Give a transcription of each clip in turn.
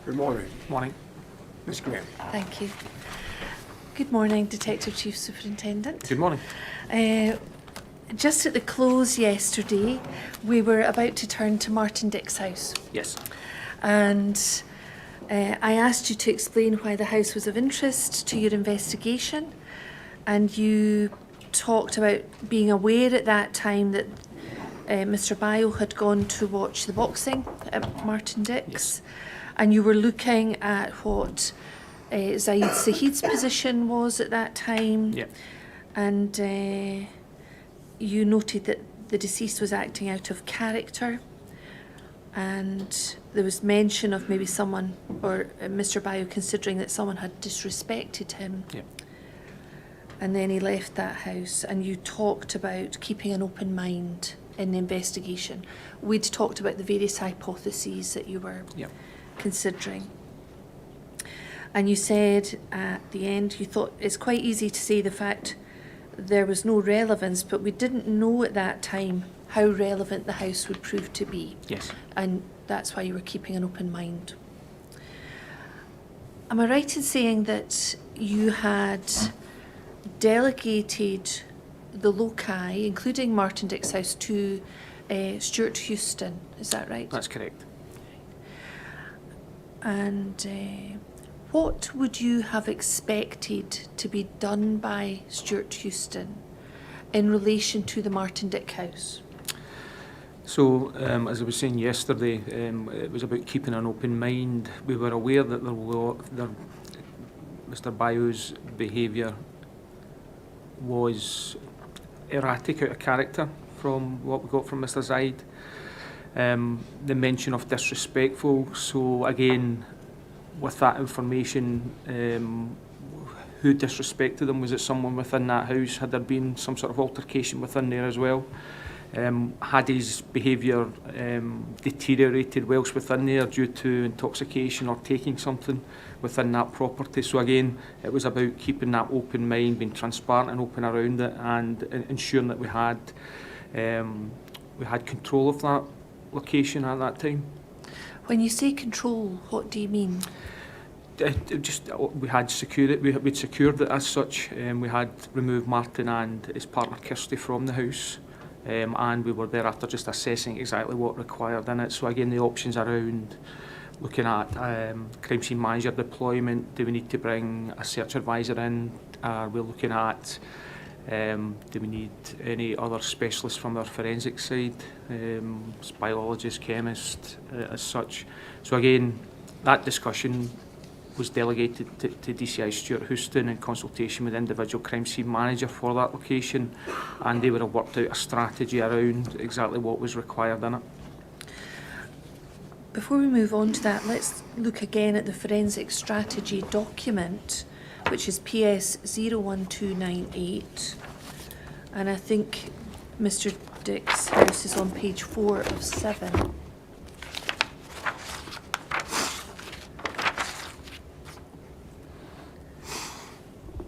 Good morning. Morning. Ms. Graham. Thank you. Good morning, Detective Chief Superintendent. Good morning. Just at the close yesterday, we were about to turn to Martin Dick's house. Yes. And I asked you to explain why the house was of interest to your investigation. And you talked about being aware at that time that Mr. Bio had gone to watch the boxing at Martin Dick's. Yes. And you were looking at what Zaid Saheed's position was at that time. Yeah. And you noted that the deceased was acting out of character. And there was mention of maybe someone, or Mr. Bio considering that someone had disrespected him. Yeah. And then he left that house, and you talked about keeping an open mind in the investigation. We'd talked about the various hypotheses that you were Yeah. considering. And you said at the end, you thought it's quite easy to say the fact there was no relevance, but we didn't know at that time how relevant the house would prove to be. Yes. And that's why you were keeping an open mind. Am I right in saying that you had delegated the loci, including Martin Dick's house, to Stuart Houston? Is that right? That's correct. And what would you have expected to be done by Stuart Houston in relation to the Martin Dick house? So, as I was saying yesterday, it was about keeping an open mind. We were aware that Mr. Bio's behaviour was erratic, out of character, from what we got from Mr. Zaid. The mention of disrespectful. So again, with that information, who disrespected him? Was it someone within that house? Had there been some sort of altercation within there as well? Had his behaviour deteriorated whilst within there due to intoxication or taking something within that property? So again, it was about keeping that open mind, being transparent and open around it, and ensuring that we had control of that location at that time. When you say control, what do you mean? We had secured it. We'd secured it as such. We had removed Martin and his partner Kirsty from the house, and we were thereafter just assessing exactly what required in it. So again, the options around looking at crime scene manager deployment. Do we need to bring a search advisor in? Are we looking at do we need any other specialists from our forensic side, biologist, chemist, as such? So again, that discussion was delegated to DCI Stuart Houston in consultation with the individual crime scene manager for that location, and they would have worked out a strategy around exactly what was required in it. Before we move on to that, let's look again at the forensic strategy document, which is PS 01298. And I think Mr. Dick's house is on page 4 of 7.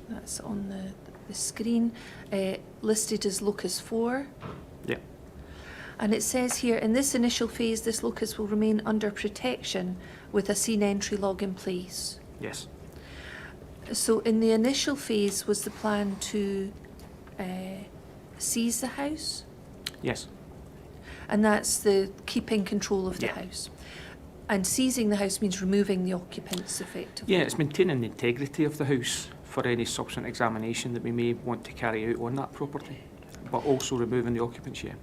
That's on the screen, listed as locus 4. Yeah. And it says here, in this initial phase, this locus will remain under protection with a scene entry log in place. Yes. So in the initial phase, was the plan to seize the house? Yes. And that's the keeping control of the Yeah. house. And seizing the house means removing the occupants effectively. Yeah, it's maintaining the integrity of the house for any subsequent examination that we may want to carry out on that property, but also removing the occupants, yeah.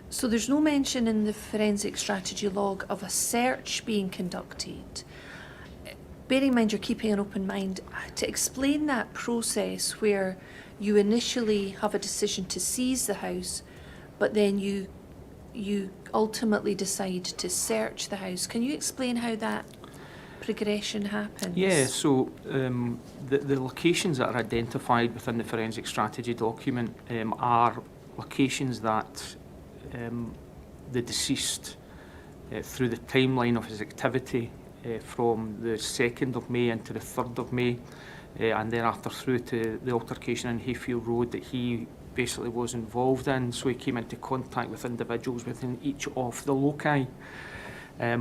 So there's no mention in the forensic strategy log of a search being conducted. Bearing in mind you're keeping an open mind, to explain that process where you initially have a decision to seize the house, but then you ultimately decide to search the house. Can you explain how that progression happens? Yeah, so the locations that are identified within the forensic strategy document are locations that the deceased, through the timeline of his activity from the 2nd of May into the 3rd of May, and thereafter through to the altercation in Hayfield Road that he basically was involved in. So he came into contact with individuals within each of the loci.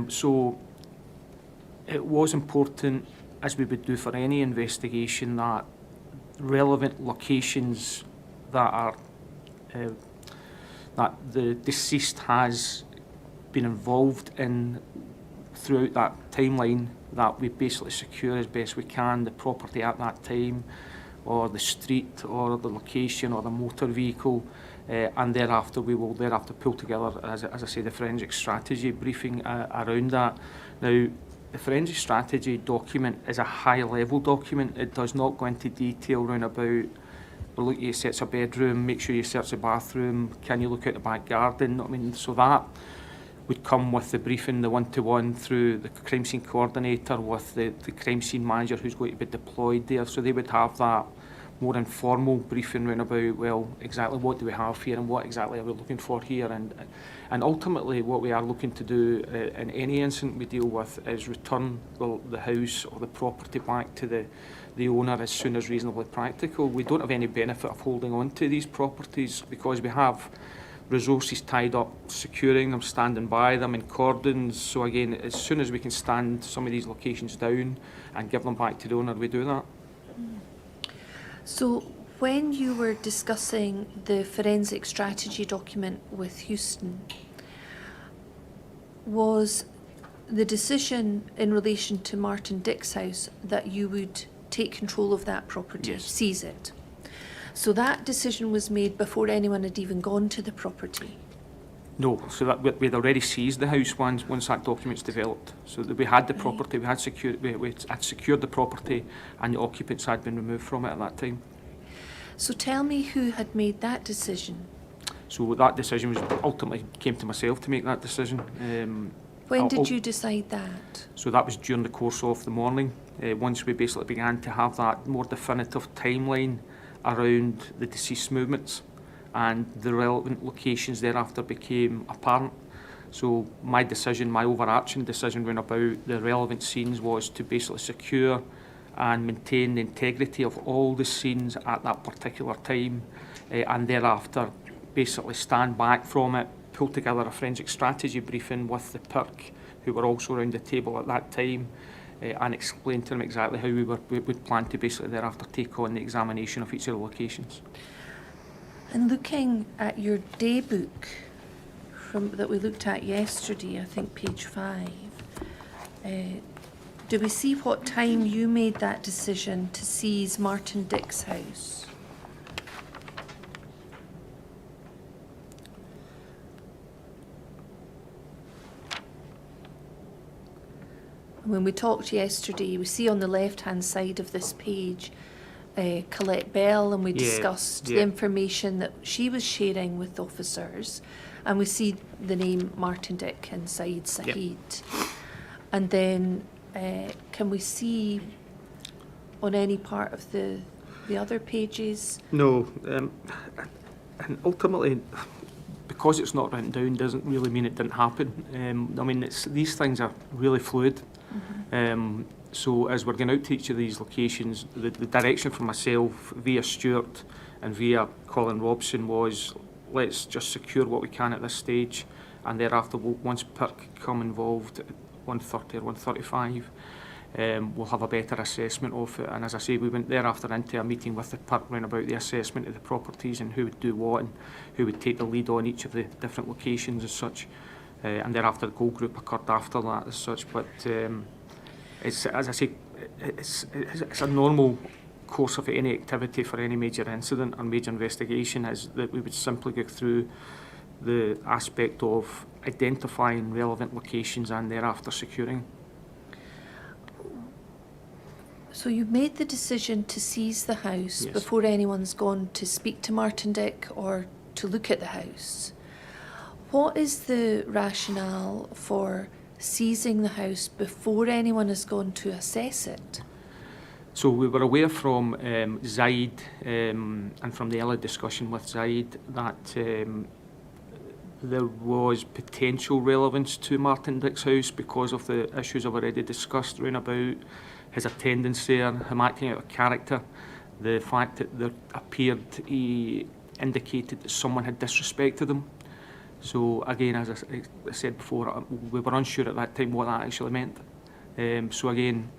So it was important, as we would do for any investigation, that relevant locations that are that the deceased has been involved in throughout that timeline, that we basically secure as best we can the property at that time, or the street, or the location, or the motor vehicle, and thereafter we will pull together, as I say, the forensic strategy briefing around that. Now, the forensic strategy document is a high-level document. It does not go into detail round about, well, look, you search a bedroom, make sure you search the bathroom, can you look out the back garden? I mean, so that would come with the briefing, the one-to-one through the crime scene coordinator with the crime scene manager who's going to be deployed there. So they would have that more informal briefing round about, well, exactly what do we have here and what exactly are we looking for here, and ultimately what we are looking to do in any incident we deal with is return the house or the property back to the owner as soon as reasonably practical. We don't have any benefit of holding on to these properties because we have resources tied up securing them, standing by them in cordons. So again, as soon as we can stand some of these locations down and give them back to the owner, we do that. So when you were discussing the forensic strategy document with Houston, was the decision in relation to Martin Dick's house that you would take control of that property, Yes. seize it? So that decision was made before anyone had even gone to the property? No, so that we'd already seized the house once that document's developed. So that we had the property, we had secured the property, and the occupants had been removed from it at that time. So tell me who had made that decision? So that decision was ultimately came to myself to make that decision. When did you decide that? So that was during the course of the morning. Once we basically began to have that more definitive timeline around the deceased movements, and the relevant locations thereafter became apparent. So my decision, my overarching decision round about the relevant scenes was to basically secure and maintain the integrity of all the scenes at that particular time, and thereafter basically stand back from it, pull together a forensic strategy briefing with the PIRC, who were also around the table at that time, and explain to them exactly how we would plan to basically thereafter take on the examination of each of the locations. And looking at your day book that we looked at yesterday, I think page 5, do we see what time you made that decision to seize Martin Dick's house? When we talked yesterday, we see on the left-hand side of this page Colette Bell, and we discussed the information that she was sharing with officers, and we see the name Martin Dick and Saeed Saheed. And then can we see on any part of the other pages? No, and ultimately, because it's not written down doesn't really mean it didn't happen. I mean, these things are really fluid. Mm-hmm. So as we're going out to each of these locations, the direction from myself via Stuart and via Colin Robson was, let's just secure what we can at this stage, and thereafter once PIRC come involved at 1:30 or 1:35, we'll have a better assessment of it. And as I say, we went thereafter into a meeting with the PIRC round about the assessment of the properties and who would do what and who would take the lead on each of the different locations as such. And thereafter the goal group occurred after that as such. But it's, as I say, it's a normal course of any activity for any major incident or major investigation, is that we would simply go through the aspect of identifying relevant locations and thereafter securing. So you made the decision to seize the house before anyone's gone to speak to Martin Dick or to look at the house. What is the rationale for seizing the house before anyone has gone to assess it? So we were aware from Zaid and from the early discussion with Zaid that there was potential relevance to Martin Dick's house because of the issues I've already discussed around about his attendance there, him acting out of character, the fact that there appeared he indicated that someone had disrespected him. So again, as I said before, we were unsure at that time what that actually meant. So again,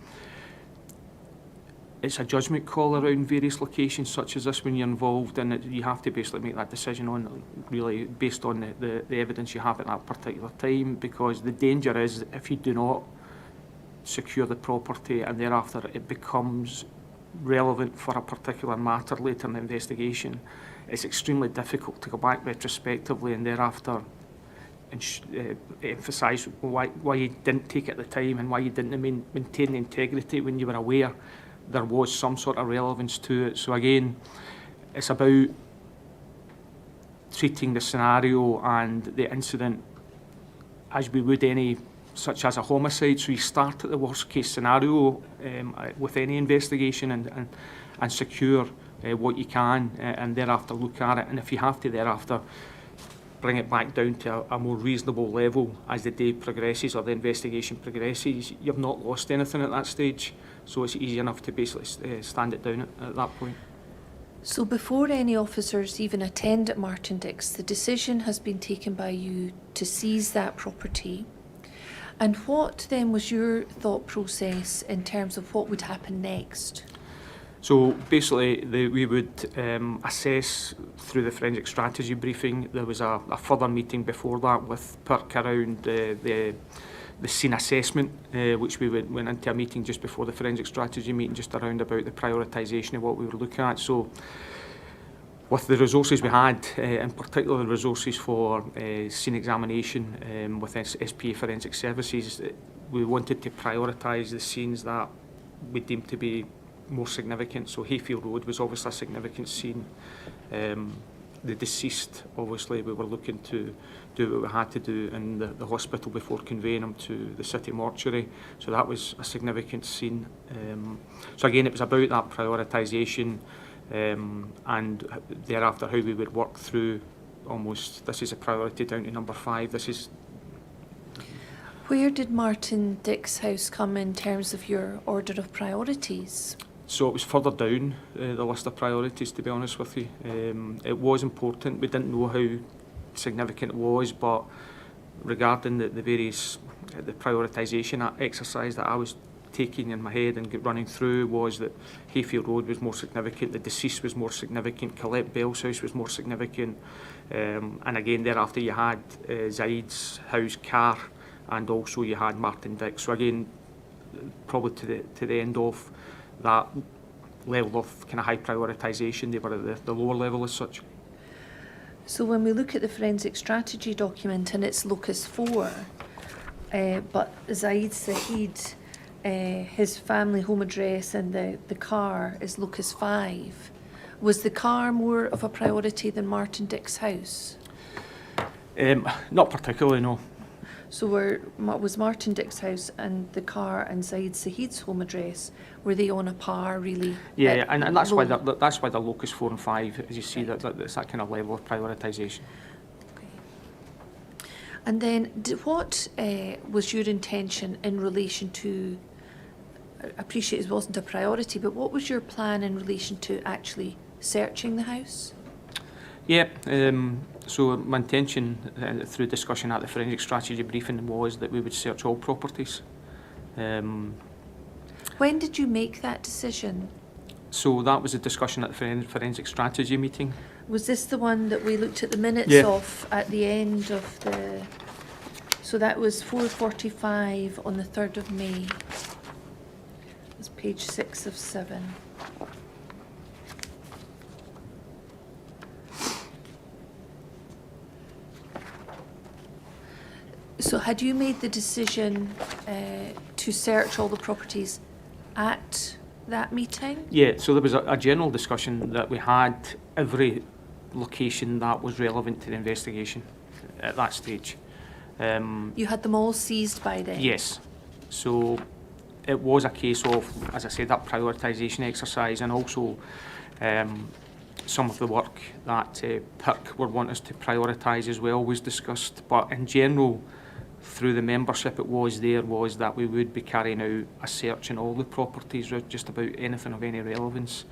it's a judgment call around various locations such as this when you're involved, and you have to basically make that decision on really based on the evidence you have at that particular time, because the danger is if you do not secure the property and thereafter it becomes relevant for a particular matter later in the investigation, it's extremely difficult to go back retrospectively and thereafter emphasise why you didn't take it at the time and why you didn't maintain the integrity when you were aware there was some sort of relevance to it. So again, it's about treating the scenario and the incident as we would any such as a homicide. So you start at the worst case scenario with any investigation and secure what you can and thereafter look at it, and if you have to thereafter bring it back down to a more reasonable level as the day progresses or the investigation progresses. You've not lost anything at that stage, so it's easy enough to basically stand it down at that point. So before any officers even attend at Martin Dix, the decision has been taken by you to seize that property. And what then was your thought process in terms of what would happen next? So basically, we would assess through the forensic strategy briefing. There was a further meeting before that with PIRC around the scene assessment, which we went into a meeting just before the forensic strategy meeting, just around about the prioritisation of what we were looking at. So with the resources we had, in particular the resources for scene examination with SPA Forensic Services, we wanted to prioritise the scenes that we deemed to be more significant. So Hayfield Road was obviously a significant scene. The deceased, obviously, we were looking to do what we had to do in the hospital before conveying him to the city mortuary. So that was a significant scene. So again, it was about that prioritisation and thereafter how we would work through almost, this is a priority down to number 5. This is. Where did Martin Dix House come in terms of your order of priorities? So it was further down the list of priorities, to be honest with you. It was important. We didn't know how significant it was, but regarding the various the prioritisation exercise that I was taking in my head and running through was that Hayfield Road was more significant, the deceased was more significant, Colette Bell's house was more significant, and again thereafter you had Zaid's house, Carr, and also you had Martin Dix. So again, probably to the end of that level of kind of high prioritisation, they were at the lower level as such. So when we look at the forensic strategy document and it's locus 4, but Zaid Saheed, his family home address and the car is locus 5, was the car more of a priority than Martin Dix House? Not particularly, no. So was Martin Dix House and the car and Zaid Saheed's home address, were they on a par really? Yeah, and that's why the locus 4 and 5, as you see, right. That's that kind of level of prioritisation. Okay. And then what was your intention in relation to, I appreciate it wasn't a priority, but what was your plan in relation to actually searching the house? Yeah, so my intention through discussion at the forensic strategy briefing was that we would search all properties. When did you make that decision? So that was a discussion at the forensic strategy meeting. Was this the one that we looked at the minutes of at the end of the... So that was 4:45 on the 3rd of May. It's page 6 of 7. So had you made the decision to search all the properties at that meeting? Yeah, so there was a general discussion that we had every location that was relevant to the investigation at that stage. You had them all seized by then? Yes. So it was a case of, as I said, that prioritisation exercise, and also some of the work that PIRC would want us to prioritise as well was discussed. But in general, through the membership was that we would be carrying out a search in all the properties, just about anything of any relevance.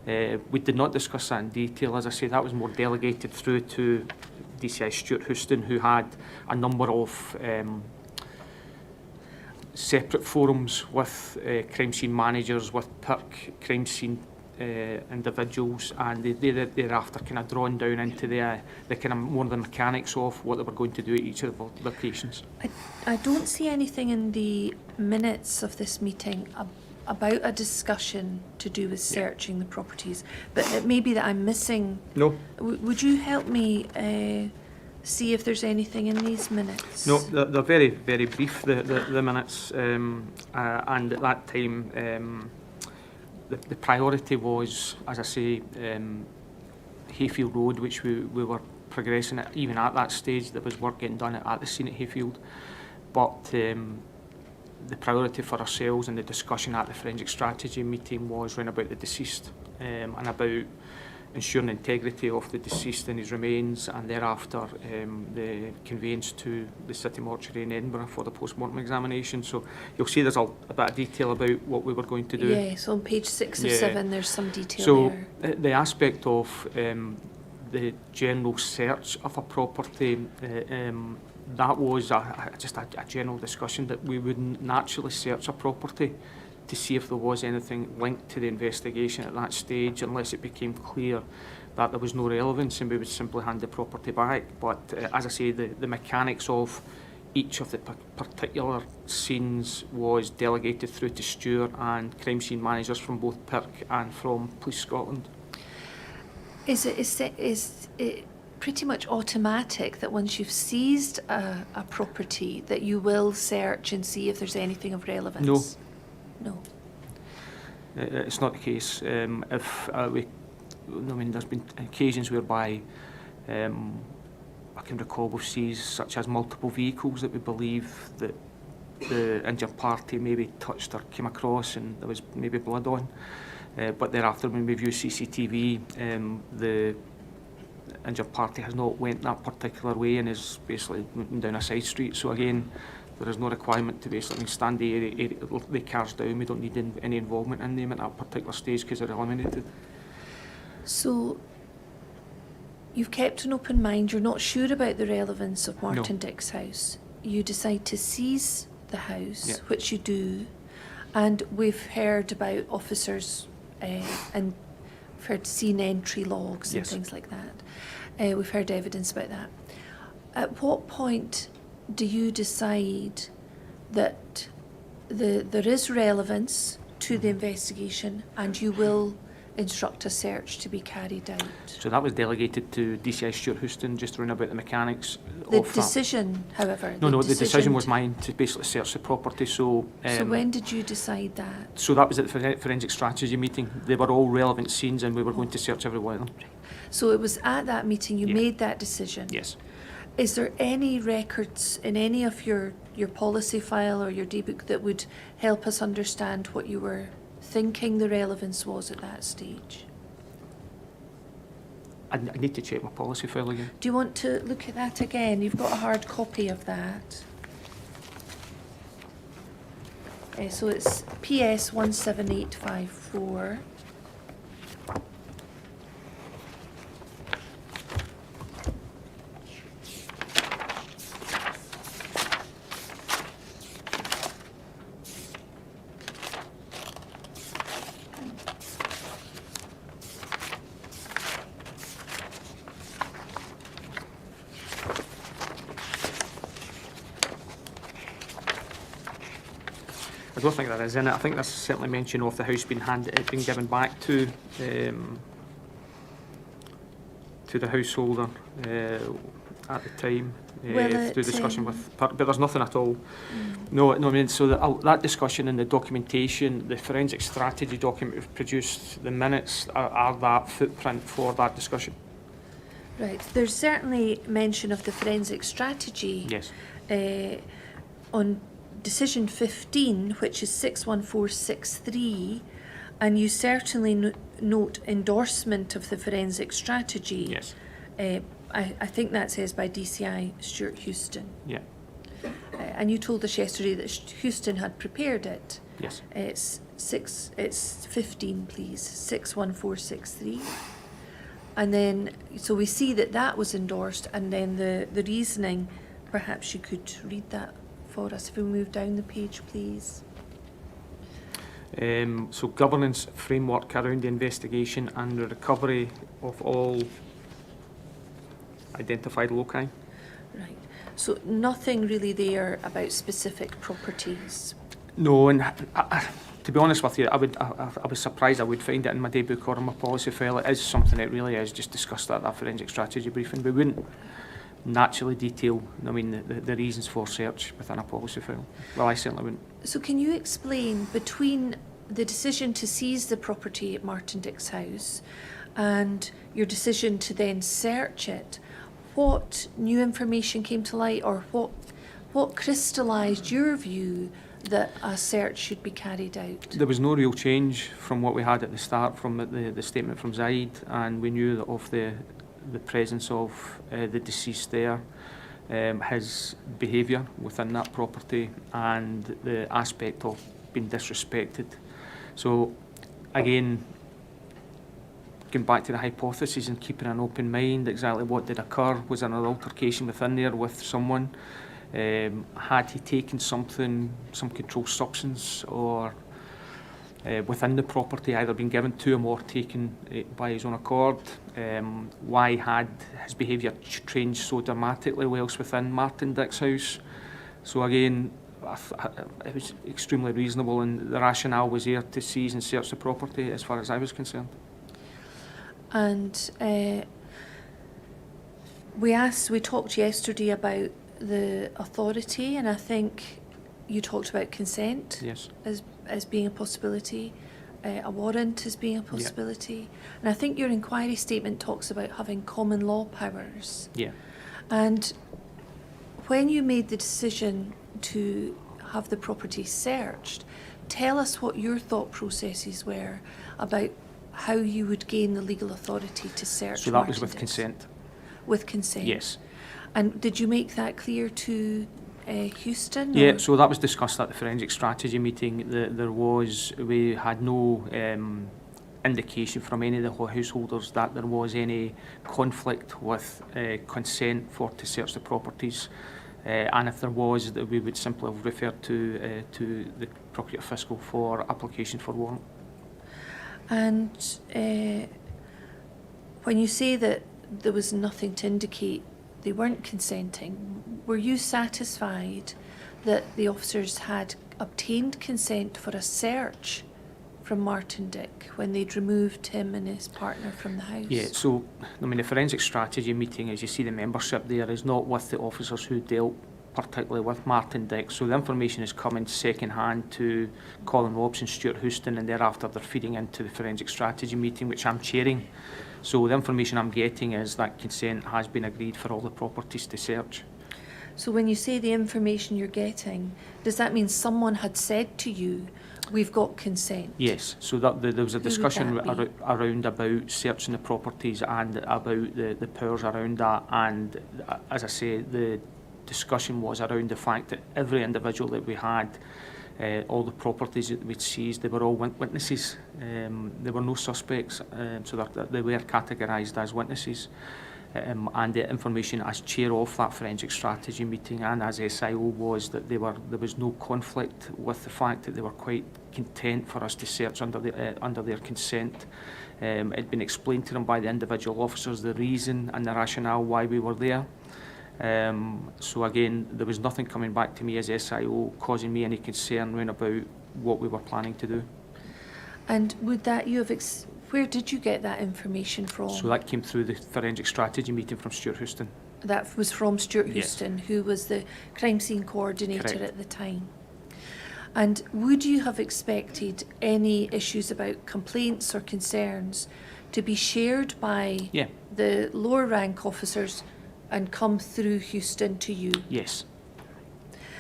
We did not discuss that in detail. As I say, that was more delegated through to DCI Stuart Houston, who had a number of separate forums with crime scene managers, with PIRC crime scene individuals, and they thereafter kind of drawn down into the kind of more the mechanics of what they were going to do at each of the locations. I don't see anything in the minutes of this meeting about a discussion to do with searching the properties, but it may be that I'm missing. No. Would you help me see if there's anything in these minutes? No, they're very, very brief, the minutes, and at that time the priority was, as I say, Hayfield Road, which we were progressing at. Even at that stage, there was work getting done at the scene at Hayfield, but the priority for ourselves and the discussion at the forensic strategy meeting was round about the deceased, and about ensuring the integrity of the deceased and his remains, and thereafter the conveyance to the City Mortuary in Edinburgh for the post-mortem examination. So you'll see there's a bit of detail about what we were going to do. Yeah, so on page 6 of 7 there's some detail so there. So the aspect of the general search of a property, that was just a general discussion that we would naturally search a property to see if there was anything linked to the investigation at that stage, unless it became clear that there was no relevance, and we would simply hand the property back. But as I say, the mechanics of each of the particular scenes was delegated through to Stuart and crime scene managers from both PIRC and from Police Scotland. Is it pretty much automatic that once you've seized a property that you will search and see if there's anything of relevance? No. No. It's not the case. There's been occasions whereby I can recall we've seized such as multiple vehicles that we believe that the injured party maybe touched or came across and there was maybe blood on. But thereafter, when we view CCTV, the injured party has not went that particular way and is basically moving down a side street. So again, there is no requirement to basically stand the cars down. We don't need any involvement in them at that particular stage because they're eliminated. So you've kept an open mind. You're not sure about the relevance of Martin Dick's house. You decide to seize the house, which you do, and we've heard about officers and we've heard scene entry logs and things like that. We've heard evidence about that. At what point do you decide that there is relevance to the investigation and you will instruct a search to be carried out? So that was delegated to DCI Stuart Houston, just around about the mechanics the of decision, that. However? No, the decision was mine to basically search the property. So when did you decide that? So that was at the forensic strategy meeting. They were all relevant scenes and we were going to search every one of them. So it was at that meeting you made that decision? Yes. Is there any records in any of your policy file or your D-book that would help us understand what you were thinking the relevance was at that stage? I need to check my policy file again. Do you want to look at that again? You've got a hard copy of that. So it's PS 17854. I don't think that is in it. I think there's certainly mention of the house being given back to the householder at the time through discussion with. But there's nothing at all. No. I mean, so that discussion and the documentation, the forensic strategy document we've produced, the minutes are that footprint for that discussion. Right. There's certainly mention of the forensic strategy. Yes. On decision 15, which is 61463, and you certainly note endorsement of the forensic strategy. Yes. I think that says by DCI Stuart Houston. Yeah. And you told us yesterday that Houston had prepared it. Yes. It's 15, please, 61463. And then, so we see that was endorsed, and then the reasoning, perhaps you could read that for us. If we move down the page, please. So governance framework around the investigation and the recovery of all identified loci. Right. So nothing really there about specific properties. No, and to be honest with you, I was surprised I would find it in my daybook or in my policy file. It is something that really is just discussed at that forensic strategy briefing. We wouldn't naturally detail, I mean, the reasons for search within a policy file. Well, I certainly wouldn't. So can you explain between the decision to seize the property at Martin Dick's house and your decision to then search it, what new information came to light, or what crystallised your view that a search should be carried out? There was no real change from what we had at the start from the statement from Zaid, and we knew that of the presence of the deceased there, his behaviour within that property and the aspect of being disrespected. So again, going back to the hypothesis and keeping an open mind, exactly what did occur? Was there an altercation within there with someone? Had he taken something, some controlled substance, or within the property, either been given to him or taken by his own accord? Why had his behaviour changed so dramatically whilst within Martin Dick's house? So again, it was extremely reasonable, and the rationale was there to seize and search the property as far as I was concerned. And we talked yesterday about the authority, and I think you talked about consent. Yes. as being a possibility, a warrant as being a possibility. Yeah. And I think your inquiry statement talks about having common law powers. Yeah. And when you made the decision to have the property searched, tell us what your thought processes were about how you would gain the legal authority to search. So that was with consent. With consent? Yes. And did you make that clear to Houston? Yeah, or? so that was discussed at the forensic strategy meeting. We had no indication from any of the householders that there was any conflict with consent to search the properties. And if there was, that we would simply have referred to the Procurator Fiscal for application for warrant. And when you say that there was nothing to indicate they weren't consenting, were you satisfied that the officers had obtained consent for a search from Martin Dick when they'd removed him and his partner from the house? Yeah, so I mean the forensic strategy meeting, as you see the membership there, is not with the officers who dealt particularly with Martin Dick, so the information is coming second hand to Colin Robson and Stuart Houston, and thereafter they're feeding into the forensic strategy meeting, which I'm chairing. So the information I'm getting is that consent has been agreed for all the properties to search. So when you say the information you're getting, does that mean someone had said to you, we've got consent? Yes, so there was a discussion around about searching the properties and about the powers around that, and as I say, the discussion was around the fact that every individual that we had, all the properties that we'd seized, they were all witnesses. There were no suspects, so that they were categorised as witnesses. And the information as chair of that forensic strategy meeting and as SIO was that there was no conflict with the fact that they were quite content for us to search under their consent. It had been explained to them by the individual officers the reason and the rationale why we were there. So again, there was nothing coming back to me as SIO causing me any concern around about what we were planning to do. And would that where did you get that information from? So that came through the forensic strategy meeting from Stuart Houston. That was from Stuart Houston, yes. Who was the crime scene coordinator Correct. At the time. And would you have expected any issues about complaints or concerns to be shared by the lower rank officers and come through Houston to you? Yes.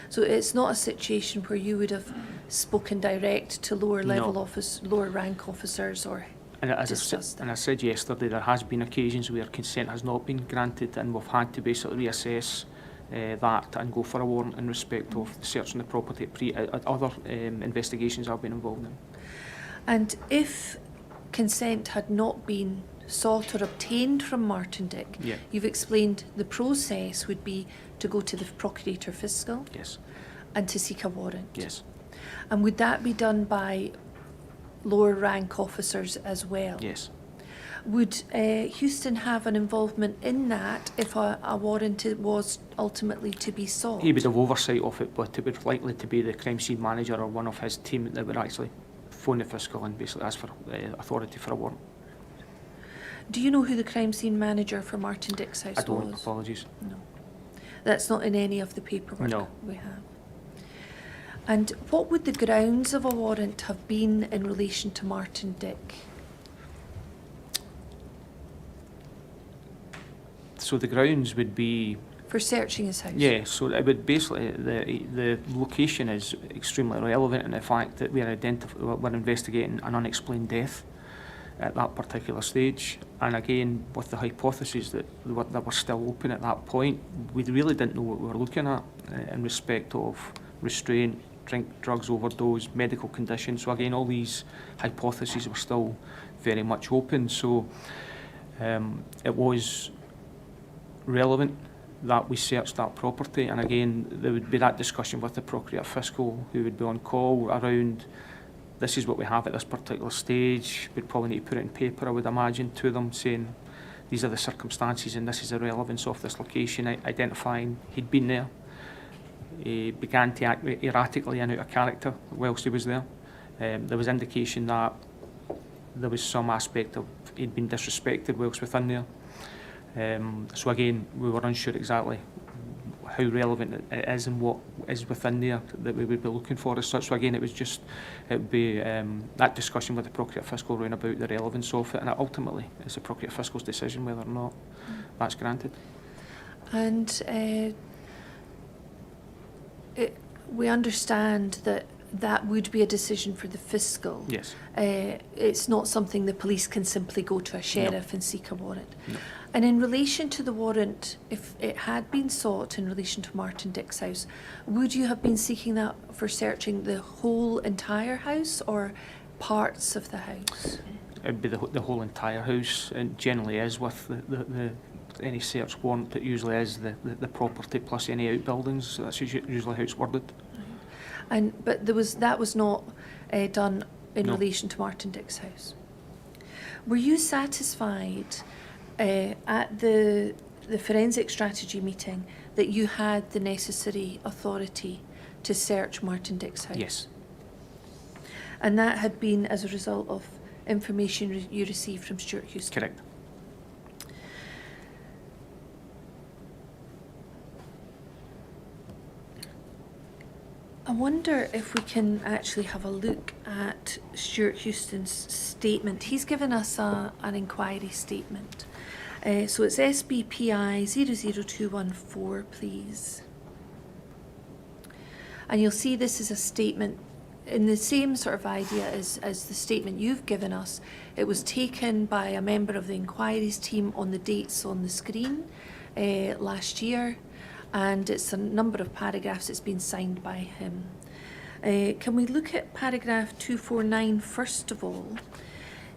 So it's not a situation where you would have spoken direct to lower level lower rank officers or discussed that? And I said yesterday, there has been occasions where consent has not been granted, and we've had to basically reassess that and go for a warrant in respect of searching the property at other investigations I've been involved in. And if consent had not been sought or obtained from Martin Dick, you've explained the process would be to go to the Procurator Fiscal. Yes. and to seek a warrant? Yes. And would that be done by lower rank officers as well? Yes. Would Houston have an involvement in that if a warrant was ultimately to be sought? He would have oversight of it, but it would likely to be the crime scene manager or one of his team that would actually phone the fiscal and basically ask for authority for a warrant. Do you know who the crime scene manager for Martin Dick's house was? I don't, apologies. No. That's not in any of the paperwork No. we have. And what would the grounds of a warrant have been in relation to Martin Dick? So the grounds would be... For searching his house? Yeah, so it would basically, the location is extremely relevant in the fact that we're investigating an unexplained death at that particular stage. And again, with the hypotheses that were still open at that point, we really didn't know what we were looking at in respect of restraint, drugs overdose, medical conditions. So again, all these hypotheses were still very much open. So it was relevant that we searched that property, and again there would be that discussion with the Procurator Fiscal who would be on call around this is what we have at this particular stage. We'd probably need to put it in paper, I would imagine, to them saying these are the circumstances and this is the relevance of this location, identifying he'd been there. He began to act erratically and out of character whilst he was there. There was indication that there was some aspect of he'd been disrespected whilst within there. So again, we were unsure exactly how relevant it is and what is within there that we would be looking for as such. So again, it would be that discussion with the Procurator Fiscal around about the relevance of it, and ultimately it's the Procurator Fiscal's decision whether or not that's granted. And we understand that that would be a decision for the fiscal. Yes. It's not something the police can simply go to a sheriff and seek a warrant. No. And in relation to the warrant, if it had been sought in relation to Martin Dick's house, would you have been seeking that for searching the whole entire house or parts of the house? It would be the whole entire house, and generally is with the any search warrant. It usually is the property plus any outbuildings. So that's usually how it's worded. But that was not done in No. relation to Martin Dick's house. Were you satisfied at the forensic strategy meeting that you had the necessary authority to search Martin Dick's house? Yes. And that had been as a result of information you received from Stuart Houston? Correct. I wonder if we can actually have a look at Stuart Houston's statement. He's given us an inquiry statement. So it's SBPI 00214, please. And you'll see this is a statement in the same sort of idea as the statement you've given us. It was taken by a member of the inquiries team on the dates on the screen last year. And it's a number of paragraphs. It's been signed by him. Can we look at paragraph 249 first of all?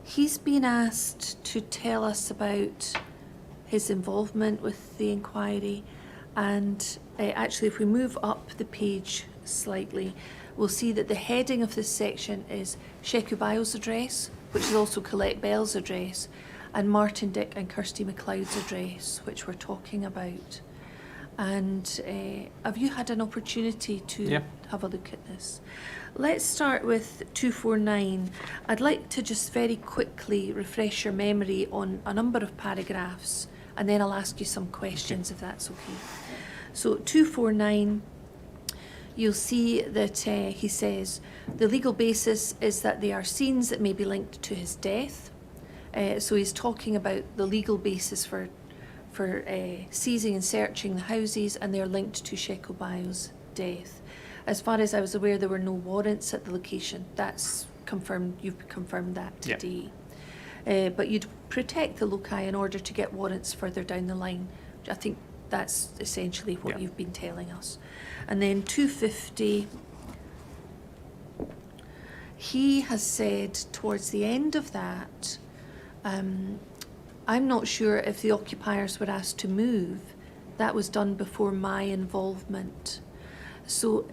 He's been asked to tell us about his involvement with the inquiry, and actually if we move up the page slightly, we'll see that the heading of this section is Sheku Bio's address, which is also Colette Bell's address, and Martin Dick and Kirsty MacLeod's address, which we're talking about. And have you had an opportunity to have a look at this? Let's start with 249. I'd like to just very quickly refresh your memory on a number of paragraphs, and then I'll ask you some questions if that's okay. So 249, you'll see that he says, the legal basis is that they are scenes that may be linked to his death. So he's talking about the legal basis for seizing and searching the houses, and they're linked to Sheku Bio's death. As far as I was aware, there were no warrants at the location. That's confirmed. You've confirmed that today. But you'd protect the loci in order to get warrants further down the line. I think that's essentially what you've been telling us. And then 250, he has said towards the end of that, I'm not sure if the occupiers were asked to move. That was done before my involvement. So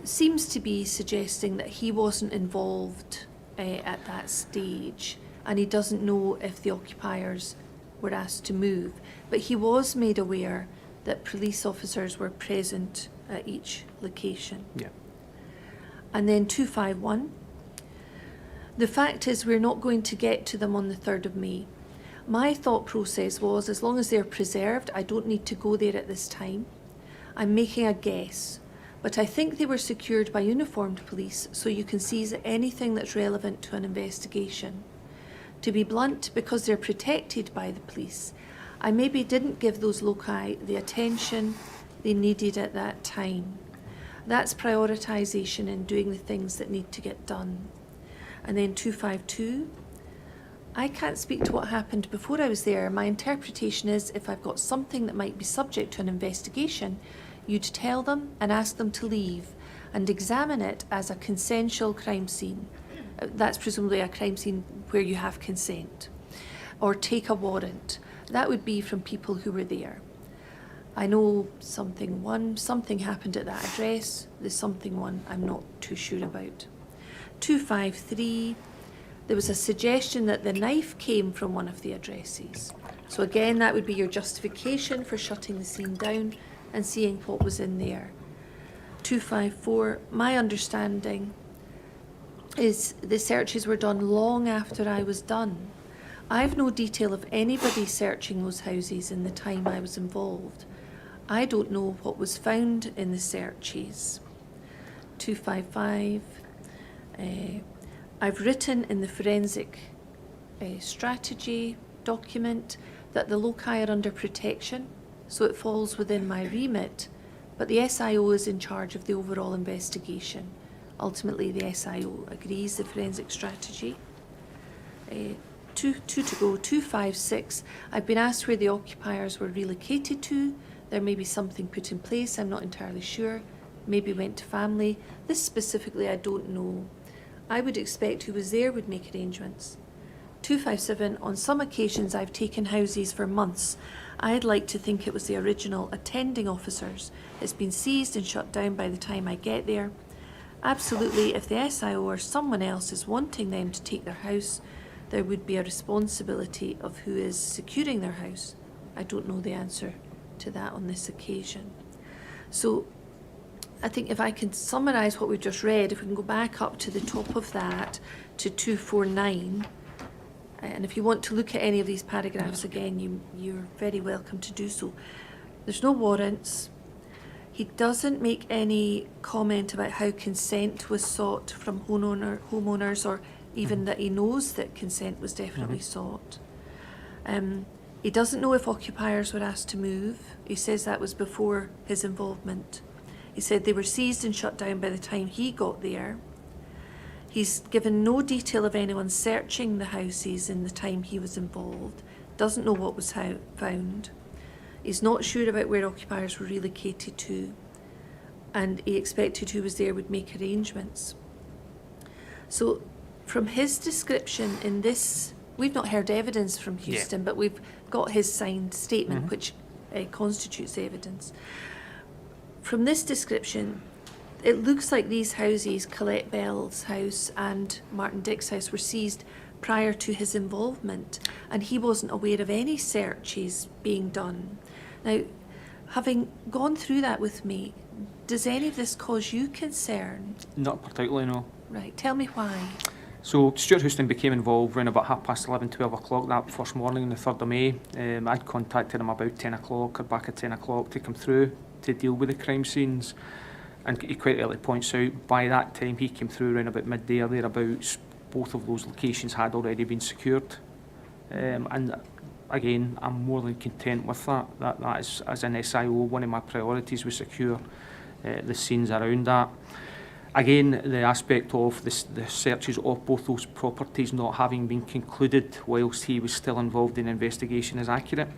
seems to be suggesting that he wasn't involved at that stage, and he doesn't know if the occupiers were asked to move, but he was made aware that police officers were present at each location. Yeah. And then 251, the fact is we're not going to get to them on the 3rd of May. My thought process was, as long as they're preserved, I don't need to go there at this time. I'm making a guess, but I think they were secured by uniformed police, so you can seize anything that's relevant to an investigation. To be blunt, because they're protected by the police, I maybe didn't give those loci the attention they needed at that time. That's prioritisation in doing the things that need to get done. And then 252, I can't speak to what happened before I was there. My interpretation is if I've got something that might be subject to an investigation, you'd tell them and ask them to leave and examine it as a consensual crime scene. That's presumably a crime scene where you have consent. Or take a warrant. That would be from people who were there. I know something happened at that address. The something one I'm not too sure about. 253, there was a suggestion that the knife came from one of the addresses. So again, that would be your justification for shutting the scene down and seeing what was in there. 254, my understanding is the searches were done long after I was done. I've no detail of anybody searching those houses in the time I was involved. I don't know what was found in the searches. 255, I've written in the forensic strategy document that the loci are under protection, so it falls within my remit, but the SIO is in charge of the overall investigation. Ultimately, the SIO agrees the forensic strategy. Two to go, 256. I've been asked where the occupiers were relocated to. There may be something put in place, I'm not entirely sure. Maybe went to family. This specifically, I don't know. I would expect who was there would make arrangements. 257. On some occasions, I've taken houses for months. I'd like to think it was the original attending officers. It's been seized and shut down by the time I get there. Absolutely, if the SIO or someone else is wanting them to take their house, there would be a responsibility of who is securing their house. I don't know the answer to that on this occasion. So I think if I can summarise what we've just read, if we can go back up to the top of that to 249, and if you want to look at any of these paragraphs again, you're very welcome to do so. There's no warrants. He doesn't make any comment about how consent was sought from homeowners, or even that he knows that consent was definitely sought. He doesn't know if occupiers were asked to move. He says that was before his involvement. He said they were seized and shut down by the time he got there. He's given no detail of anyone searching the houses in the time he was involved. Doesn't know what was found. He's not sure about where occupiers were relocated to, and he expected who was there would make arrangements. So from his description in this, we've not heard evidence from Houston, but we've got his signed statement, which constitutes evidence. From this description, it looks like these houses, Colette Bell's house and Martin Dick's house, were seized prior to his involvement, and he wasn't aware of any searches being done. Now, having gone through that with me, does any of this cause you concern? Not particularly, no. Right, tell me why. So Stuart Houston became involved around about 11:30, 12 o'clock that first morning on the 3rd of May. I'd contacted him about 10 o'clock or back at 10 o'clock to come through to deal with the crime scenes. And he quite rightly points out, by that time he came through around about midday or thereabouts. Both of those locations had already been secured. And again, I'm more than content with that. That is, as an SIO, one of my priorities was secure the scenes around that. Again, the aspect of the searches of both those properties not having been concluded whilst he was still involved in investigation is accurate.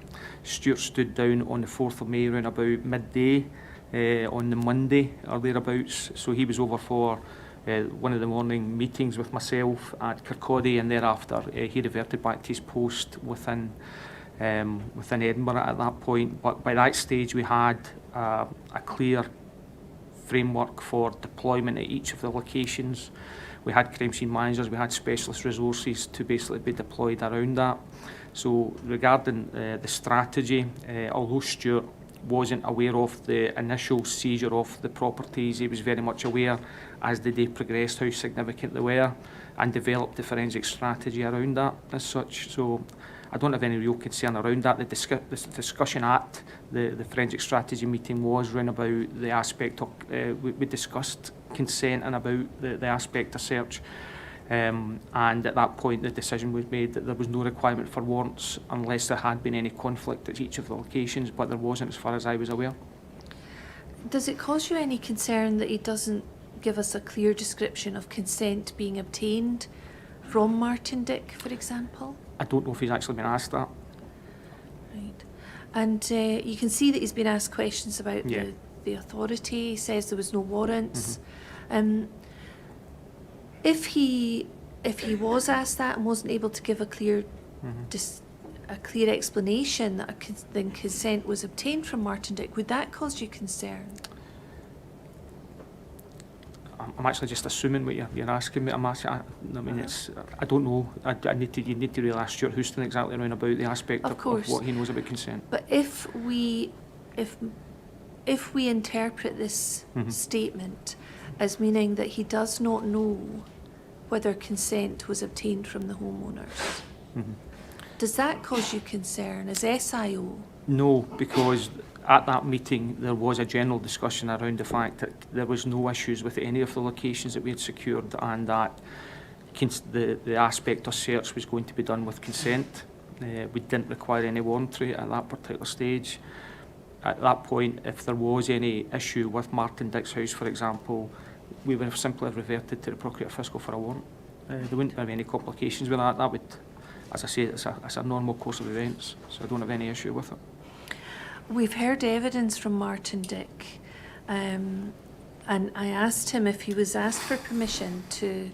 Stuart stood down on the 4th of May around about midday on the Monday or thereabouts. So he was over for one of the morning meetings with myself at Kirkcaldy, and thereafter he reverted back to his post within Edinburgh at that point. But by that stage we had a clear framework for deployment at each of the locations. We had crime scene managers, we had specialist resources to basically be deployed around that. So regarding the strategy, although Stuart wasn't aware of the initial seizure of the properties, he was very much aware as the day progressed how significant they were, and developed the forensic strategy around that as such. So I don't have any real concern around that. The discussion at the forensic strategy meeting was round about the aspect of, we discussed consent and about the aspect of search. And at that point the decision was made that there was no requirement for warrants unless there had been any conflict at each of the locations, but there wasn't as far as I was aware. Does it cause you any concern that he doesn't give us a clear description of consent being obtained from Martin Dick, for example? I don't know if he's actually been asked that. Right. And you can see that he's been asked questions about Yeah. the authority. He says there was no warrants. Mm-hmm. If he was asked that and wasn't able to give a clear Mm-hmm. a clear explanation that the consent was obtained from Martin Dick, would that cause you concern? I'm actually just assuming what you're asking me. I mean, I don't know. You need to really ask Stuart Houston exactly around about the aspect of what he knows about consent. But if we interpret this statement as meaning that he does not know whether consent was obtained from the homeowners, does that cause you concern as SIO? No, because at that meeting there was a general discussion around the fact that there was no issues with any of the locations that we had secured, and that the aspect of search was going to be done with consent. We didn't require any warrantry at that particular stage. At that point, if there was any issue with Martin Dick's house, for example, we would have simply reverted to the Procurator Fiscal for a warrant. There wouldn't have any complications with that. That would, as I say, it's a normal course of events, so I don't have any issue with it. We've heard evidence from Martin Dick, and I asked him if he was asked for permission to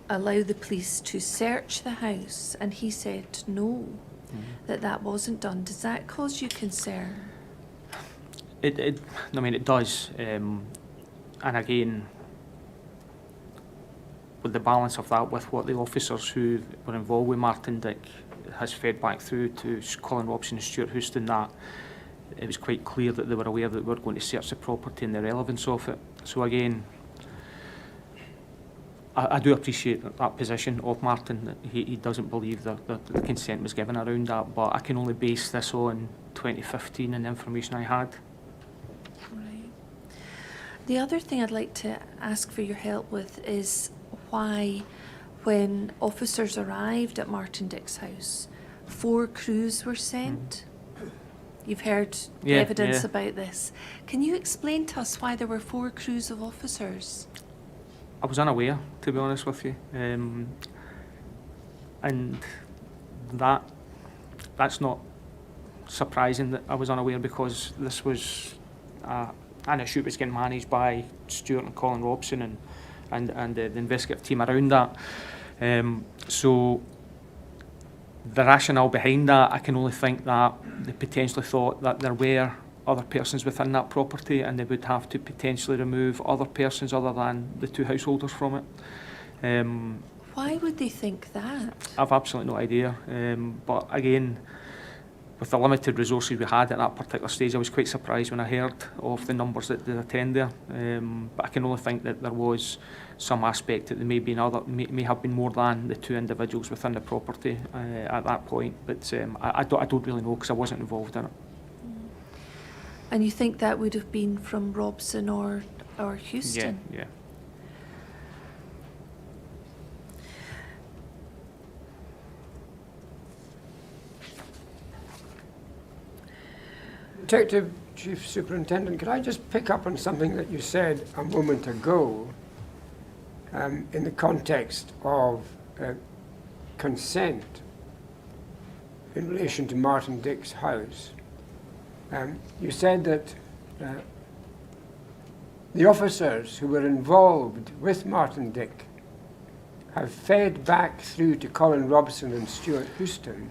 allow the police to search the house, and he said no, that wasn't done. Does that cause you concern? I mean, it does, and again, with the balance of that with what the officers who were involved with Martin Dick has fed back through to Colin Robson and Stuart Houston, that it was quite clear that they were aware that we were going to search the property and the relevance of it. So again, I do appreciate that position of Martin, that he doesn't believe that the consent was given around that, but I can only base this on 2015 and the information I had. Right. The other thing I'd like to ask for your help with is why, when officers arrived at Martin Dick's house, 4 crews were sent. You've heard evidence about this. Can you explain to us why there were 4 crews of officers? I was unaware, to be honest with you, and that's not surprising that I was unaware, because this was an issue that was getting managed by Stuart and Colin Robson and the investigative team around that. So the rationale behind that, I can only think that they potentially thought that there were other persons within that property, and they would have to potentially remove other persons other than the 2 householders from it. Why would they think that? I've absolutely no idea. But again, with the limited resources we had at that particular stage, I was quite surprised when I heard of the numbers that did attend there. But I can only think that there was some aspect that there may have been more than the 2 individuals within the property at that point. But I don't really know, because I wasn't involved in it. And you think that would have been from Robson or Houston? Yeah. Detective Chief Superintendent, could I just pick up on something that you said a moment ago in the context of consent in relation to Martin Dick's house? You said that the officers who were involved with Martin Dick have fed back through to Colin Robson and Stuart Houston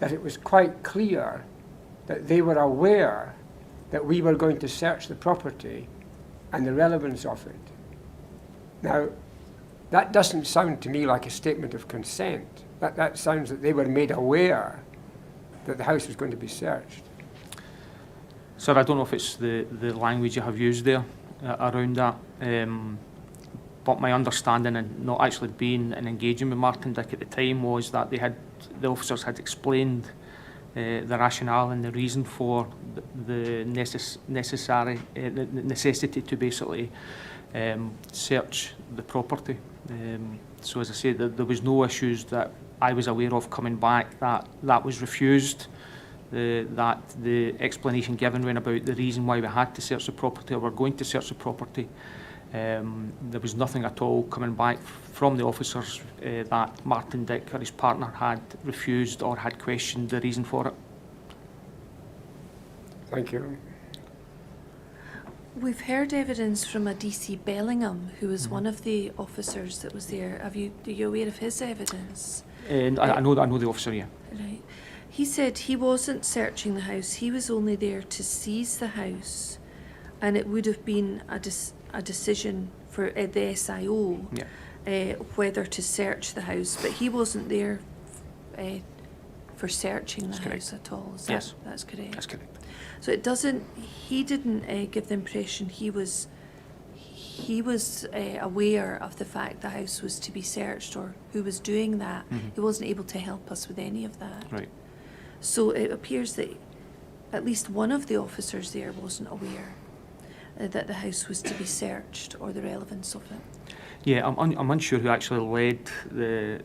that it was quite clear that they were aware that we were going to search the property and the relevance of it. Now, that doesn't sound to me like a statement of consent. That sounds that they were made aware that the house was going to be searched. Sir, I don't know if it's the language you have used there around that, but my understanding, and not actually being and engaging with Martin Dick at the time, was that the officers had explained the rationale and the reason for the necessity to basically search the property. So as I say, there was no issues that I was aware of coming back that was refused. That the explanation given when about the reason why we had to search the property or were going to search the property, there was nothing at all coming back from the officers that Martin Dick or his partner had refused or had questioned the reason for it. Thank you. We've heard evidence from a DC Bellingham, who was one of the officers that was there. Are you aware of his evidence? And I know the officer, yeah. Right. He said he wasn't searching the house. He was only there to seize the house, and it would have been a decision for the SIO whether to search the house. But he wasn't there for searching the house at all. Yes, that's correct. That's correct. So it doesn't. He didn't give the impression he was aware of the fact the house was to be searched or who was doing that. Mm-hmm. He wasn't able to help us with any of that. Right. So it appears that at least one of the officers there wasn't aware that the house was to be searched or the relevance of it. Yeah, I'm unsure who actually led the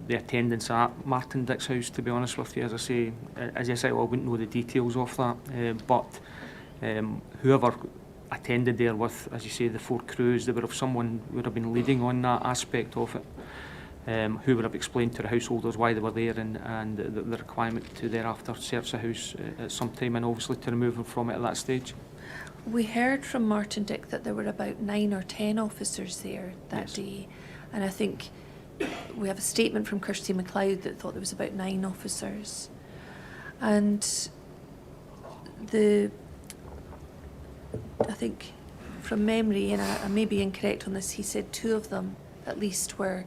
attendance at Martin Dick's house, to be honest with you. As I say, I wouldn't know the details of that, but whoever attended there with, as you say, the 4 crews, there would have someone would have been leading on that aspect of it, who would have explained to the householders why they were there and the requirement to thereafter search the house at some time, and obviously to remove them from it at that stage. We heard from Martin Dick that there were about 9 or 10 officers there that day, and I think we have a statement from Kirsty MacLeod that thought there was about 9 officers. And I think from memory, and I may be incorrect on this, he said 2 of them at least were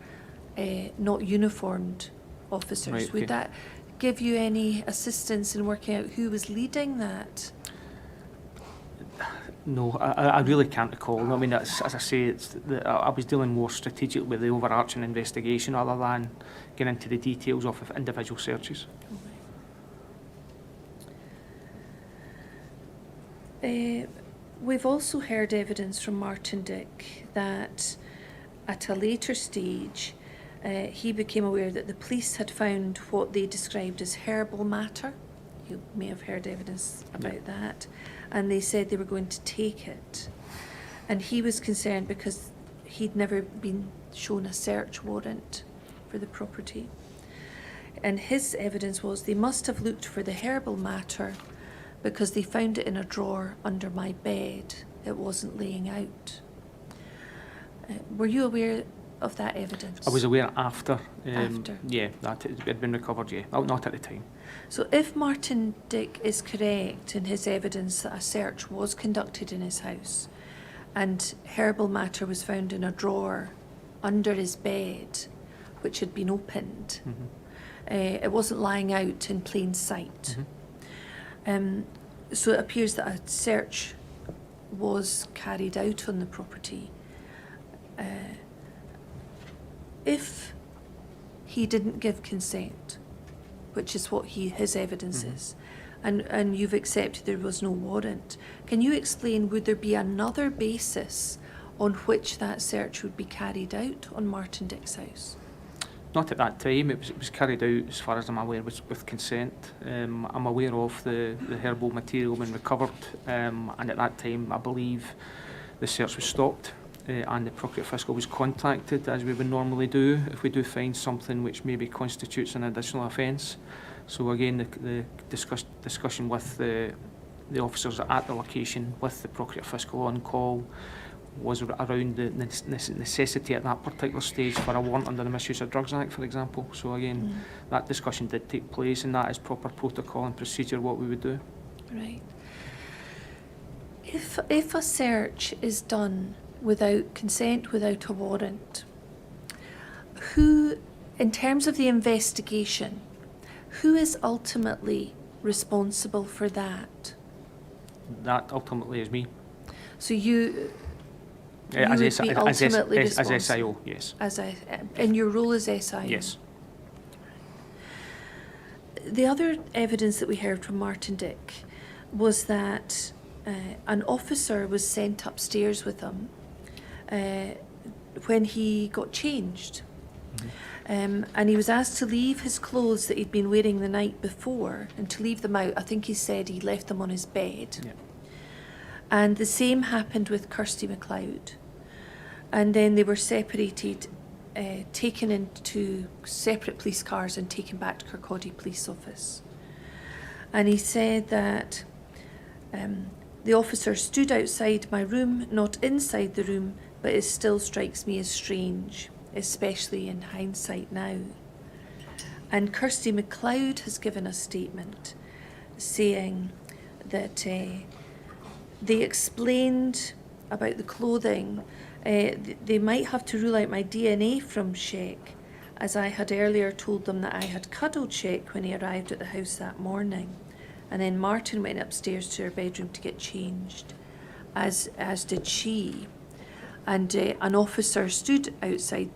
not uniformed officers. Right, okay. Would that give you any assistance in working out who was leading that? No, I really can't recall. I mean, as I say, I was dealing more strategically with the overarching investigation rather than getting into the details of individual searches. We've also heard evidence from Martin Dick that at a later stage he became aware that the police had found what they described as herbal matter. You may have heard evidence about that. And they said they were going to take it. And he was concerned because he'd never been shown a search warrant for the property. And his evidence was they must have looked for the herbal matter because they found it in a drawer under my bed. It wasn't laying out. Were you aware of that evidence? I was aware after. After? Yeah, that it had been recovered, yeah. Oh, not at the time. So if Martin Dick is correct in his evidence that a search was conducted in his house and herbal matter was found in a drawer under his bed, which had been opened, it wasn't lying out in plain sight. So it appears that a search was carried out on the property. If he didn't give consent, which is what his evidence is, and you've accepted there was no warrant, can you explain, would there be another basis on which that search would be carried out on Martin Dick's house? Not at that time. It was carried out, as far as I'm aware, with consent. I'm aware of the herbal material being recovered, and at that time I believe the search was stopped. And the Procurator Fiscal was contacted, as we would normally do if we do find something which maybe constitutes an additional offence. So again, the discussion with the officers at the location with the Procurator Fiscal on call was around the necessity at that particular stage for a warrant under the Misuse of Drugs Act, for example. So again, that discussion did take place, and that is proper protocol and procedure what we would do. Right. If a search is done without consent, without a warrant, who, in terms of the investigation, who is ultimately responsible for that? That ultimately is me. So you As would S- be as S- ultimately as responsible. SIO, yes. In your role as SIO? Yes. The other evidence that we heard from Martin Dick was that an officer was sent upstairs with him when he got changed. And he was asked to leave his clothes that he'd been wearing the night before and to leave them out. I think he said he left them on his bed. Yeah. And the same happened with Kirsty MacLeod. And then they were separated, taken into separate police cars and taken back to Kirkcaldy Police Office. And he said that the officer stood outside my room, not inside the room, but it still strikes me as strange, especially in hindsight now. And Kirsty MacLeod has given a statement saying that they explained about the clothing. They might have to rule out my DNA from Sheck, as I had earlier told them that I had cuddled Sheck when he arrived at the house that morning. And then Martin went upstairs to her bedroom to get changed, as did she. And an officer stood outside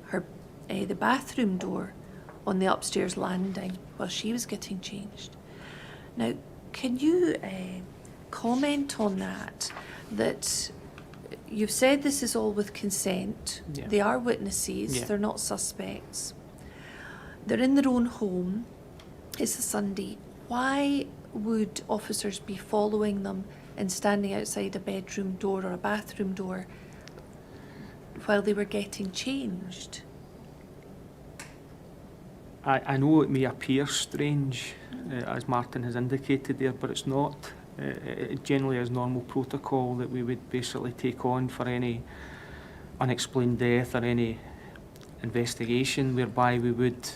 her the bathroom door on the upstairs landing while she was getting changed. Now, can you comment on that? That you've said this is all with consent. Yeah. They are witnesses. Yeah. They're not suspects. They're in their own home. It's a Sunday. Why would officers be following them and standing outside a bedroom door or a bathroom door while they were getting changed? I know it may appear strange, as Martin has indicated there, but it's not. It generally is normal protocol that we would basically take on for any unexplained death or any investigation whereby we would,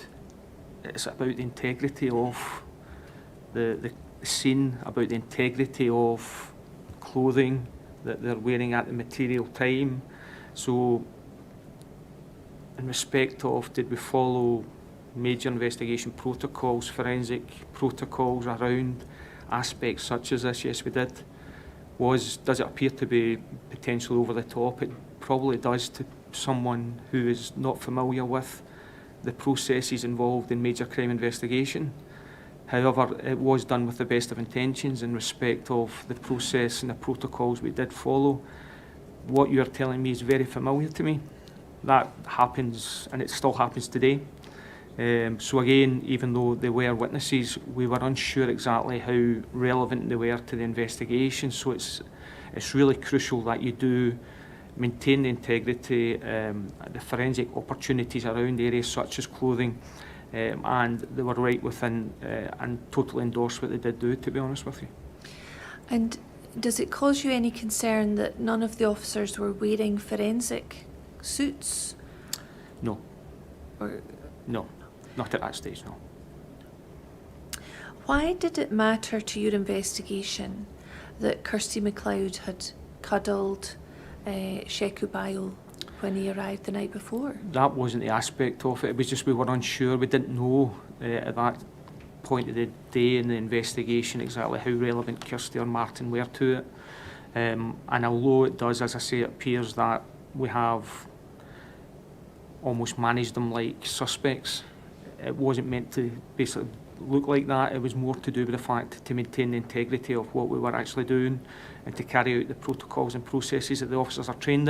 it's about the integrity of the scene, about the integrity of clothing that they're wearing at the material time. So in respect of, did we follow major investigation protocols, forensic protocols around aspects such as this? Yes, we did. Does it appear to be potentially over the top? It probably does to someone who is not familiar with the processes involved in major crime investigation. However, it was done with the best of intentions in respect of the process and the protocols we did follow. What you're telling me is very familiar to me. That happens, and it still happens today. So again, even though they were witnesses, we were unsure exactly how relevant they were to the investigation. So it's really crucial that you do maintain the integrity, the forensic opportunities around areas such as clothing, and they were right within and totally endorse what they did do, to be honest with you. And does it cause you any concern that none of the officers were wearing forensic suits? No. Or No, not at that stage, no. why did it matter to your investigation that Kirsty MacLeod had cuddled Sheku Bayo when he arrived the night before? That wasn't the aspect of it. It was just we were unsure. We didn't know at that point of the day in the investigation exactly how relevant Kirsty or Martin were to it. And although it does, as I say, it appears that we have almost managed them like suspects, it wasn't meant to basically look like that. It was more to do with the fact to maintain the integrity of what we were actually doing and to carry out the protocols and processes that the officers are trained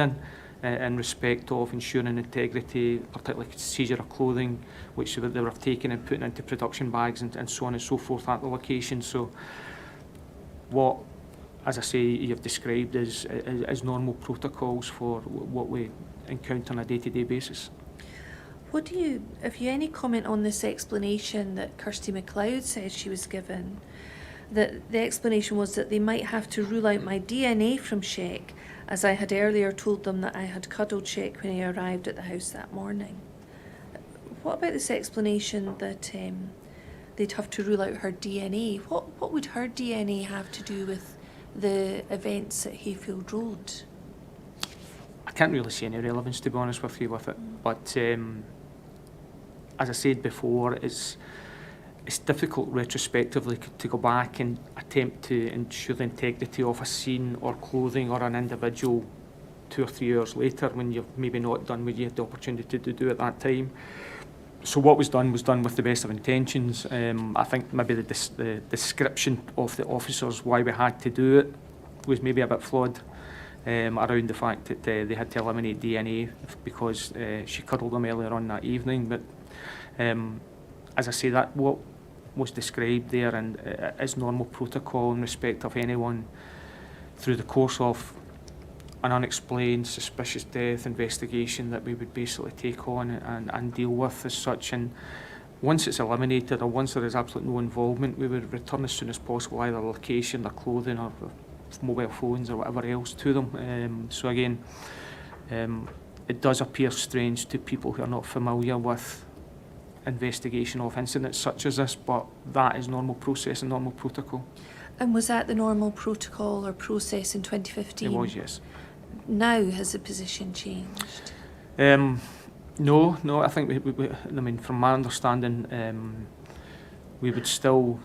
in respect of ensuring integrity, particularly seizure of clothing, which they were taken and put into production bags and so on and so forth at the location. So what, as I say, you've described as normal protocols for what we encounter on a day-to-day basis. Have you any comment on this explanation that Kirsty MacLeod said she was given? That the explanation was that they might have to rule out my DNA from Sheck, as I had earlier told them that I had cuddled Sheck when he arrived at the house that morning. What about this explanation that they'd have to rule out her DNA? What would her DNA have to do with the events at Hayfield Road? I can't really see any relevance, to be honest with you, with it. But as I said before, it's difficult retrospectively to go back and attempt to ensure the integrity of a scene or clothing or an individual 2 or 3 years later when you've maybe not done what you had the opportunity to do at that time. So what was done with the best of intentions. I think maybe the description of the officers why we had to do it was maybe a bit flawed around the fact that they had to eliminate DNA because she cuddled them earlier on that evening. But as I say, that what was described there and is normal protocol in respect of anyone through the course of an unexplained suspicious death investigation that we would basically take on and deal with as such. And once it's eliminated or once there is absolutely no involvement, we would return as soon as possible either the location, their clothing or mobile phones or whatever else to them. So again, it does appear strange to people who are not familiar with investigation of incidents such as this, but that is normal process and normal protocol. And was that the normal protocol or process in 2015? It was, yes. Now has the position changed? No, I think I mean, from my understanding, we would still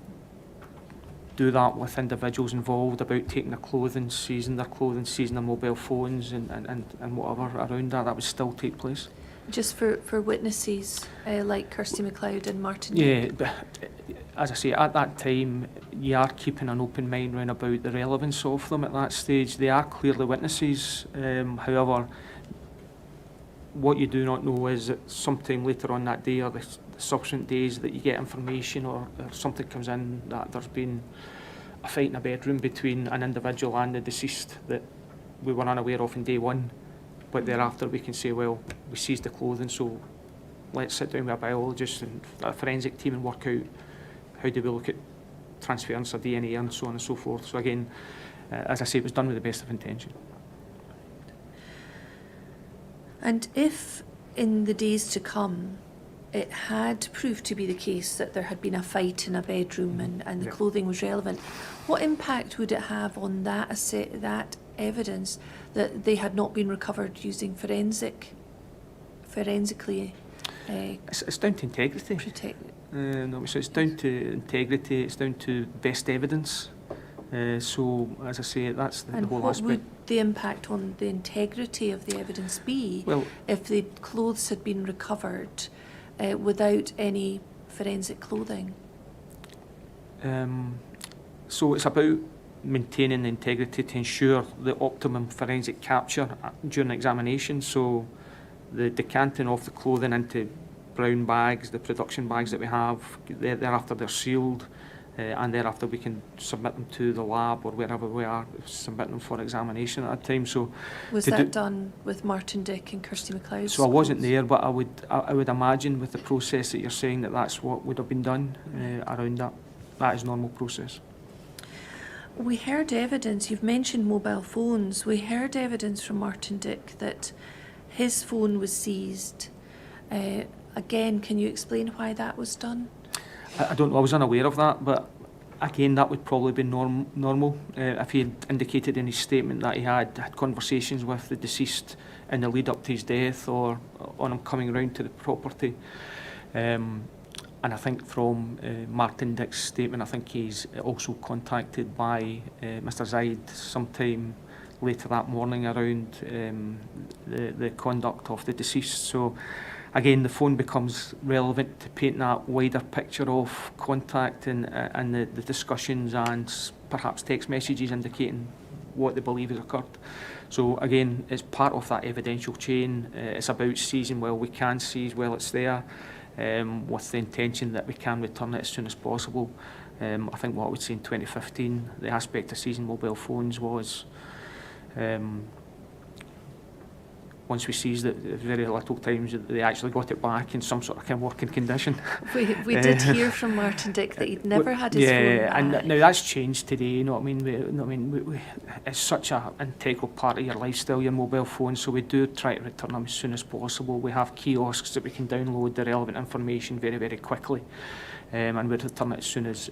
do that with individuals involved about taking their clothing, seizing their mobile phones and whatever around that would still take place. Just for witnesses like Kirsty MacLeod and Martin? Yeah, but as I say, at that time, you are keeping an open mind round about the relevance of them at that stage. They are clearly witnesses. However, what you do not know is that sometime later on that day or the subsequent days that you get information or something comes in that there's been a fight in a bedroom between an individual and the deceased that we were unaware of in day one. But thereafter we can say, well, we seized the clothing, so let's sit down with a biologist and a forensic team and work out how do we look at transference of DNA and so on and so forth. So again, as I say, it was done with the best of intention. And if in the days to come it had proved to be the case that there had been a fight in a bedroom and the clothing was relevant, what impact would it have on that evidence that they had not been recovered using forensically? It's down to integrity. No, so it's down to integrity. It's down to best evidence. So, as I say, that's the whole aspect. And what would the impact on the integrity of the evidence be if the clothes had been recovered without any forensic clothing? So it's about maintaining the integrity to ensure the optimum forensic capture during examination. So the decanting of the clothing into brown bags, the production bags that we have, thereafter they're sealed, and thereafter we can submit them to the lab or wherever we are, submit them for examination at that time. So was that done with Martin Dick and Kirsty MacLeod? So I wasn't there, but I would imagine with the process that you're saying that's what would have been done around that. That is normal process. We heard evidence, you've mentioned mobile phones, we heard evidence from Martin Dick that his phone was seized. Again, can you explain why that was done? I don't know, I was unaware of that, but again, that would probably be normal. If he had indicated in his statement that he had conversations with the deceased in the lead up to his death or on him coming round to the property. And I think from Martin Dick's statement, I think he's also contacted by Mr. Zaid sometime later that morning around the conduct of the deceased. So again, the phone becomes relevant to paint that wider picture of contact and the discussions and perhaps text messages indicating what they believe has occurred. So again, it's part of that evidential chain. It's about seizing while we can seize while it's there. With the intention that we can return it as soon as possible. I think what I would say in 2015, the aspect of seizing mobile phones was once we seized it, very little times that they actually got it back in some sort of kind of working condition. We did hear from Martin Dick that he'd never had his phone back. And now that's changed today. You know what I mean? It's such an integral part of your lifestyle, your mobile phone. So we do try to return them as soon as possible. We have kiosks that we can download the relevant information very, very quickly, and we return it as soon as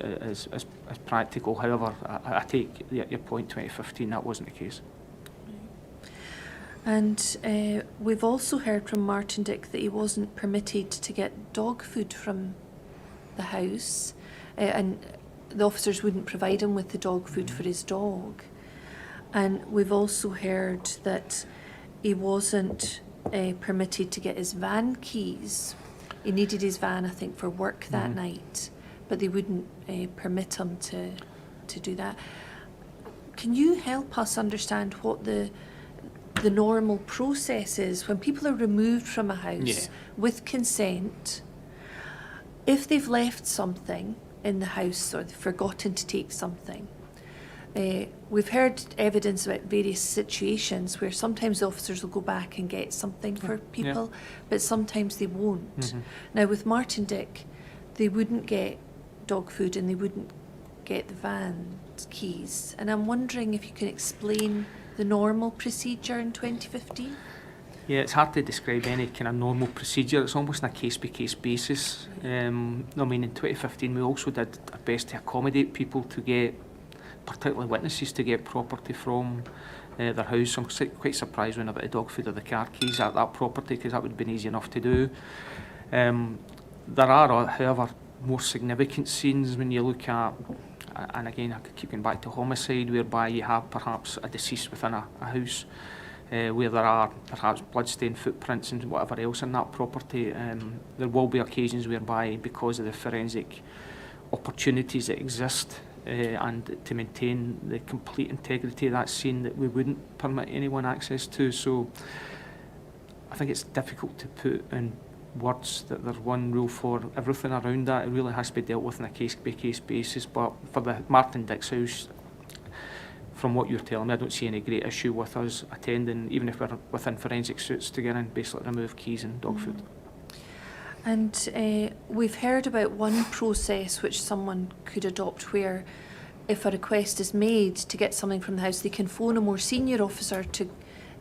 practical. However, I take your point. 2015, that wasn't the case. And we've also heard from Martin Dick that he wasn't permitted to get dog food from the house, and the officers wouldn't provide him with the dog food for his dog. And we've also heard that he wasn't permitted to get his van keys. He needed his van, I think, for work that night, but they wouldn't permit him to do that. Can you help us understand what the normal process is when people are removed from a house with consent? If they've left something in the house or they've forgotten to take something, we've heard evidence about various situations where sometimes the officers will go back and get something for people, but sometimes they won't. Now with Martin Dick, they wouldn't get dog food and they wouldn't get the van keys, and I'm wondering if you can explain the normal procedure in 2015? Yeah, it's hard to describe any kind of normal procedure. It's almost on a case-by-case basis. I mean, in 2015 we also did our best to accommodate people to get, particularly witnesses, to get property from their house. I'm quite surprised when about the dog food or the car keys at that property, because that would have been easy enough to do. There are, however, more significant scenes when you look at, and again I could keep going back to homicide, whereby you have perhaps a deceased within a house, where there are perhaps bloodstained footprints and whatever else in that property. There will be occasions whereby, because of the forensic opportunities that exist and to maintain the complete integrity of that scene, that we wouldn't permit anyone access to. So I think it's difficult to put in words that there's one rule for everything around that. It really has to be dealt with on a case-by-case basis. But for the Martin Dick's house, from what you're telling me, I don't see any great issue with us attending, even if we're within forensic suits, to get in, basically remove keys and dog food. And we've heard about one process which someone could adopt, where if a request is made to get something from the house, they can phone a more senior officer to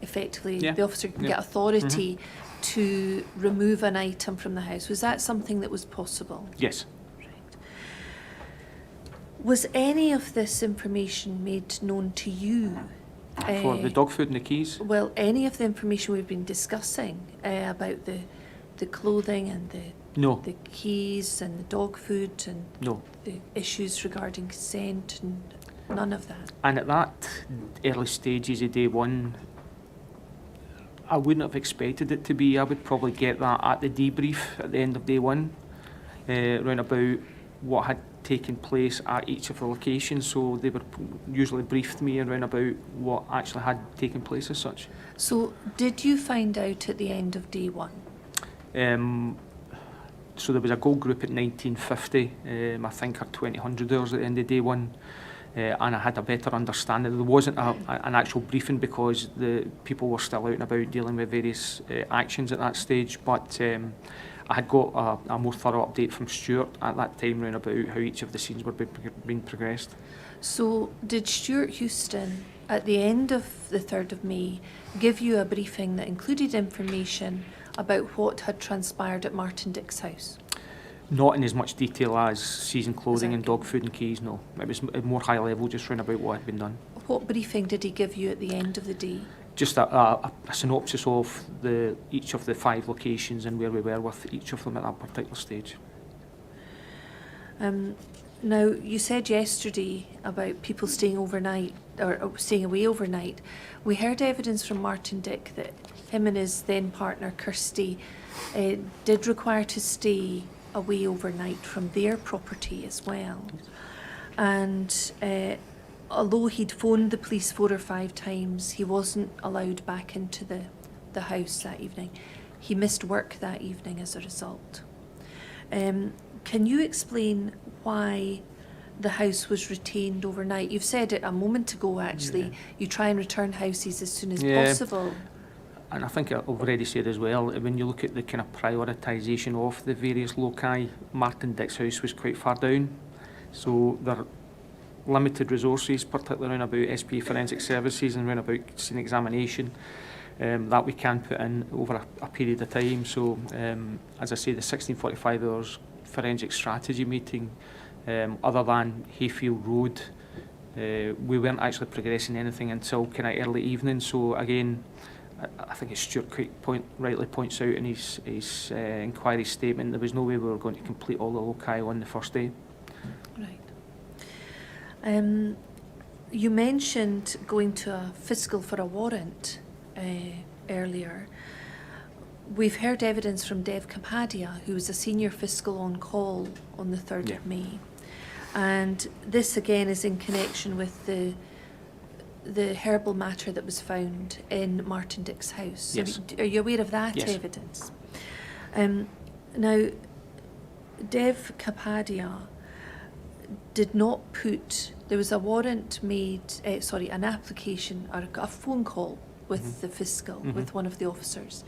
effectively, the officer can get authority to remove an item from the house. Was that something that was possible? Yes. Right. Was any of this information made known to you? For the dog food and the keys? Well, any of the information we've been discussing about the clothing and the keys and the dog food and the issues regarding consent, and none of that? And at that early stages of day one, I wouldn't have expected it to be. I would probably get that at the debrief at the end of day one, round about what had taken place at each of the locations. So they would usually briefed me around about what actually had taken place as such. So did you find out at the end of day one? So there was a goal group at 1950, I think, or 2000 hours at the end of day one. And I had a better understanding. There wasn't an actual briefing because the people were still out and about dealing with various actions at that stage, but I had got a more thorough update from Stuart at that time round about how each of the scenes were being progressed. So did Stuart Houston, at the end of the 3rd of May, give you a briefing that included information about what had transpired at Martin Dick's house? Not in as much detail as season clothing and dog food and keys, no. It was more high level, just round about what had been done. What briefing did he give you at the end of the day? Just a synopsis of each of the 5 locations and where we were with each of them at that particular stage. Now, you said yesterday about people staying overnight, or staying away overnight. We heard evidence from Martin Dick that him and his then partner, Kirsty, did require to stay away overnight from their property as well. And although he'd phoned the police 4 or 5 times, he wasn't allowed back into the house that evening. He missed work that evening as a result. Can you explain why the house was retained overnight? You've said it a moment ago, actually. You try and return houses as soon as possible. and I think I've already said as well, when you look at the kind of prioritisation of the various loci, Martin Dick's house was quite far down. So there are limited resources, particularly around about SP forensic services and around about scene examination, that we can put in over a period of time. So as I say, the 1645 hours forensic strategy meeting, other than Hayfield Road, we weren't actually progressing anything until kind of early evening. So again, I think as Stuart rightly points out in his inquiry statement, there was no way we were going to complete all the loci on the first day. Right. You mentioned going to a fiscal for a warrant earlier. We've heard evidence from Dev Kapadia, who was a senior fiscal on call on the 3rd of May. And this again is in connection with the herbal matter that was found in Martin Dick's house. Yes. Are you aware of that Yes. evidence? Now, Dev Kapadia did not put, there was a warrant made, an application or a phone call with the fiscal, with one of the officers.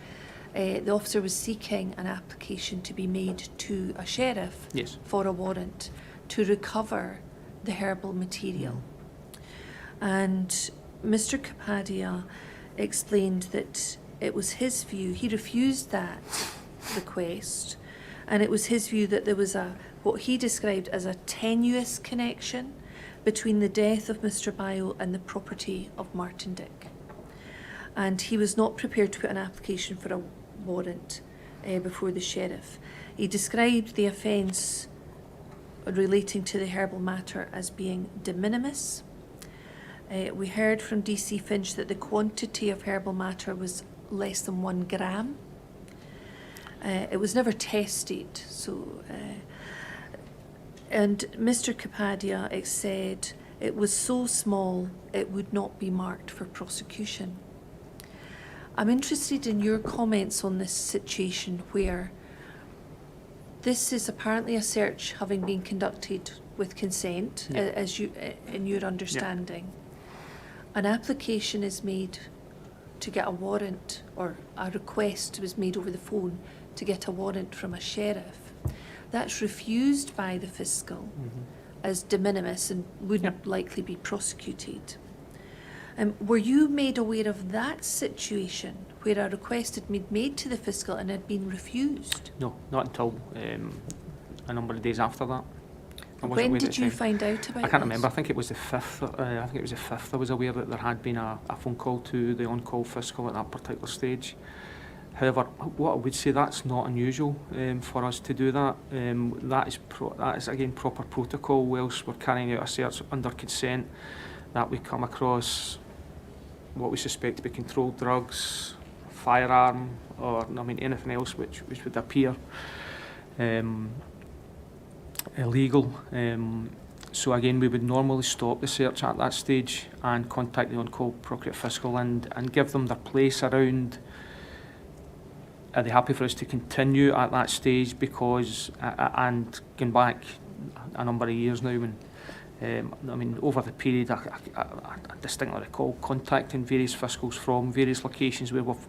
The officer was seeking an application to be made to a sheriff for a warrant to recover the herbal material. And Mr. Kapadia explained that it was his view, he refused that request, and it was his view that there was what he described as a tenuous connection between the death of Mr. Bio and the property of Martin Dick. And he was not prepared to put an application for a warrant before the sheriff. He described the offence relating to the herbal matter as being de minimis. We heard from DC Finch that the quantity of herbal matter was less than 1 gram. It was never tested, so and Mr. Kapadia said it was so small it would not be marked for prosecution. I'm interested in your comments on this situation where this is apparently a search having been conducted with consent, as you, in your understanding. An application is made to get a warrant, or a request was made over the phone to get a warrant from a sheriff. That's refused by the fiscal as de minimis and wouldn't likely be prosecuted. Were you made aware of that situation where a request had been made to the fiscal and had been refused? No, not until a number of days after that. When did you find out about it? I can't remember. I think it was the 5th. I think it was the 5th. I was aware that there had been a phone call to the on-call fiscal at that particular stage. However, what I would say, that's not unusual for us to do that. That is again proper protocol. Whilst we're carrying out a search under consent, that we come across what we suspect to be controlled drugs, firearm, or anything else which would appear illegal. So again, we would normally stop the search at that stage and contact the on-call procurator fiscal and give them their place around. Are they happy for us to continue at that stage? Because, and going back a number of years now, when over the period, I distinctly recall contacting various fiscals from various locations where we've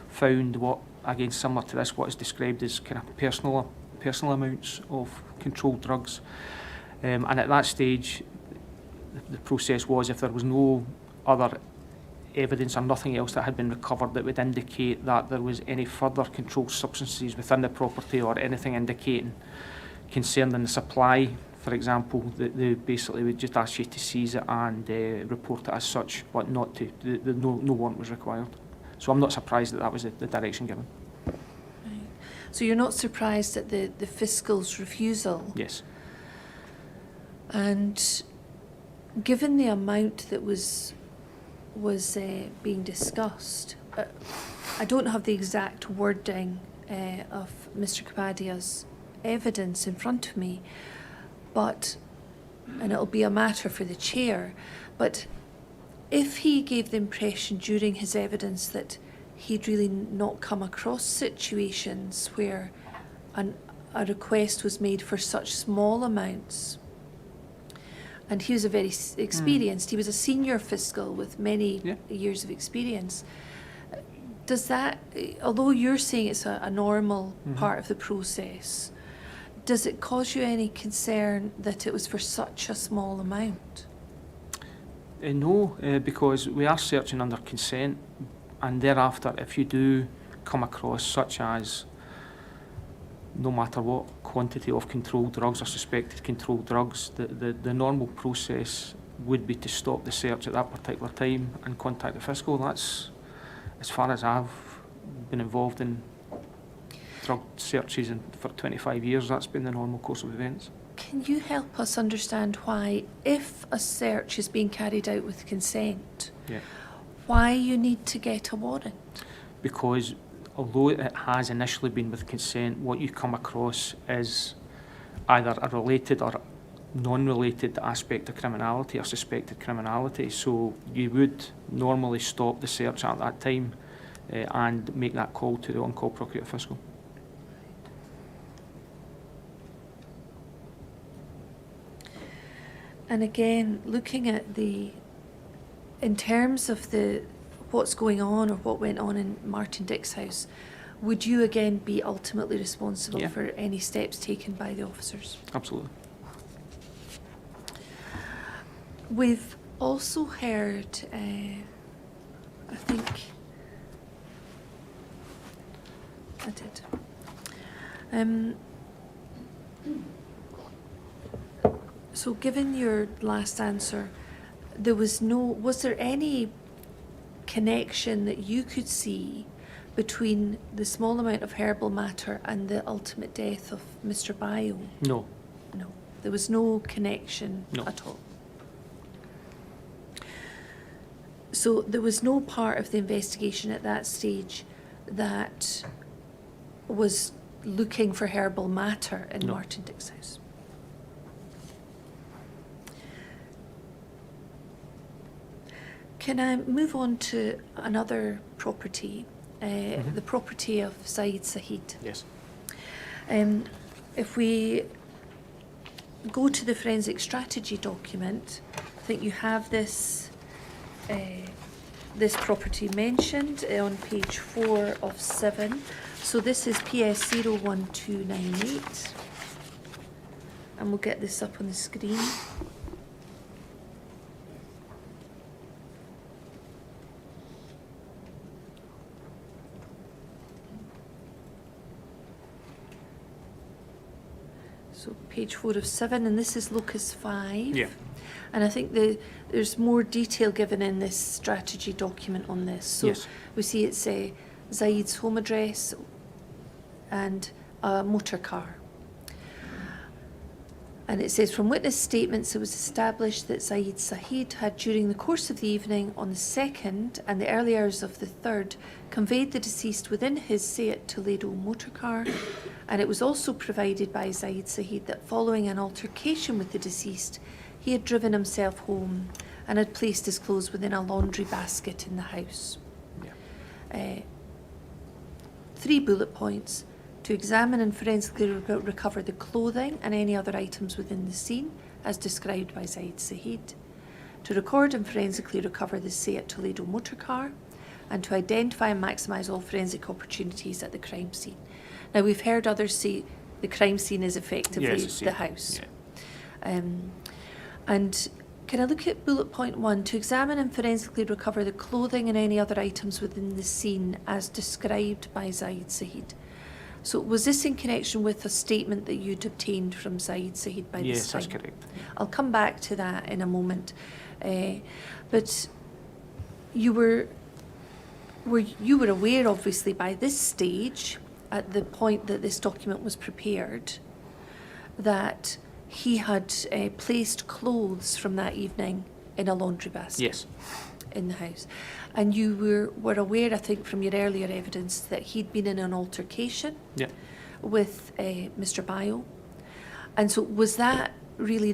found what, again, similar to this, what is described as kind of personal amounts of controlled drugs. And at that stage, the process was, if there was no other evidence or nothing else that had been recovered that would indicate that there was any further controlled substances within the property or anything indicating concern in the supply, for example, they basically would just ask you to seize it and report it as such, but not to, no warrant was required. So I'm not surprised that was the direction given. Right. So you're not surprised at the fiscal's refusal? Yes. And given the amount that was being discussed, I don't have the exact wording of Mr. Kapadia's evidence in front of me, but, and it'll be a matter for the chair, but if he gave the impression during his evidence that he'd really not come across situations where a request was made for such small amounts, and he was a very experienced, he was a senior fiscal with many years of experience, Does that, although you're saying it's a normal Mhm. part of the process, does it cause you any concern that it was for such a small amount? No, because we are searching under consent, and thereafter, if you do come across such as, no matter what quantity of controlled drugs or suspected controlled drugs, the normal process would be to stop the search at that particular time and contact the fiscal. That's, as far as I've been involved in drug searches for 25 years, that's been the normal course of events. Can you help us understand why, if a search is being carried out with consent, Yeah. why you need to get a warrant? Because although it has initially been with consent, what you come across is either a related or non-related aspect of criminality or suspected criminality. So you would normally stop the search at that time and make that call to the on-call procurator fiscal. And again, looking at in terms of what's going on or what went on in Martin Dick's house, would you again be ultimately responsible Yeah. for any steps taken by the officers? Absolutely. We've also heard, I think I did. So given your last answer, was there any connection that you could see between the small amount of herbal matter and the ultimate death of Mr. Bio? No. No, there was no connection No. at all. So there was no part of the investigation at that stage that was looking for herbal matter in No. Martin Dick's house. Can I move on to another property, the property of Saeed Saheed? Yes. If we go to the forensic strategy document, I think you have this property mentioned on page 4 of 7. So this is PS 01298, and we'll get this up on the screen. So page 4 of 7, and this is locus 5. Yeah. And I think there's more detail given in this strategy document on this. So Yes. we see it's Zaid's home address and a motor car. And it says, from witness statements, it was established that Saeed Saheed had, during the course of the evening on the 2nd and the early hours of the 3rd, conveyed the deceased within his Seat Toledo motor car. And it was also provided by Saeed Saheed that following an altercation with the deceased, he had driven himself home and had placed his clothes within a laundry basket in the house. Yeah. 3 bullet points. To examine and forensically recover the clothing and any other items within the scene, as described by Saeed Saheed. To record and forensically recover the Seat Toledo motor car, and to identify and maximise all forensic opportunities at the crime scene. Now, we've heard others say the crime scene is effectively Yes, the house. Yeah. And can I look at bullet point 1? To examine and forensically recover the clothing and any other items within the scene, as described by Saeed Saheed. So was this in connection with a statement that you'd obtained from Saeed Saheed by this Yes, time? that's correct. I'll come back to that in a moment. But you were aware, obviously, by this stage, at the point that this document was prepared, that he had placed clothes from that evening in a laundry basket. Yes. In the house. And you were aware, I think, from your earlier evidence, that he'd been in an altercation Yeah. with Mr. Bio. And so was that really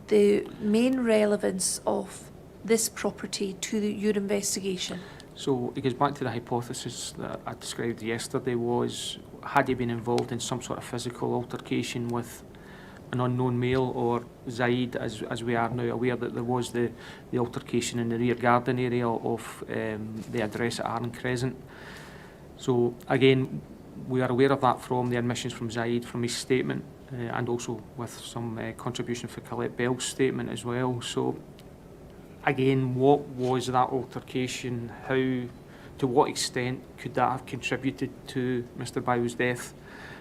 the main relevance of this property to your investigation? So it goes back to the hypothesis that I described yesterday, was had he been involved in some sort of physical altercation with an unknown male, or Zaid, as we are now aware that there was the altercation in the rear garden area of the address at Arden Crescent. So again, we are aware of that from the admissions from Zaid, from his statement, and also with some contribution for Colette Bell's statement as well. So again, what was that altercation? How, to what extent could that have contributed to Mr. Bow's death?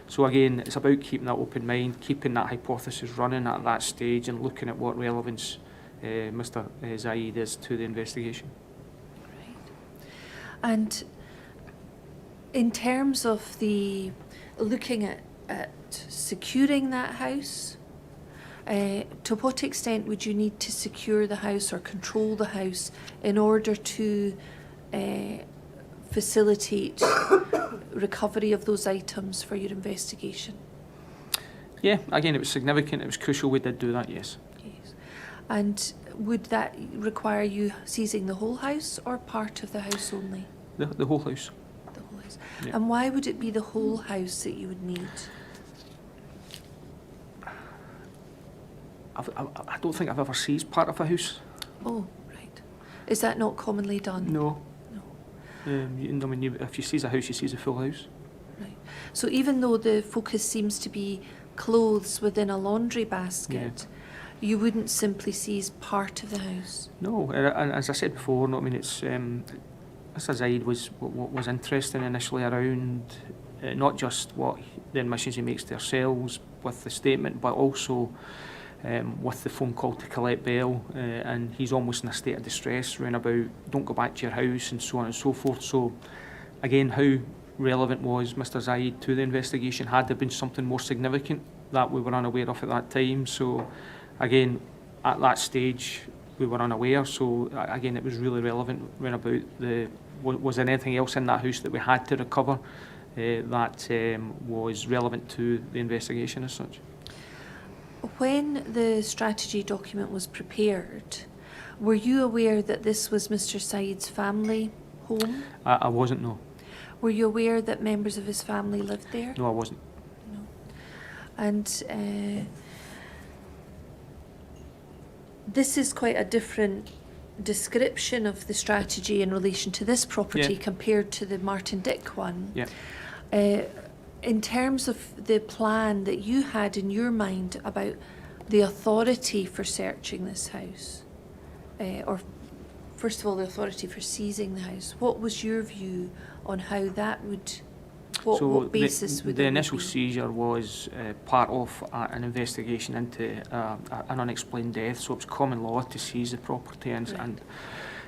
So again, it's about keeping that open mind, keeping that hypothesis running at that stage, and looking at what relevance Mr. Zaid is to the investigation. Right. And in terms of the looking at securing that house, to what extent would you need to secure the house or control the house in order to facilitate recovery of those items for your investigation? Yeah, again, it was significant, it was crucial, we did do that, yes. Yes. And would that require you seizing the whole house or part of the house only? The whole house. The whole house. Yeah. And why would it be the whole house that you would need? I don't think I've ever seized part of a house. Oh, right. Is that not commonly done? No. No. If you seize a house, you seize a full house. Right. So even though the focus seems to be clothes within a laundry basket, you wouldn't simply seize part of the house? No, and as I said before, no, I mean, it's Mr. Zaid was interesting initially around not just what the admissions he makes to ourselves with the statement, but also with the phone call to Colette Bell, and he's almost in a state of distress around about don't go back to your house and so on and so forth. So again, how relevant was Mr. Zaid to the investigation? Had there been something more significant that we were unaware of at that time? So again, at that stage we were unaware, so again it was really relevant around about was there anything else in that house that we had to recover that was relevant to the investigation as such. When the strategy document was prepared, were you aware that this was Mr. Said's family home? I wasn't, no. Were you aware that members of his family lived there? No, I wasn't. No. And this is quite a different description of the strategy in relation to this property compared to the Martin Dick one. Yeah. In terms of the plan that you had in your mind about the authority for searching this house, or first of all the authority for seizing the house, what was your view on how that would, what basis would it be? The initial seizure was part of an investigation into an unexplained death, so it was common law to seize the property, and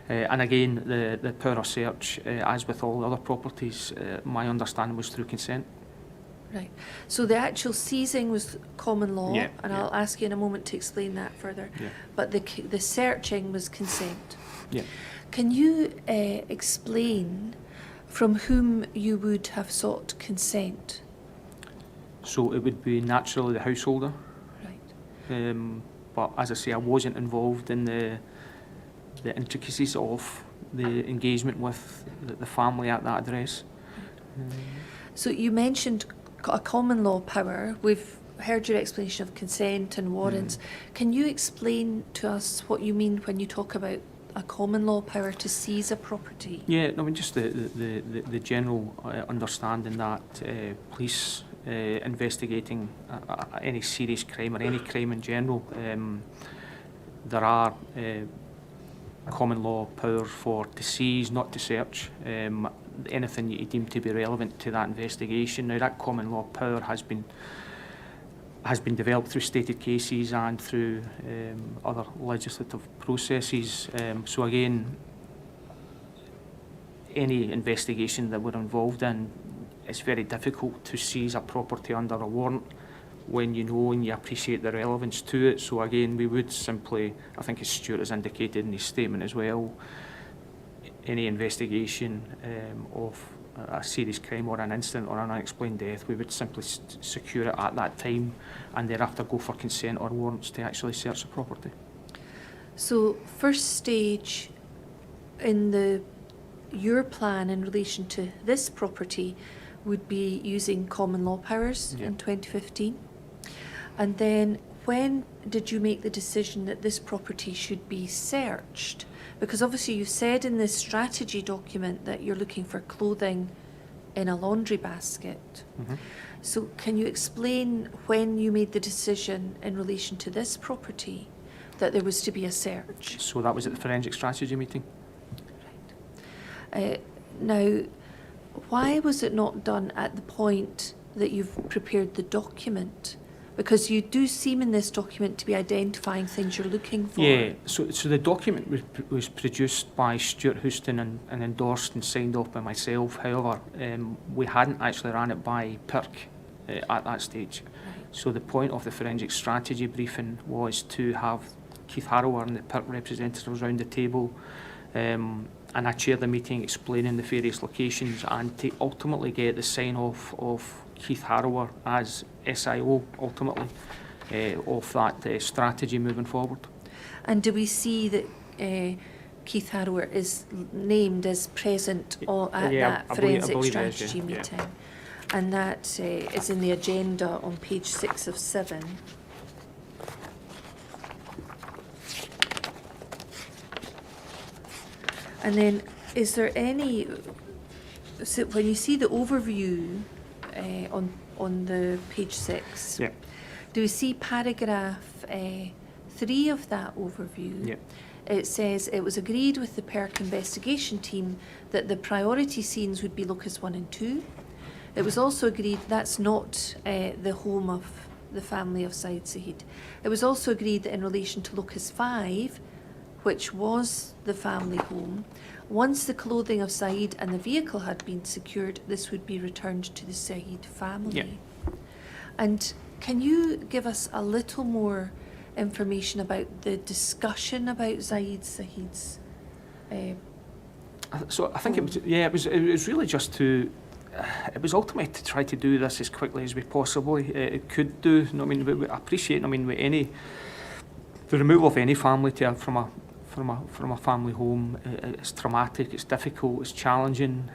again the power of search, as with all other properties, my understanding was through consent. Right. So the actual seizing was common law, and I'll ask you in a moment to explain that further. Yeah. But the searching was consent. Yeah. Can you explain from whom you would have sought consent? So it would be naturally the householder. Right. But as I say, I wasn't involved in the intricacies of the engagement with the family at that address. So you mentioned a common law power. We've heard your explanation of consent and warrants. Can you explain to us what you mean when you talk about a common law power to seize a property? Yeah, I mean, just the general understanding that police investigating any serious crime or any crime in general, there are common law power to seize, not to search. Anything you deem to be relevant to that investigation. Now, that common law power has been developed through stated cases and through other legislative processes. So again, any investigation that we're involved in, it's very difficult to seize a property under a warrant when you know and you appreciate the relevance to it. So again, we would simply, I think as Stuart has indicated in his statement as well, any investigation of a serious crime or an incident or an unexplained death, we would simply secure it at that time and thereafter go for consent or warrants to actually search the property. So first stage in your plan in relation to this property would be using common law powers in 2015. And then when did you make the decision that this property should be searched? Because obviously you said in this strategy document that you're looking for clothing in a laundry basket. Mm-hmm. So can you explain when you made the decision in relation to this property that there was to be a search? So that was at the forensic strategy meeting. Now, why was it not done at the point that you've prepared the document? Because you do seem in this document to be identifying things you're looking for. Yeah, so the document was produced by Stuart Houston and endorsed and signed off by myself. However, we hadn't actually ran it by PIRC at that stage. Right. So the point of the forensic strategy briefing was to have Keith Harrower and the PIRC representatives around the table, and I chaired the meeting explaining the various locations and to ultimately get the sign-off of Keith Harrower as SIO, ultimately, of that strategy moving forward. And do we see that Keith Harrower is named as present at that forensic strategy meeting? Yeah. And that is in the agenda on page 6 of 7. And then, is there any, so when you see the overview on the page 6, yeah. do we see paragraph 3 of that overview? Yeah. It says it was agreed with the PERC investigation team that the priority scenes would be Locus 1 and 2. It was also agreed that's not the home of the family of Said Saheed. It was also agreed that in relation to Locus 5, which was the family home, once the clothing of Saeed and the vehicle had been secured, this would be returned to the Saeed family. Yeah. And can you give us a little more information about the discussion about Zaid Saheed's? So I think it was really just to. It was ultimately to try to do this as quickly as we possibly could do. I mean, we appreciate. I mean, the removal of any family from a family home, it's traumatic, it's difficult, it's challenging.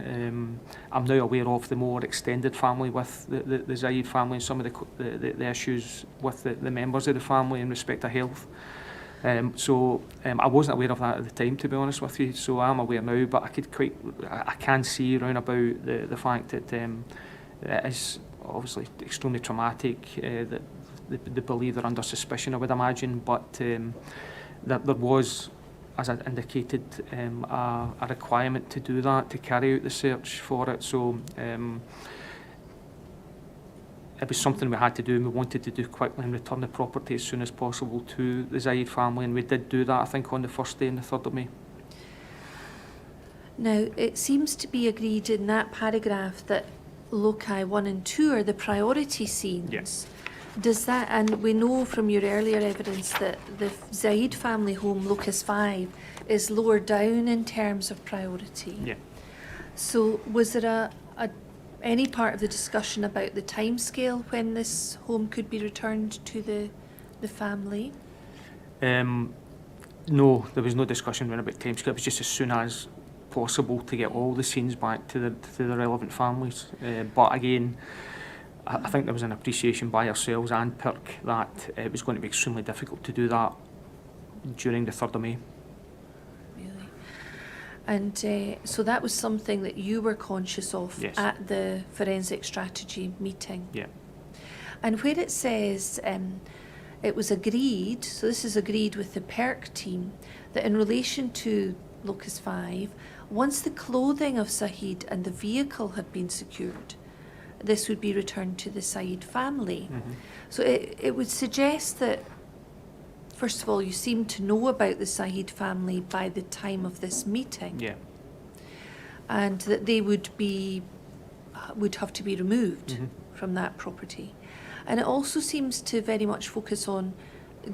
I'm now aware of the more extended family with the Zaid family and some of the issues with the members of the family in respect to health. I wasn't aware of that at the time, to be honest with you. So I'm aware now, but I can see round about the fact that it is obviously extremely traumatic. That they believe they're under suspicion, I would imagine, but that there was, as I indicated, a requirement to do that, to carry out the search for it. So it was something we had to do, and we wanted to do quickly and return the property as soon as possible to the Zaid family, and we did do that, I think, on the first day, on the 3rd of May. Now, it seems to be agreed in that paragraph that Loci 1 and 2 are the priority scenes. Yes. Does that, and we know from your earlier evidence that the Zaid family home, Locus 5, is lower down in terms of priority. Yeah. So was there any part of the discussion about the timescale when this home could be returned to the family? No, there was no discussion around about timescale. It was just as soon as possible to get all the scenes back to the relevant families. But again, I think there was an appreciation by ourselves and PIRC that it was going to be extremely difficult to do that during the 3rd of May. Really? And so that was something that you were conscious of. Yes. At the forensic strategy meeting? Yeah. And where it says it was agreed, so this is agreed with the PERC team, that in relation to Locus 5, once the clothing of Saheed and the vehicle had been secured, this would be returned to the Saeed family. Mm-hmm. So it would suggest that, first of all, you seem to know about the Saeed family by the time of this meeting. Yeah. And that they would have to be removed Mm-hmm. from that property. And it also seems to very much focus on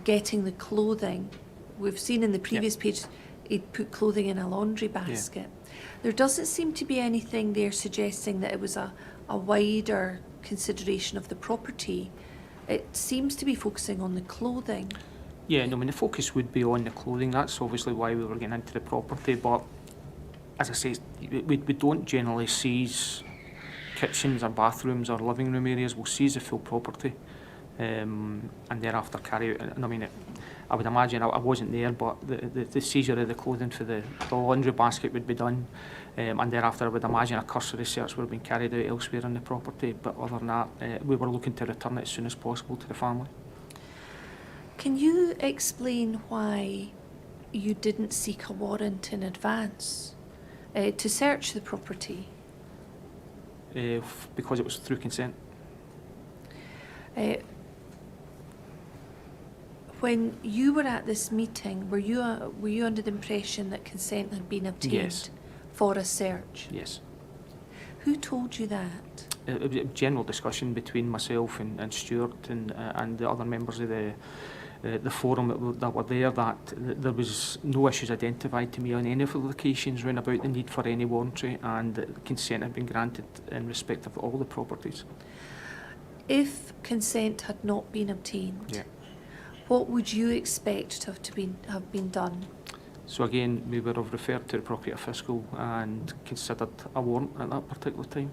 getting the clothing. We've seen in the previous page, he'd put clothing in a laundry basket. Yeah. There doesn't seem to be anything there suggesting that it was a wider consideration of the property. It seems to be focusing on the clothing. Yeah, no, I mean, the focus would be on the clothing. That's obviously why we were getting into the property. But as I say, we don't generally seize kitchens or bathrooms or living room areas. We'll seize the full property and thereafter carry out. And I mean, I would imagine, I wasn't there, but the seizure of the clothing for the laundry basket would be done, and thereafter I would imagine a cursory search would have been carried out elsewhere on the property, but other than that, we were looking to return it as soon as possible to the family. Can you explain why you didn't seek a warrant in advance to search the property? Because it was through consent. When you were at this meeting, were you under the impression that consent had been obtained Yes. for a search? Yes. Who told you that? It was a general discussion between myself and Stuart and the other members of the forum that were there, that there was no issues identified to me on any of the locations round about the need for any warrantry, and that consent had been granted in respect of all the properties. If consent had not been obtained, Yeah. what would you expect to have been done? So again, we were referred to the Procurator Fiscal and considered a warrant at that particular time.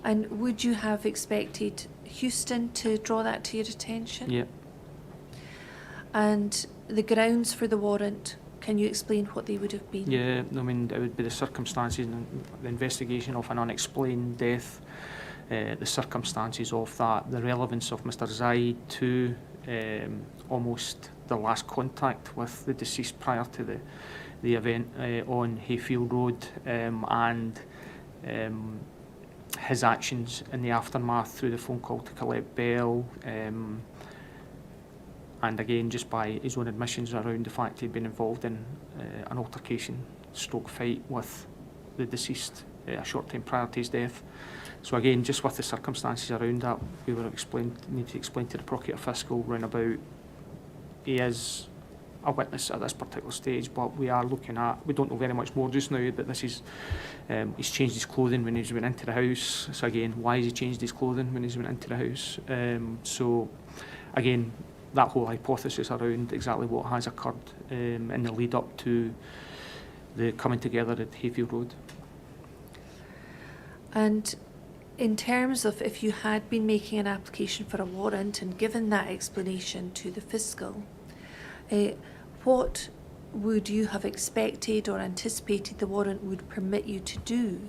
And would you have expected Houston to draw that to your attention? Yeah. And the grounds for the warrant, can you explain what they would have been? Yeah, I mean, it would be the circumstances and the investigation of an unexplained death, the circumstances of that, the relevance of Mr. Zaid to almost the last contact with the deceased prior to the event on Hayfield Road, and his actions in the aftermath through the phone call to Colette Bell, and again just by his own admissions around the fact he'd been involved in an altercation stroke fight with the deceased a short time prior to his death. So again, just with the circumstances around that, we were need to explain to the Procurator Fiscal round about he is a witness at this particular stage, but we are looking at, we don't know very much more just now, but this is, he's changed his clothing when he's went into the house. So again, why has he changed his clothing when he's went into the house? So again, that whole hypothesis around exactly what has occurred in the lead up to the coming together at Hayfield Road. And in terms of if you had been making an application for a warrant and given that explanation to the fiscal, what would you have expected or anticipated the warrant would permit you to do?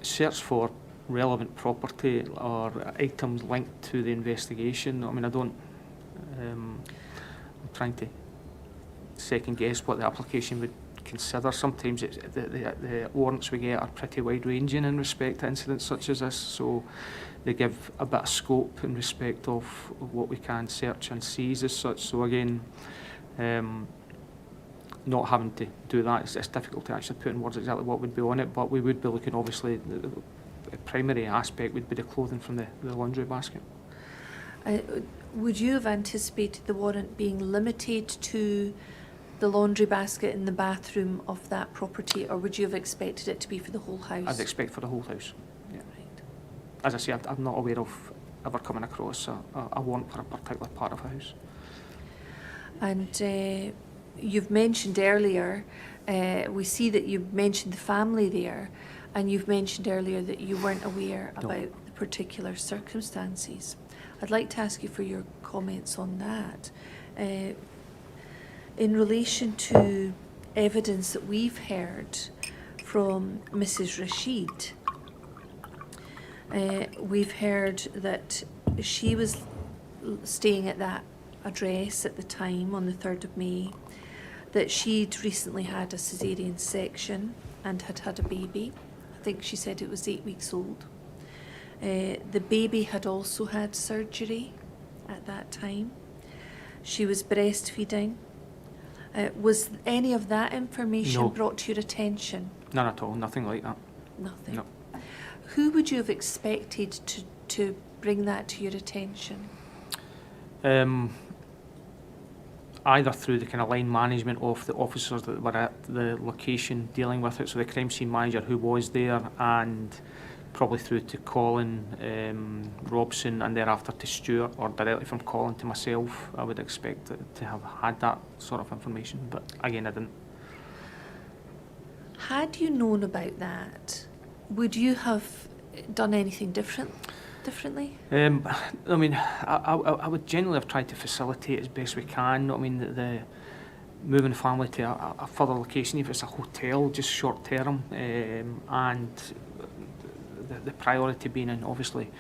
Search for relevant property or items linked to the investigation. I mean, I'm trying to second guess what the application would consider. Sometimes the warrants we get are pretty wide ranging in respect to incidents such as this, so they give a bit of scope in respect of what we can search and seize as such. So again, not having to do that, it's difficult to actually put in words exactly what would be on it, but we would be looking, obviously, the primary aspect would be the clothing from the laundry basket. Would you have anticipated the warrant being limited to the laundry basket in the bathroom of that property, or would you have expected it to be for the whole house? I'd expect for the whole house. Yeah. Right. As I say, I'm not aware of ever coming across a warrant for a particular part of a house. And you've mentioned earlier, we see that you mentioned the family there, and you've mentioned earlier that you weren't aware about the particular circumstances. I'd like to ask you for your comments on that. In relation to evidence that we've heard from Mrs. Rashid, we've heard that she was staying at that address at the time on the 3rd of May, that she'd recently had a caesarean section and had had a baby. I think she said it was 8 weeks old. The baby had also had surgery at that time. She was breastfeeding. Was any of that information No. brought to your attention? None at all, nothing like that. Nothing. No. Who would you have expected to bring that to your attention? Either through the kind of line management of the officers that were at the location dealing with it, so the crime scene manager who was there, and probably through to Colin Robson, and thereafter to Stuart, or directly from Colin to myself. I would expect to have had that sort of information, but again, I didn't. Had you known about that, would you have done anything different? differently? I mean, I would generally have tried to facilitate as best we can. I mean, the moving the family to a further location, if it's a hotel, just short term, and the priority being in obviously.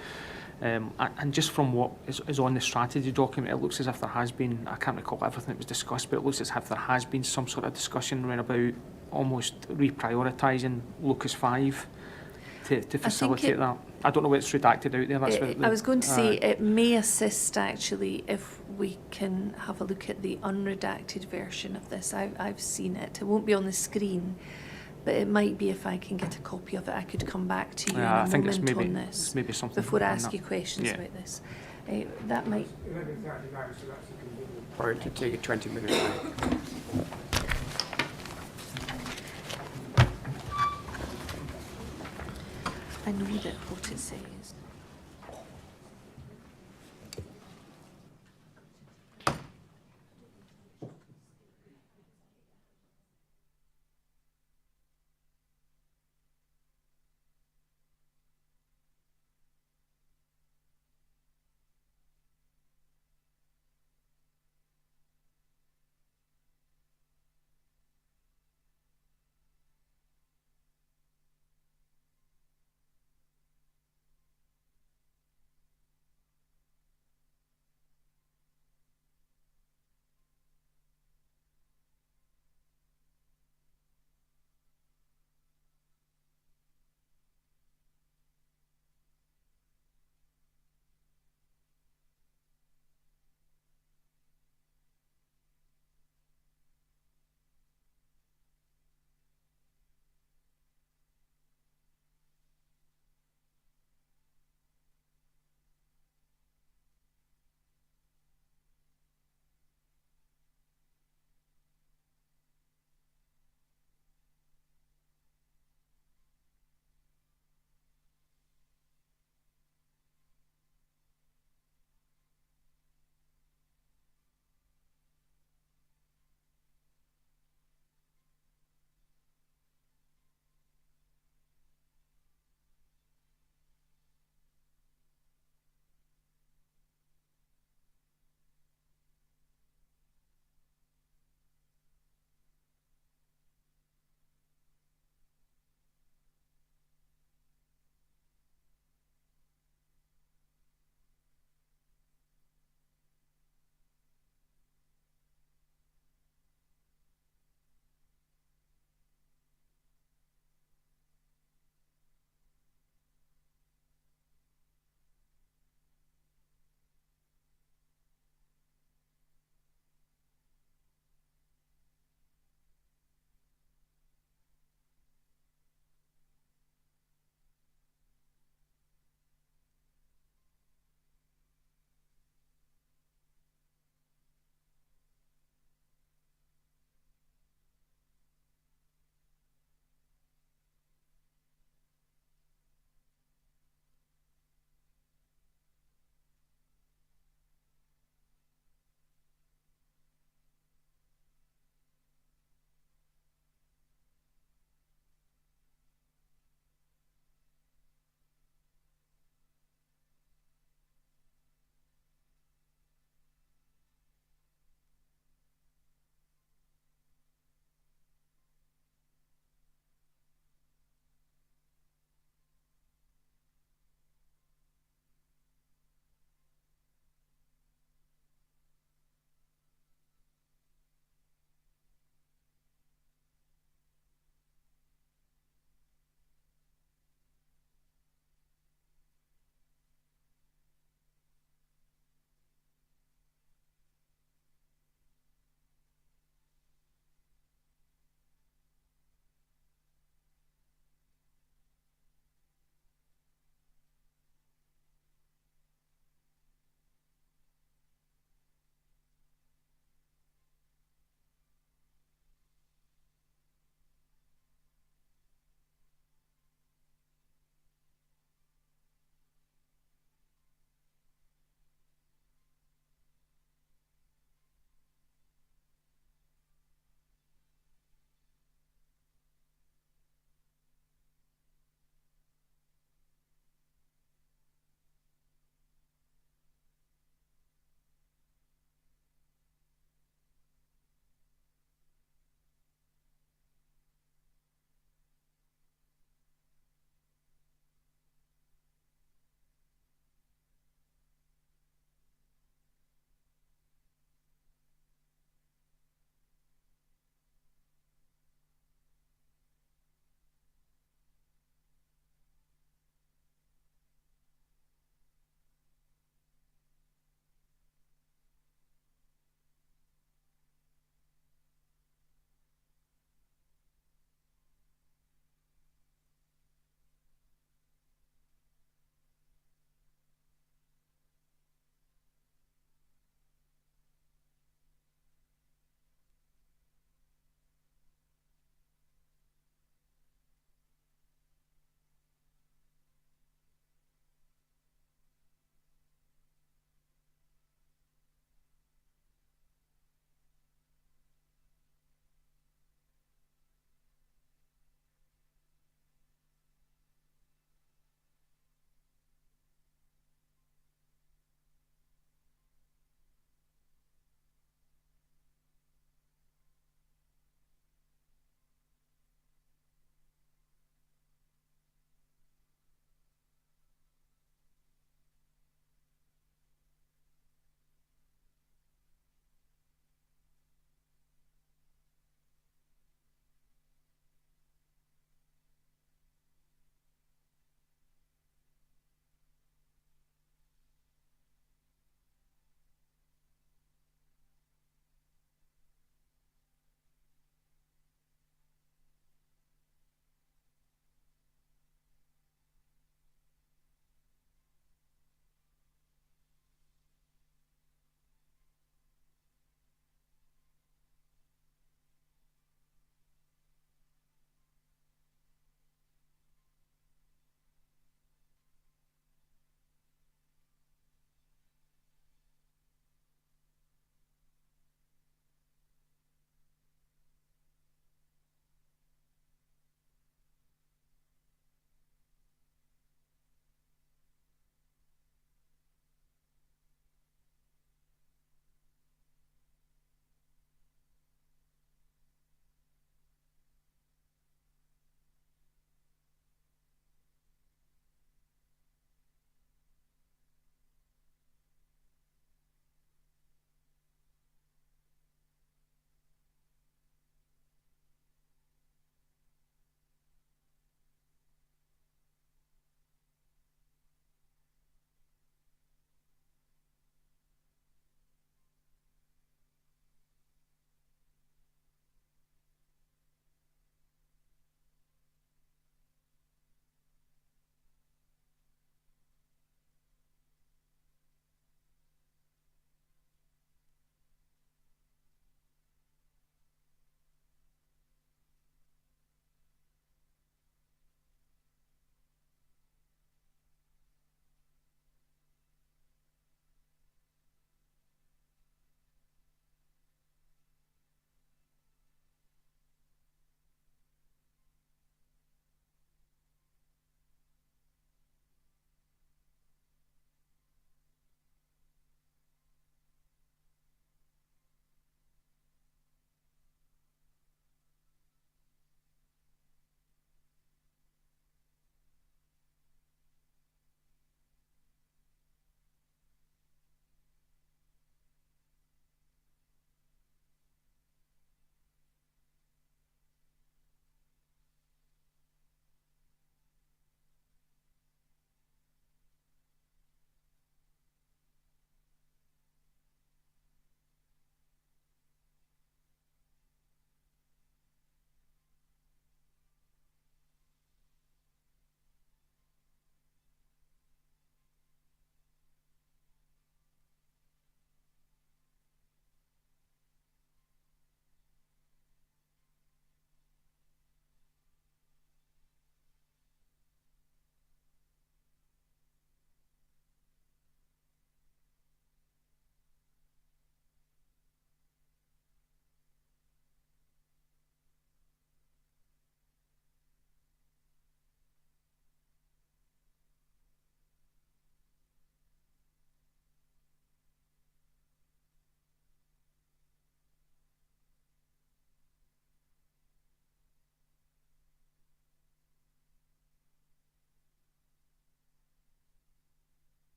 And just from what is on the strategy document, it looks as if there has been, I can't recall everything that was discussed, but it looks as if there has been some sort of discussion around about almost reprioritising Lucas 5 to facilitate that. I don't know where it's redacted out there. That's I was going to say it may assist actually if we can have a look at the unredacted version of this. I've seen it. It won't be on the screen, but it might be if I can get a copy of it. I could come back to you in a I think moment it's maybe, on this it's maybe something before I on ask that. you questions Yeah. about this. That might. 11:39, so that's a convenient point to take a 20-minute break. I know that what it says.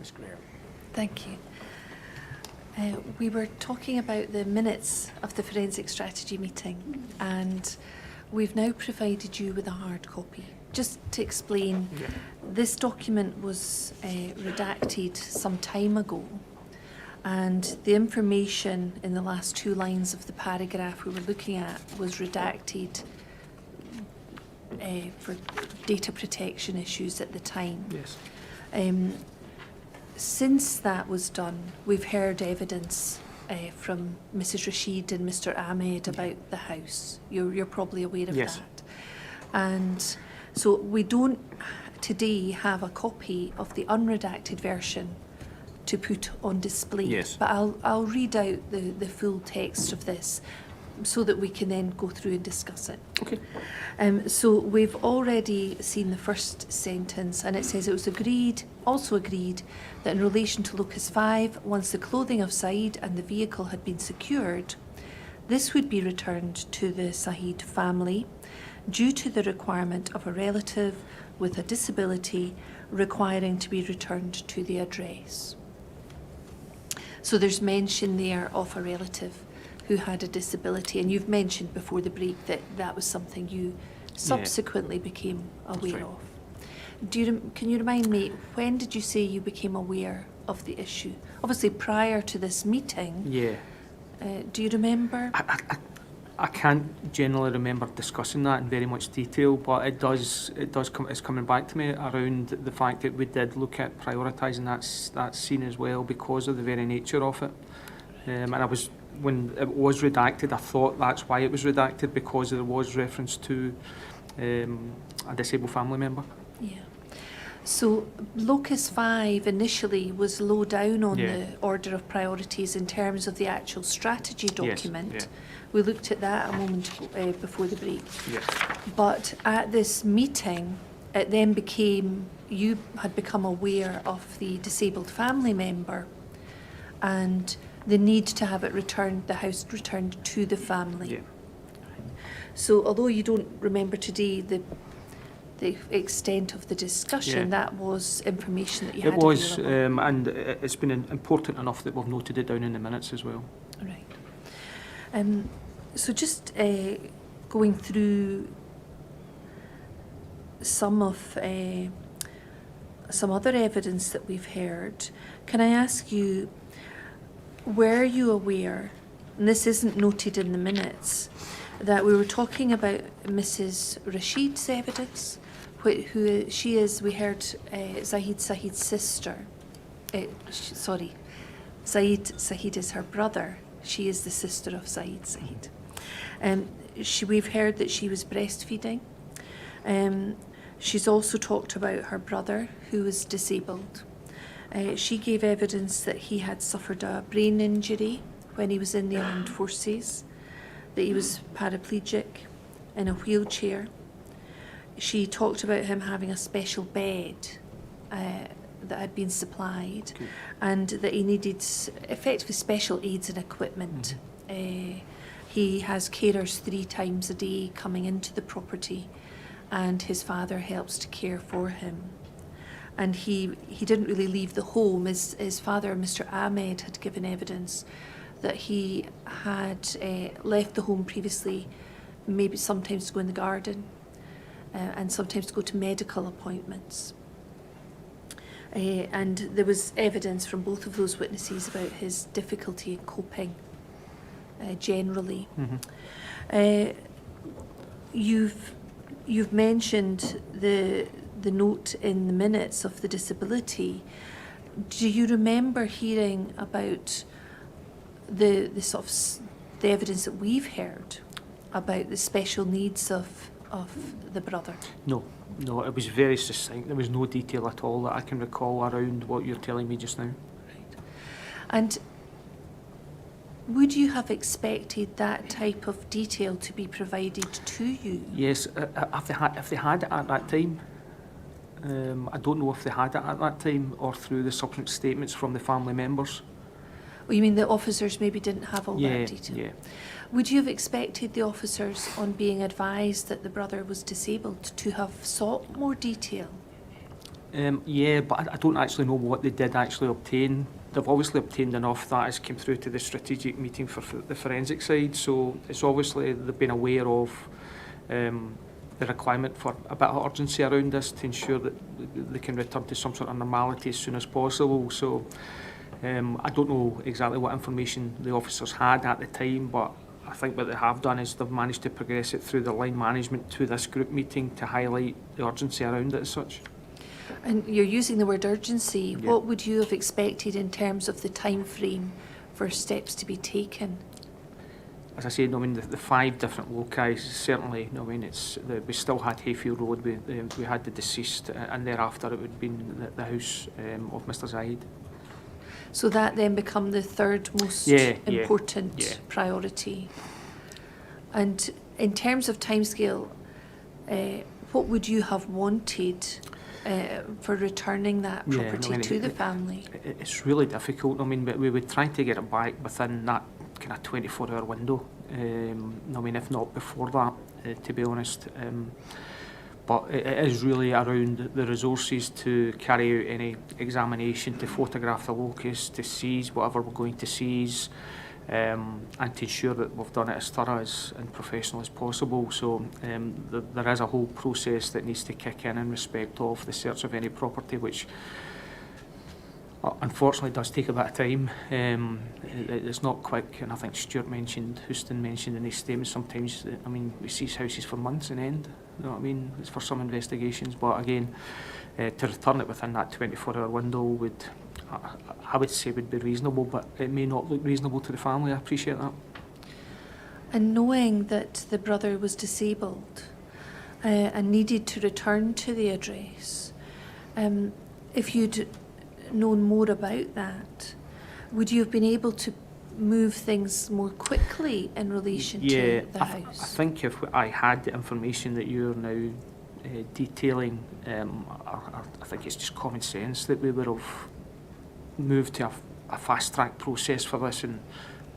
Ms. Graham. Thank you. We were talking about the minutes of the forensic strategy meeting, and we've now provided you with a hard copy. Just to explain, this document was redacted some time ago, and the information in the last 2 lines of the paragraph we were looking at was redacted for data protection issues at the time. Yes. Since that was done, we've heard evidence from Mrs. Rashid and Mr. Ahmed about the house. You're probably aware of Yes. that. And so we don't today have a copy of the unredacted version to put on display. Yes. But I'll read out the full text of this so that we can then go through and discuss it. Okay. So we've already seen the first sentence, and it says it was also agreed that in relation to Locus 5, once the clothing of Said and the vehicle had been secured, this would be returned to the Said family due to the requirement of a relative with a disability requiring to be returned to the address. So there's mention there of a relative who had a disability, and you've mentioned before the break that that was something you subsequently became aware right. of. Can you remind me, when did you say you became aware of the issue? Obviously prior to this meeting. Yeah. Do you remember? I can't generally remember discussing that in very much detail, but it's coming back to me around the fact that we did look at prioritising that scene as well because of the very nature of it. And when it was redacted, I thought that's why it was redacted, because there was reference to a disabled family member. Yeah. So Locus 5 initially was low down on the order of priorities in terms of the actual strategy document. Yes. We looked at that a moment before the break. Yes. But at this meeting, it then you had become aware of the disabled family member and the need to have it returned, the house returned to the family. Yeah. So although you don't remember today the extent of the discussion, that was information that you had It was, available. and it's been important enough that we've noted it down in the minutes as well. Right. So just going through some other evidence that we've heard, can I ask you, were you aware, and this isn't noted in the minutes, that we were talking about Mrs. Rashid's evidence, who she is, we heard Said's sister. Said is her brother. She is the sister of Said. We've heard that she was breastfeeding. She's also talked about her brother who was disabled. She gave evidence that he had suffered a brain injury when he was in the armed forces, that he was paraplegic, in a wheelchair. She talked about him having a special bed that had been supplied, and that he needed effectively special aids and equipment. He has carers 3 times a day coming into the property, and his father helps to care for him. And he didn't really leave the home. His father, Mr. Ahmed, had given evidence that he had left the home previously, maybe sometimes to go in the garden, and sometimes to go to medical appointments. And there was evidence from both of those witnesses about his difficulty in coping generally. You've mentioned the note in the minutes of the disability. Do you remember hearing about the evidence that we've heard about the special needs of the brother? No, it was very succinct. There was no detail at all that I can recall around what you're telling me just now. Right. And would you have expected that type of detail to be provided to you? Yes, if they had it at that time. I don't know if they had it at that time or through the subsequent statements from the family members. Oh, you mean the officers maybe didn't have all that detail? Yeah. Would you have expected the officers, on being advised that the brother was disabled, to have sought more detail? Yeah, but I don't actually know what they did actually obtain. They've obviously obtained enough that has come through to the strategic meeting for the forensic side, so it's obviously they've been aware of the requirement for a bit of urgency around this to ensure that they can return to some sort of normality as soon as possible. So I don't know exactly what information the officers had at the time, but I think what they have done is they've managed to progress it through the line management to this group meeting to highlight the urgency around it as such. And you're using the word urgency. Yeah. What would you have expected in terms of the time frame for steps to be taken? As I said, I mean, the 5 different loci, certainly, I mean, we still had Hayfield Road, we had the deceased, and thereafter it would have been the house of Mr Zahid. So that then become the third most important priority. And in terms of timescale, what would you have wanted for returning that property to the family? It's really difficult. I mean, but we would try to get it back within that kind of 24-hour window. I mean, if not before that, to be honest. But it is really around the resources to carry out any examination, to photograph the locus, to seize whatever we're going to seize, and to ensure that we've done it as thorough and professional as possible. So there is a whole process that needs to kick in respect of the search of any property, which unfortunately does take a bit of time. It's not quick, and I think Houston mentioned in his statement, sometimes, I mean, we seize houses for months on end, you know what I mean? It's for some investigations, but again, to return it within that 24-hour window I would say would be reasonable, but it may not look reasonable to the family. I appreciate that. And knowing that the brother was disabled and needed to return to the address, if you'd known more about that, would you have been able to move things more quickly in relation to the house? I think if I had the information that you're now detailing, I think it's just common sense that we would have moved to a fast-track process for this and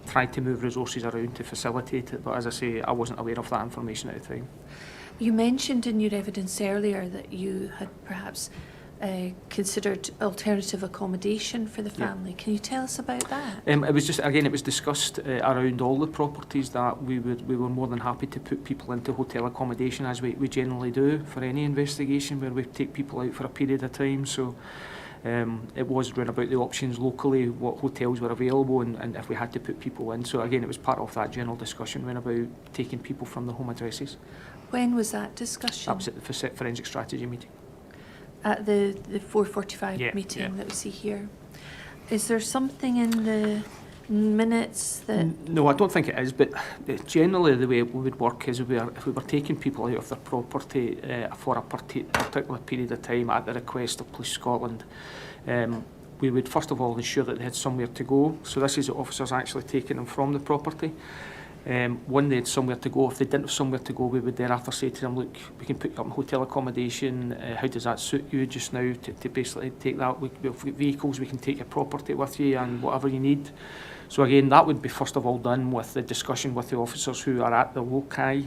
tried to move resources around to facilitate it. But as I say, I wasn't aware of that information at the time. You mentioned in your evidence earlier that you had perhaps considered alternative accommodation for the family. Can you tell us about that? It was just, again, it was discussed around all the properties that we were more than happy to put people into hotel accommodation, as we generally do for any investigation where we take people out for a period of time. So it was round about the options locally, what hotels were available, and if we had to put people in. So again, it was part of that general discussion round about taking people from the home addresses. When was that discussion? That was at the forensic strategy meeting. At the 4:45 meeting that we see here. Is there something in the minutes that... No, I don't think it is, but generally the way it would work is if we were taking people out of their property for a particular period of time at the request of Police Scotland, we would first of all ensure that they had somewhere to go. So this is the officers actually taking them from the property. When they had somewhere to go, if they didn't have somewhere to go, we would thereafter say to them, look, we can put you up in hotel accommodation, how does that suit you just now, to basically take that, we've got vehicles, we can take your property with you and whatever you need. So again, that would be first of all done with the discussion with the officers who are at the loci,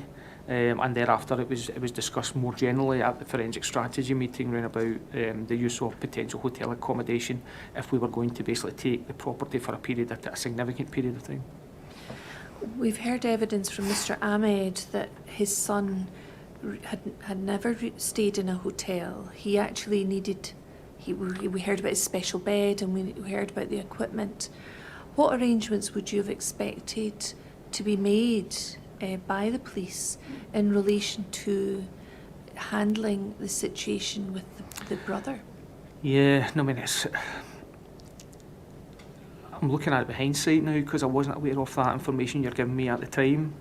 and thereafter it was discussed more generally at the forensic strategy meeting round about the use of potential hotel accommodation if we were going to basically take the property for a significant period of time. We've heard evidence from Mr. Ahmed that his son had never stayed in a hotel. He actually needed, we heard about his special bed and we heard about the equipment. What arrangements would you have expected to be made by the police in relation to handling the situation with the brother? Yeah, no, I mean, I'm looking at it with hindsight now because I wasn't aware of that information you're giving me at the time.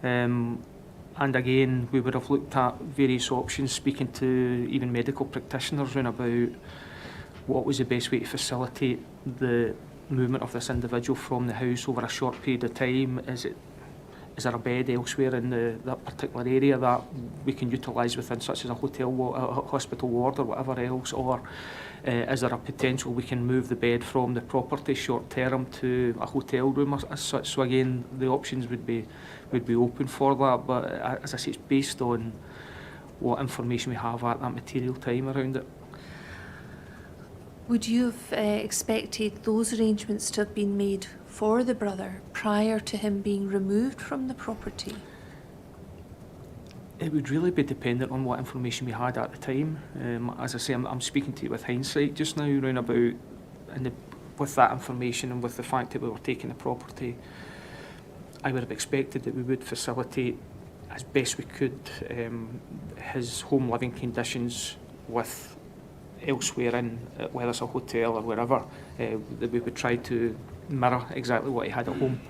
And again, we would have looked at various options, speaking to even medical practitioners around about what was the best way to facilitate the movement of this individual from the house over a short period of time. Is there a bed elsewhere in that particular area that we can utilise within, such as a hotel, a hospital ward or whatever else, or is there a potential we can move the bed from the property short term to a hotel room as such? So again, the options would be open for that, but as I say, it's based on what information we have at that material time around it. Would you have expected those arrangements to have been made for the brother prior to him being removed from the property? It would really be dependent on what information we had at the time. As I say, I'm speaking to you with hindsight just now, round about, and with that information and with the fact that we were taking the property, I would have expected that we would facilitate as best we could his home living conditions with elsewhere in, whether it's a hotel or wherever, that we would try to mirror exactly what he had at home.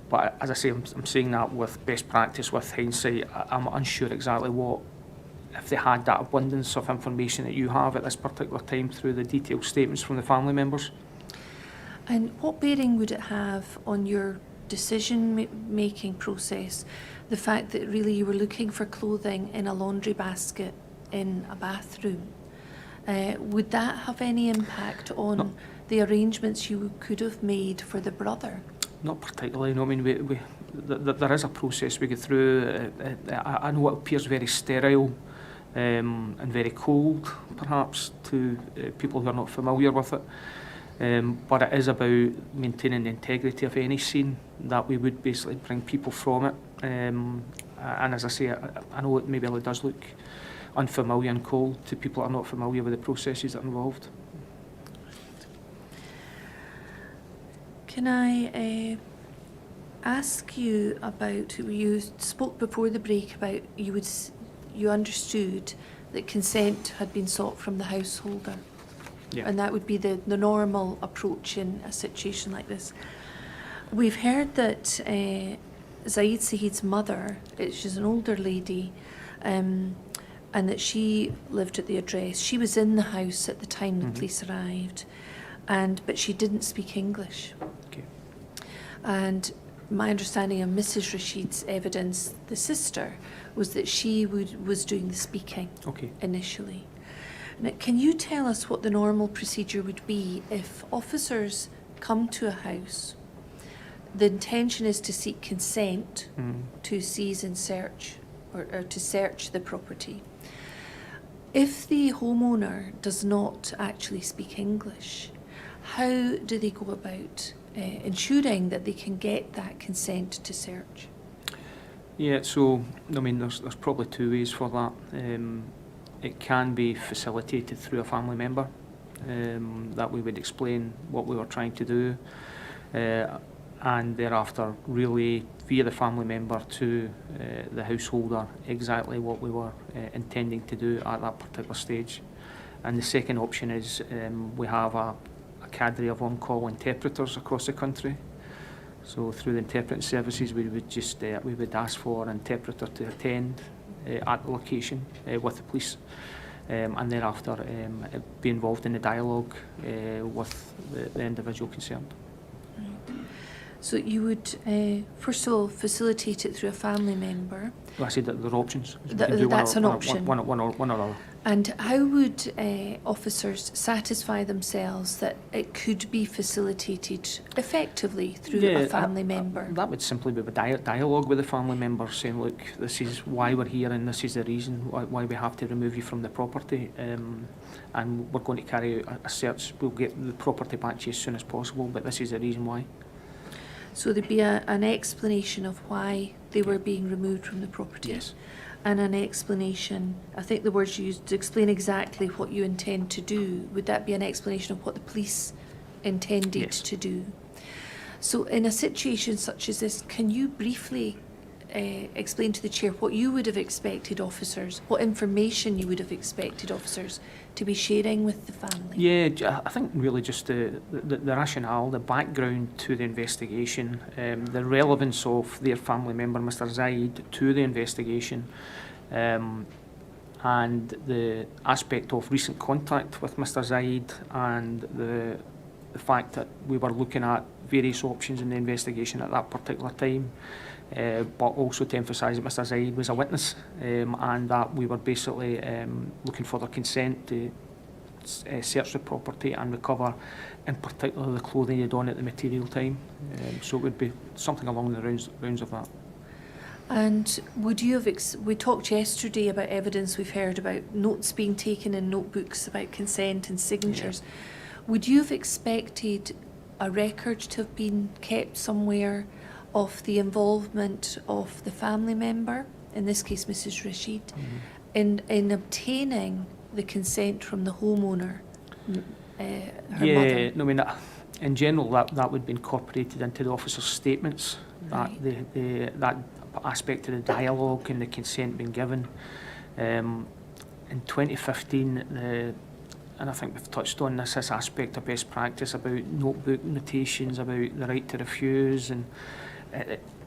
But as I say, I'm saying that with best practice, with hindsight. I'm unsure exactly what, if they had that abundance of information that you have at this particular time through the detailed statements from the family members. And what bearing would it have on your decision-making process, the fact that really you were looking for clothing in a laundry basket in a bathroom? Would that have any impact on No. the arrangements you could have made for the brother? Not particularly. No, I mean, there is a process we go through. I know it appears very sterile and very cold, perhaps, to people who are not familiar with it. But it is about maintaining the integrity of any scene, that we would basically bring people from it. And as I say, I know it maybe does look unfamiliar and cold to people that are not familiar with the processes that are involved. Can I ask you about, you spoke before the break about you understood that consent had been sought from the householder. Yeah. And that would be the normal approach in a situation like this. We've heard that Zaid Saheed's mother, she's an older lady, and that she lived at the address. She was in the house at the time the police arrived, but she didn't speak English. Okay. And my understanding of Mrs. Rashid's evidence, the sister, was that she was doing the speaking initially. Now, can you tell us what the normal procedure would be if officers come to a house? The intention is to seek consent to seize and search, or to search the property. If the homeowner does not actually speak English, how do they go about ensuring that they can get that consent to search? Yeah, so I mean, there's probably two ways for that. It can be facilitated through a family member, that we would explain what we were trying to do, and thereafter relay via the family member to the householder exactly what we were intending to do at that particular stage. And the second option is we have a cadre of on-call interpreters across the country. So through the interpreting services, we would just we would ask for an interpreter to attend at the location with the police, and thereafter be involved in the dialogue with the individual concerned. Right. So you would first of all facilitate it through a family member. Well, I said that there are options. That's an option. One or other. And how would officers satisfy themselves that it could be facilitated effectively through a family member? That would simply be a dialogue with the family member, saying, look, this is why we're here and this is the reason why we have to remove you from the property, and we're going to carry out a search. We'll get the property back to you as soon as possible, but this is the reason why. So there'd be an explanation of why they were being removed from the property? Yes. And an explanation, I think the words used, to explain exactly what you intend to do. Would that be an explanation of what the police intended to do? So in a situation such as this, can you briefly explain to the Chair what you would have expected officers, what information you would have expected officers to be sharing with the family? Yeah, I think really just the rationale, the background to the investigation, the relevance of their family member, Mr. Zaid, to the investigation, and the aspect of recent contact with Mr. Zaid, and the fact that we were looking at various options in the investigation at that particular time. But also to emphasise that Mr. Zaid was a witness, and that we were basically looking for their consent to search the property and recover, in particular, the clothing he'd on at the material time. So it would be something along the rounds of that. And would you have, we talked yesterday about evidence we've heard about notes being taken in notebooks about consent and signatures. Would you have expected a record to have been kept somewhere of the involvement of the family member, in this case Mrs. Rashid, in obtaining the consent from the homeowner, her mother? No, I mean, in general, that would be incorporated into the officer's statements, Right. that aspect of the dialogue and the consent being given. In 2015, and I think we've touched on this aspect of best practice about notebook notations, about the right to refuse, and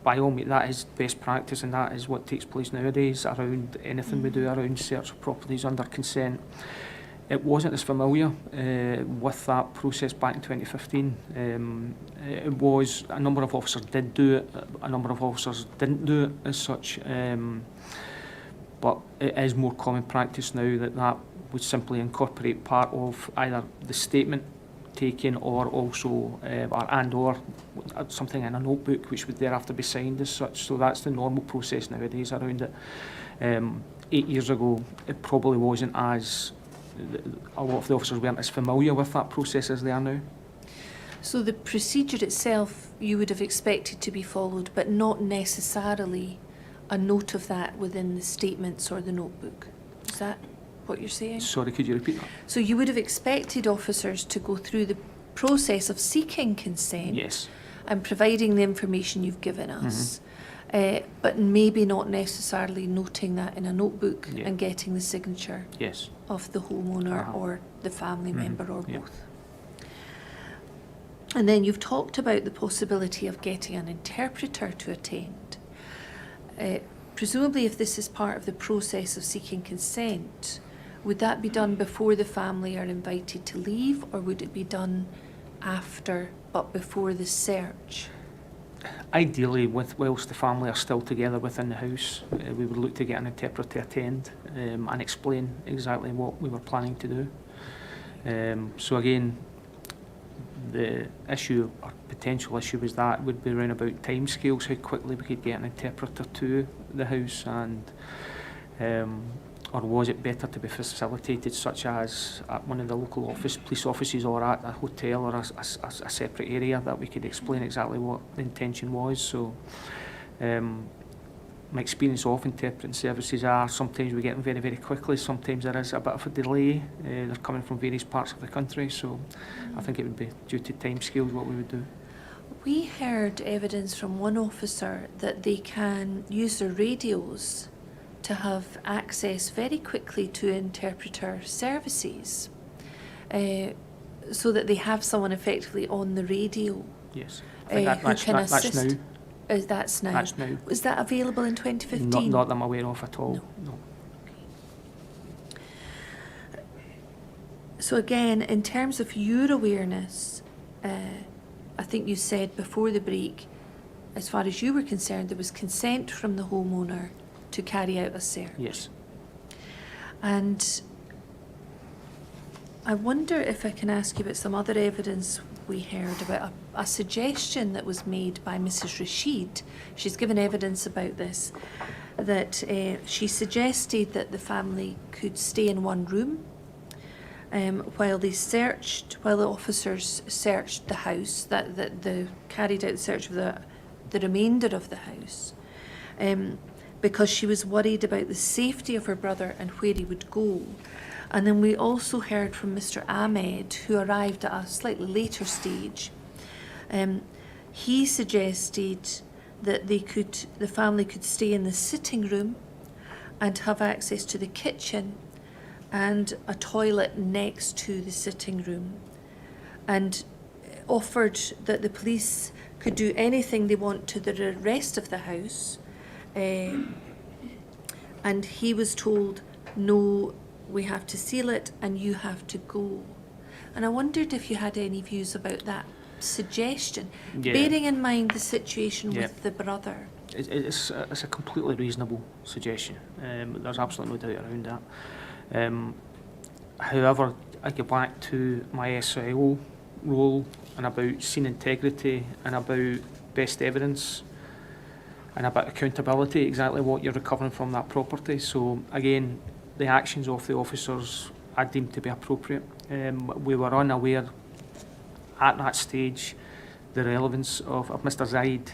by all means, that is best practice, and that is what takes place nowadays around anything we do around search of properties under consent. It wasn't as familiar with that process back in 2015. It was, a number of officers did do it, a number of officers didn't do it as such, but it is more common practice now that would simply incorporate part of either the statement taken or also or something in a notebook which would thereafter be signed as such. So that's the normal process nowadays around it. 8 years ago, it probably wasn't as, a lot of the officers weren't as familiar with that process as they are now. So the procedure itself you would have expected to be followed, but not necessarily a note of that within the statements or the notebook. Is that what you're saying? Sorry, could you repeat that? So you would have expected officers to go through the process of seeking consent, Yes. and providing the information you've given us, but maybe not necessarily noting that in a notebook and getting the signature Yes. of the homeowner or the family member or Yeah. both. And then you've talked about the possibility of getting an interpreter to attend. Presumably, if this is part of the process of seeking consent, would that be done before the family are invited to leave, or would it be done after but before the search? Ideally, whilst the family are still together within the house, we would look to get an interpreter to attend and explain exactly what we were planning to do. So again, the issue or potential issue was that would be around about timescales, how quickly we could get an interpreter to the house, and or was it better to be facilitated such as at one of the local police offices or at a hotel or a separate area that we could explain exactly what the intention was. So my experience of interpreting services are sometimes we get them very, very quickly, sometimes there is a bit of a delay. They're coming from various parts of the country, so I think it would be due to timescales what we would do. We heard evidence from one officer that they can use their radios to have access very quickly to interpreter services, so that they have someone effectively on the radio. Yes, who can assist. that's now. That's now. That's now. Was that available in 2015? Not that I'm aware of at all. No. So again, in terms of your awareness, I think you said before the break, as far as you were concerned, there was consent from the homeowner to carry out a search. Yes. And I wonder if I can ask you about some other evidence we heard about a suggestion that was made by Mrs. Rashid. She's given evidence about this, that she suggested that the family could stay in one room while the officers searched the house, that they carried out the search of the remainder of the house, because she was worried about the safety of her brother and where he would go. And then we also heard from Mr. Ahmed, who arrived at a slightly later stage. He suggested that the family could stay in the sitting room and have access to the kitchen and a toilet next to the sitting room, and offered that the police could do anything they want to the rest of the house. And he was told, no, we have to seal it and you have to go. And I wondered if you had any views about that suggestion, bearing in mind the situation with the brother. It's a completely reasonable suggestion. There's absolutely no doubt around that. However, I go back to my SIO role and about scene integrity and about best evidence. and a bit of accountability, exactly what you're recovering from that property. So again, the actions of the officers I deemed to be appropriate. We were unaware at that stage the relevance of Mr Zaid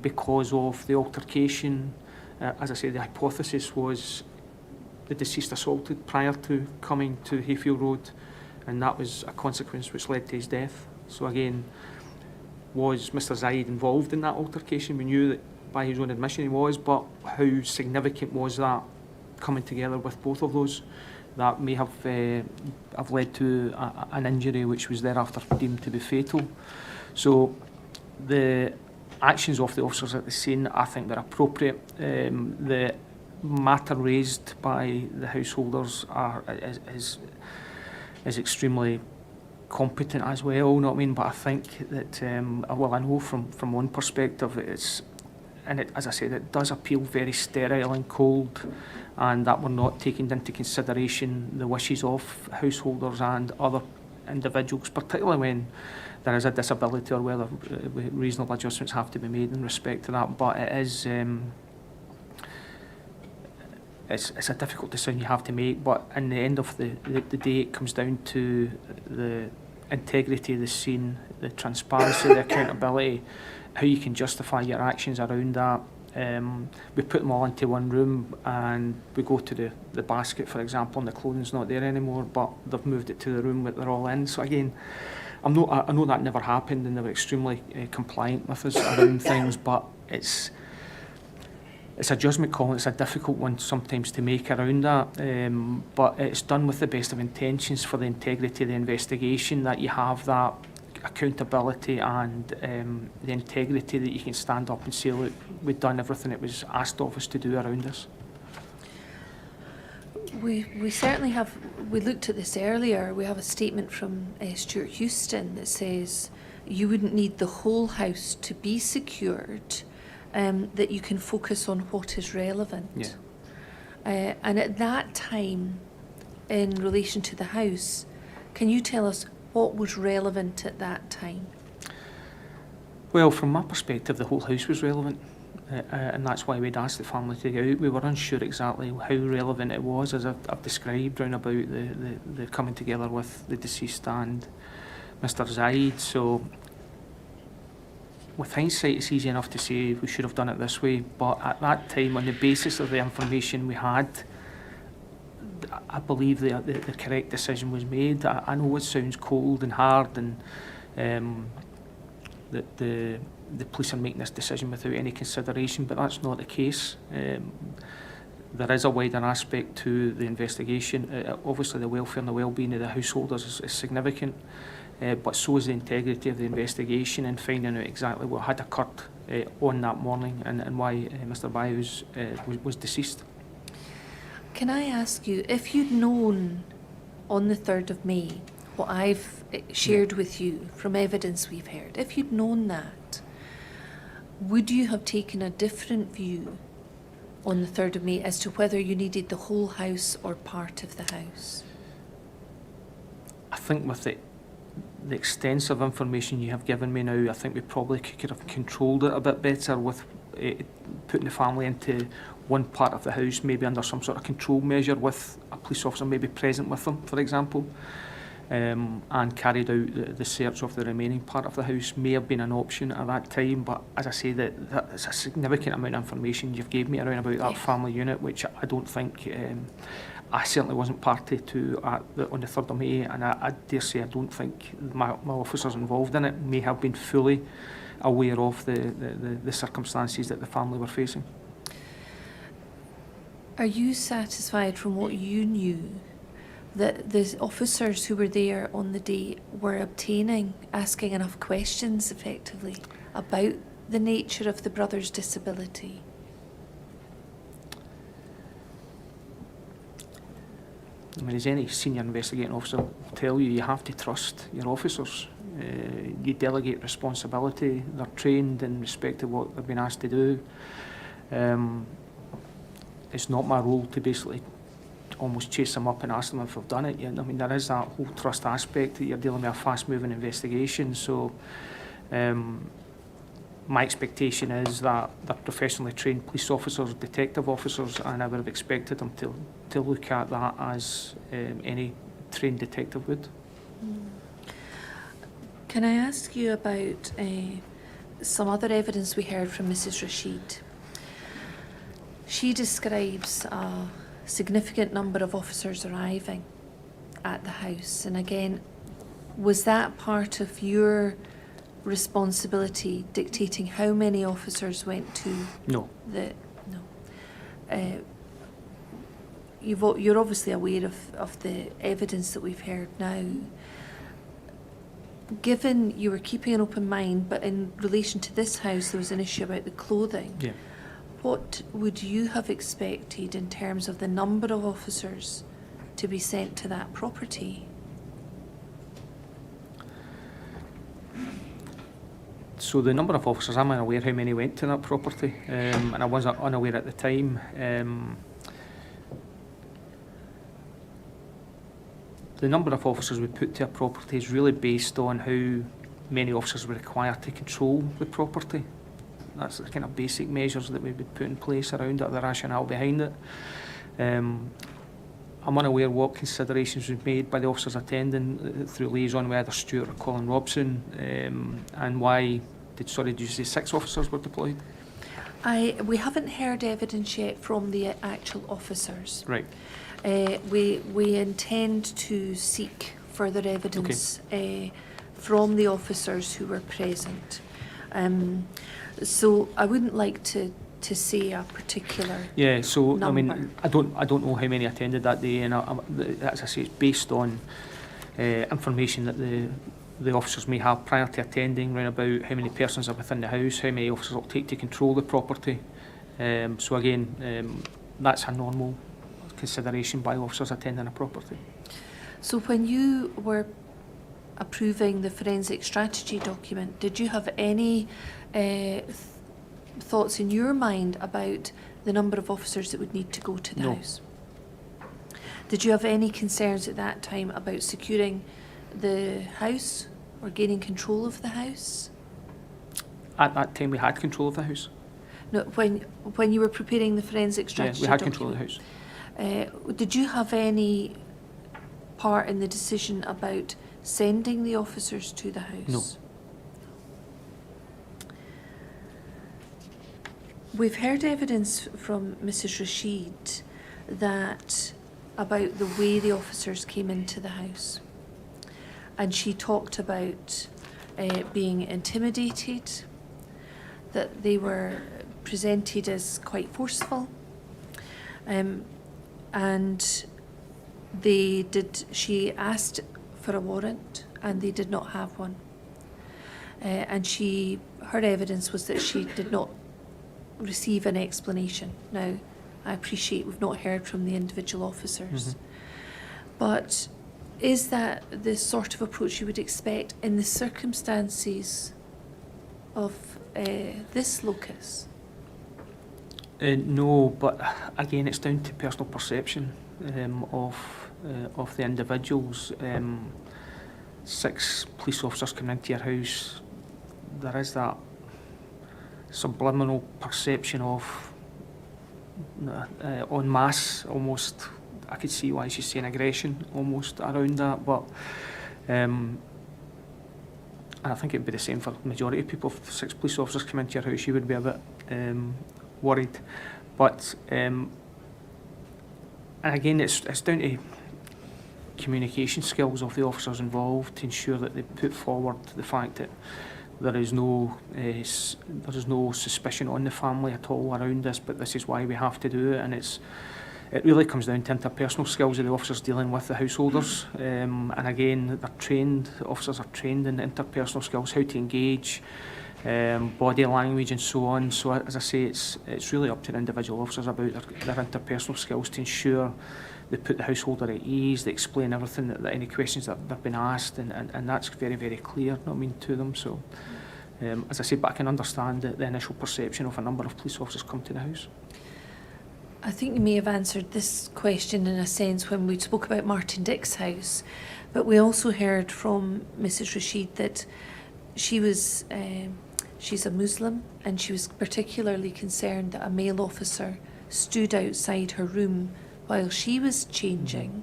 because of the altercation. As I say, the hypothesis was the deceased assaulted prior to coming to Hayfield Road, and that was a consequence which led to his death. So again, was Mr Zaid involved in that altercation? We knew that by his own admission he was, but how significant was that coming together with both of those? That may have led to an injury which was thereafter deemed to be fatal. So the actions of the officers at the scene, I think they're appropriate. The matter raised by the householders is extremely competent as well, you know what I mean? But I think that, well, I know from one perspective, as I said, it does appeal very sterile and cold, and that we're not taking into consideration the wishes of householders and other individuals, particularly when there is a disability or whether reasonable adjustments have to be made in respect to that. But it is it's a difficult decision you have to make, but in the end of the day it comes down to the integrity of the scene, the transparency, the accountability, how you can justify your actions around that. We put them all into one room and we go to the basket, for example, and the clothing's not there anymore, but they've moved it to the room that they're all in. So again, I know that never happened, and they were extremely compliant with us around things, but it's a judgment call. It's a difficult one sometimes to make around that, but it's done with the best of intentions for the integrity of the investigation, that you have that accountability and the integrity that you can stand up and say, look, we've done everything it was asked of us to do around us. We certainly have, we looked at this earlier, we have a statement from Stuart Houston that says you wouldn't need the whole house to be secured, that you can focus on what is relevant. Yeah. And at that time, in relation to the house, can you tell us what was relevant at that time? Well, from my perspective, the whole house was relevant. And that's why we'd asked the family to go out. We were unsure exactly how relevant it was, as I've described, round about the coming together with the deceased and Mr Zaid. So with hindsight, it's easy enough to say we should have done it this way, but at that time, on the basis of the information we had, I believe the correct decision was made. I know it sounds cold and hard, and that the police are making this decision without any consideration, but that's not the case. There is a wider aspect to the investigation. Obviously the welfare and the well-being of the householders is significant, but so is the integrity of the investigation and finding out exactly what had occurred on that morning and why Mr Bayous was deceased. Can I ask you, if you'd known on the 3rd of May what I've shared with you from evidence we've heard, if you'd known that, would you have taken a different view on the 3rd of May as to whether you needed the whole house or part of the house? I think with the extensive information you have given me now, I think we probably could have controlled it a bit better with putting the family into one part of the house, maybe under some sort of control measure with a police officer maybe present with them, for example. And carried out the search of the remaining part of the house may have been an option at that time, but as I say, that's a significant amount of information you've gave me around about that family unit, which I don't think, I certainly wasn't party to on the 3rd of May, and I dare say I don't think my officers involved in it may have been fully aware of the circumstances that the family were facing. Are you satisfied from what you knew that the officers who were there on the day were asking enough questions effectively about the nature of the brother's disability? I mean, as any senior investigating officer will tell you, you have to trust your officers. You delegate responsibility. They're trained in respect to what they've been asked to do. It's not my role to basically almost chase them up and ask them if they've done it yet. I mean, there is that whole trust aspect that you're dealing with a fast-moving investigation. So my expectation is that they're professionally trained police officers, detective officers, and I would have expected them to look at that as any trained detective would. Can I ask you about some other evidence we heard from Mrs. Rashid? She describes a significant number of officers arriving at the house, and again, was that part of your responsibility dictating how many officers went to No. You're obviously aware of the evidence that we've heard now. Given you were keeping an open mind, but in relation to this house there was an issue about the clothing, Yeah. what would you have expected in terms of the number of officers to be sent to that property? So the number of officers, I'm unaware how many went to that property, and I was unaware at the time. The number of officers we put to a property is really based on how many officers were required to control the property. That's the kind of basic measures that we would put in place around it, the rationale behind it. I'm unaware what considerations were made by the officers attending through liaison with either Stuart or Colin Robson, and why did you say 6 officers were deployed? We haven't heard evidence yet from the actual officers. Right. We intend to seek further evidence from the officers who were present. So I wouldn't like to say a particular number. I mean, I don't know how many attended that day, and as I say, it's based on information that the officers may have prior to attending, round about how many persons are within the house, how many officers it will take to control the property. So again, that's a normal consideration by officers attending a property. So when you were approving the forensic strategy document, did you have any thoughts in your mind about the number of officers that would need to go to the house? Did you have any concerns at that time about securing the house or gaining control of the house? At that time we had control of the house. No, when you were preparing the forensic strategy we had document, control of the house. Did you have any part in the decision about sending the officers to the house? No. We've heard evidence from Mrs. Rashid about the way the officers came into the house. And she talked about being intimidated, that they were presented as quite forceful, and she asked for a warrant and they did not have one. And her evidence was that she did not receive an explanation. Now, I appreciate we've not heard from the individual officers, but is that the sort of approach you would expect in the circumstances of this locus? No, but again, it's down to personal perception of the individuals. 6 police officers coming into your house, there is that subliminal perception of en masse almost. I could see why she's saying aggression almost around that, but and I think it would be the same for the majority of people. If 6 police officers come into your house, you would be a bit worried. But and again, it's down to communication skills of the officers involved to ensure that they put forward the fact that there is no suspicion on the family at all around this, but this is why we have to do it, and it really comes down to interpersonal skills of the officers dealing with the householders, and again, the officers are trained in interpersonal skills, how to engage, body language and so on. So as I say, it's really up to the individual officers about their interpersonal skills to ensure they put the householder at ease, they explain everything, that any questions that they've been asked, and that's very, very clear, to them. So as I say, but I can understand the initial perception of a number of police officers come to the house. I think you may have answered this question in a sense when we spoke about Martin Dick's house, but we also heard from Mrs. Rashid that she was she's a Muslim, and she was particularly concerned that a male officer stood outside her room while she was changing,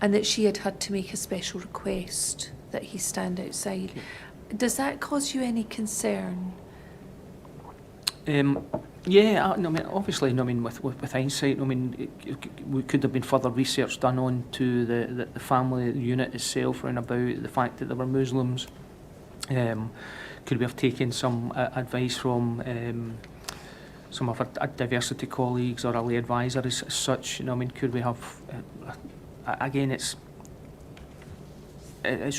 and that she had had to make a special request that he stand outside. Okay. Does that cause you any concern? Yeah, no, I mean, obviously, no, I mean, with hindsight, I mean, we could have been further research done on to the family unit itself, around about the fact that they were Muslims. Could we have taken some advice from some of our diversity colleagues or our lay advisor as such? You know, I mean, could we have? Again, it's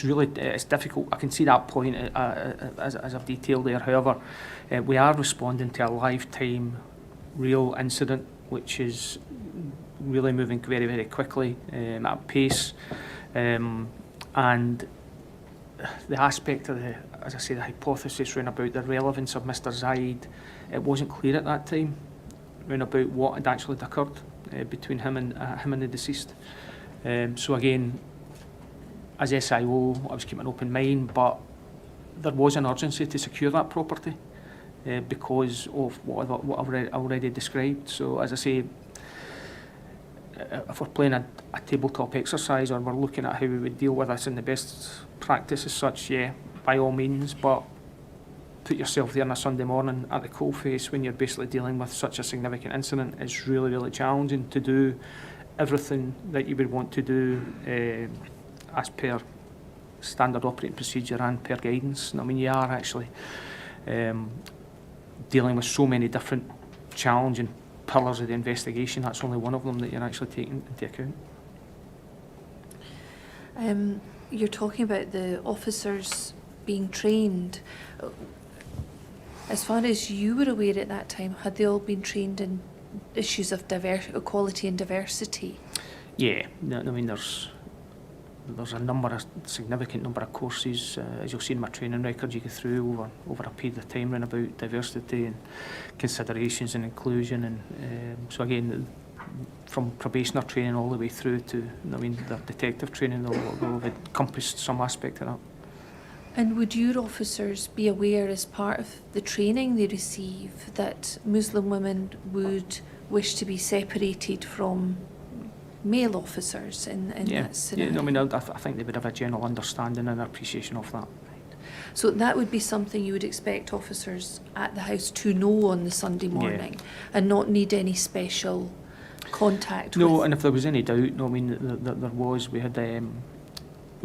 really difficult. I can see that point as I've detailed there. However, we are responding to a lifetime real incident, which is really moving very, very quickly at pace, and the aspect of the, as I say, the hypothesis round about the relevance of Mr. Zaid, it wasn't clear at that time round about what had actually occurred between him and the deceased. So again, as SIO, I was keeping an open mind, but there was an urgency to secure that property because of what I've already described. So as I say, if we're playing a tabletop exercise or we're looking at how we would deal with this in the best practice as such, yeah, by all means, but put yourself there on a Sunday morning at the coalface when you're basically dealing with such a significant incident. It's really, really challenging to do everything that you would want to do as per standard operating procedure and per guidance. I mean, you are actually dealing with so many different challenging pillars of the investigation. That's only one of them that you're actually taking into account. You're talking about the officers being trained. As far as you were aware at that time, had they all been trained in issues of equality and diversity? Yeah, I mean, there's a significant number of courses, as you'll see in my training record, you go through over a period of time around about diversity and considerations and inclusion, and so again, from probationer training all the way through to, I mean, the detective training, they'll have encompassed some aspect of that. And would your officers be aware, as part of the training they receive, that Muslim women would wish to be separated from male officers in that scenario? Yeah, I mean, I think they would have a general understanding and appreciation of that. So that would be something you would expect officers at the house to know on the Sunday morning, and not need any special contact with? No, and if there was any doubt, no, I mean, there was. We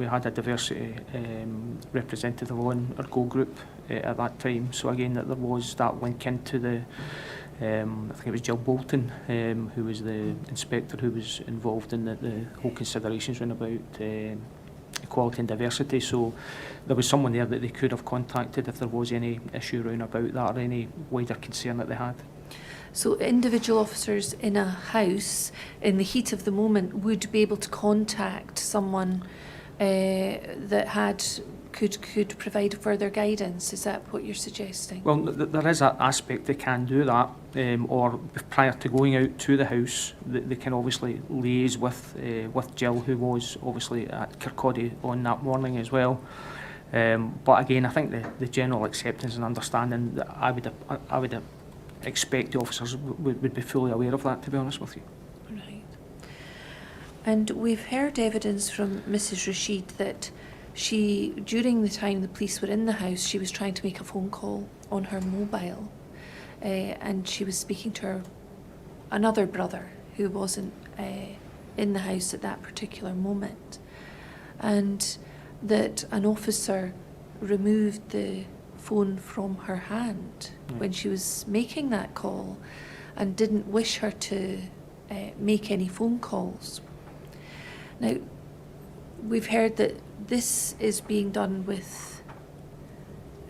had a diversity representative on our GO group at that time. So again, that there was that link into the, I think it was Jill Bolton, who was the inspector who was involved in the whole considerations around about equality and diversity. So there was someone there that they could have contacted if there was any issue around about that or any wider concern that they had. So individual officers in a house, in the heat of the moment, would be able to contact someone that could provide further guidance. Is that what you're suggesting? Well, there is that aspect they can do that, or prior to going out to the house, they can obviously liaise with Jill, who was obviously at Kirkcaldy on that morning as well. But again, I think the general acceptance and understanding that I would expect the officers would be fully aware of that, to be honest with you. Right. And we've heard evidence from Mrs. Rashid that she, during the time the police were in the house, she was trying to make a phone call on her mobile, and she was speaking to another brother who wasn't in the house at that particular moment, and that an officer removed the phone from her hand when she was making that call and didn't wish her to make any phone calls. Now, we've heard that this is being done with,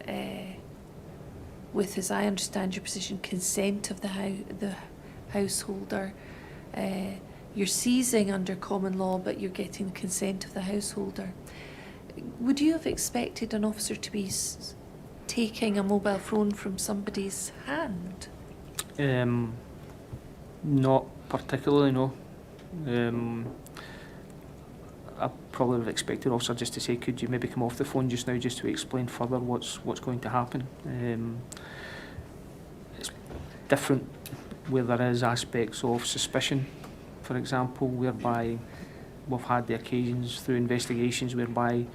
as I understand your position, consent of the householder. You're seizing under common law, but you're getting the consent of the householder. Would you have expected an officer to be taking a mobile phone from somebody's hand? Not particularly, no. probably would have expected also just to say, could you maybe come off the phone just now just to explain further what's going to happen. It's different where there is aspects of suspicion, for example, whereby we've had the occasions through investigations whereby